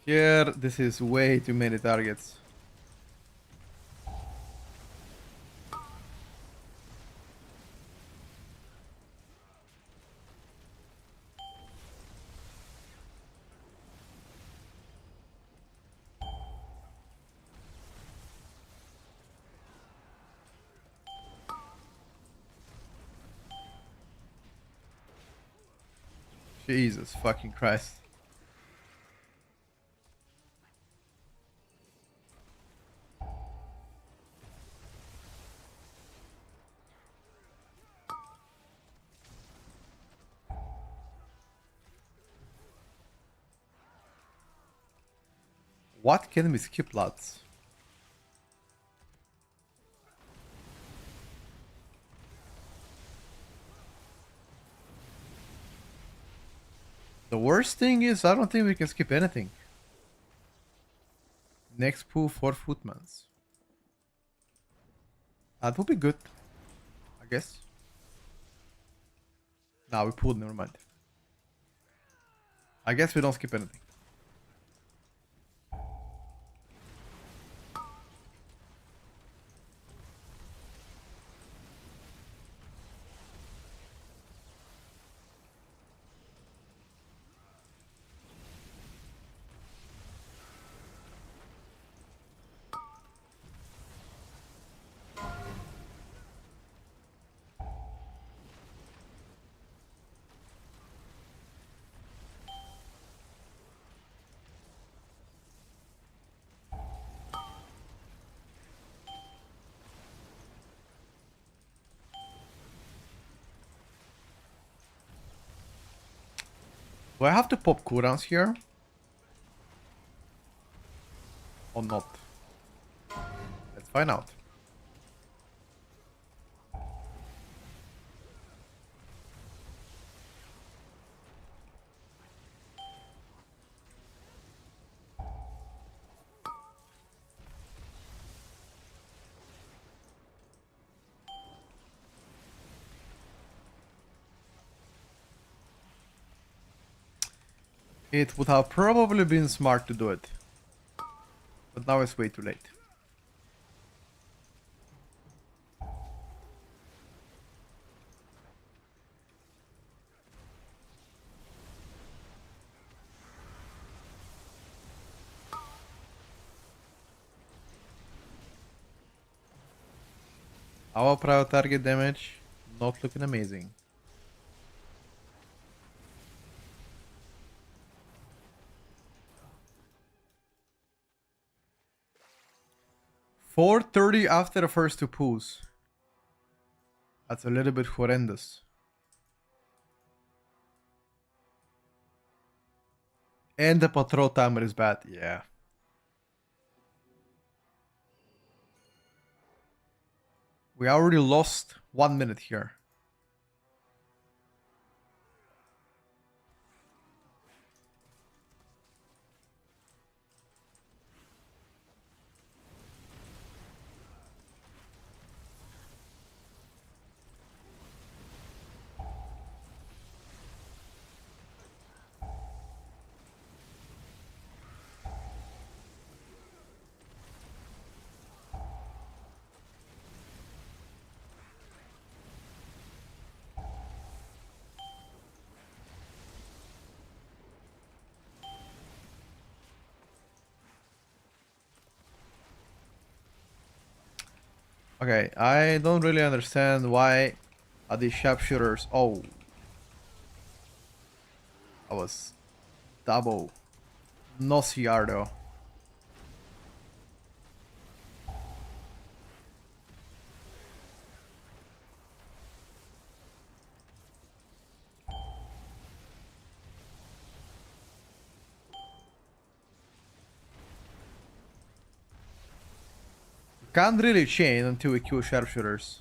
Here, this is way too many targets. Jesus fucking Christ. What can we skip, lads? The worst thing is, I don't think we can skip anything. Next pool, 4 footmans. That would be good, I guess. Nah, we pulled, never mind. I guess we don't skip anything. Do I have to pop cooldowns here? Or not? Let's find out. It would have probably been smart to do it. But now it's way too late. Our prior target damage not looking amazing. $430 after the first two pulls. That's a little bit horrendous. And the patrol timer is bad. Yeah. We already lost 1 minute here. Okay, I don't really understand why are these sharpshooters. Oh, I was double. No CR though. Can't really chain until we kill sharpshooters.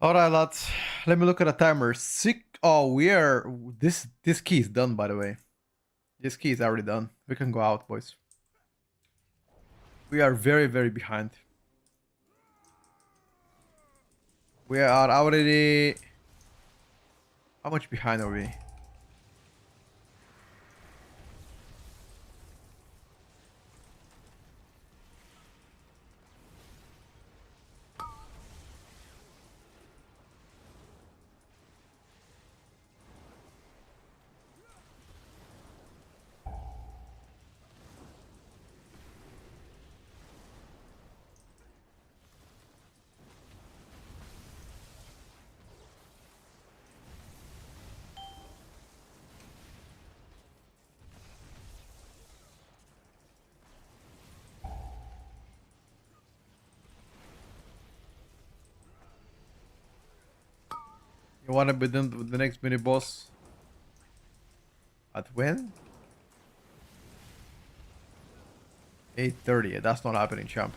Alright, lads. Let me look at the timer. Oh, we are. This key is done, by the way. This key is already done. We can go out, boys. We are very, very behind. We are already. How much behind are we? You wanna be done with the next mini boss? At when? 8:30. That's not happening, champ.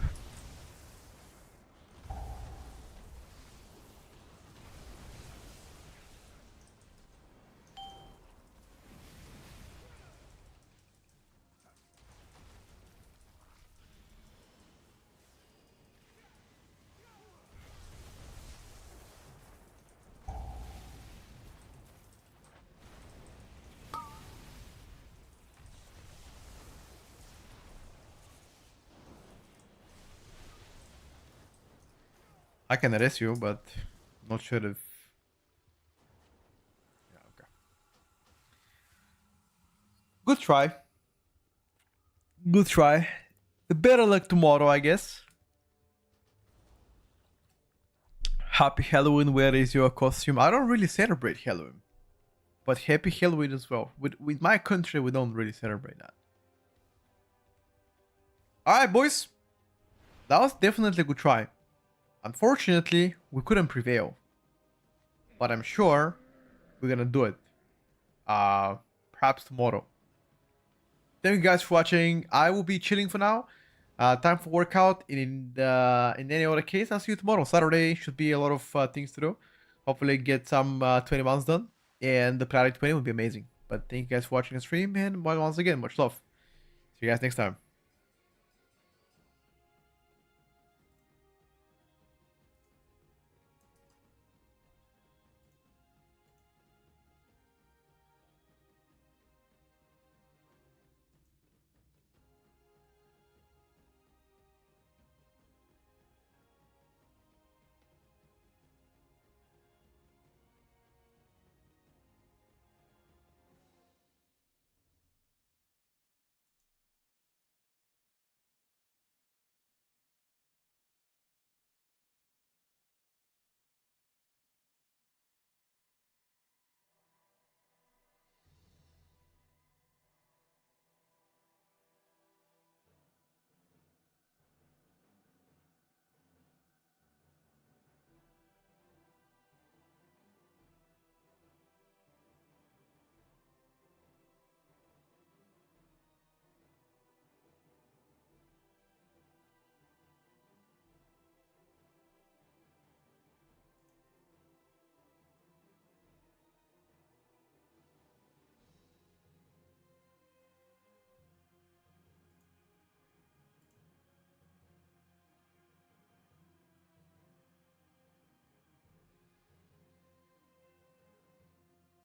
I can arrest you, but not sure if. Yeah, okay. Good try. Good try. The better luck tomorrow, I guess. Happy Halloween. Where is your costume? I don't really celebrate Halloween, but happy Halloween as well. With my country, we don't really celebrate that. All right, boys. That was definitely a good try. Unfortunately, we couldn't prevail, but I'm sure we're gonna do it. Perhaps tomorrow. Thank you guys for watching. I will be chilling for now. Time for workout. In any other case, I'll see you tomorrow. Saturday should be a lot of things to do. Hopefully get some 20 months done, and the Priority 20 would be amazing. But thank you guys for watching the stream, and once again, much love. See you guys next time.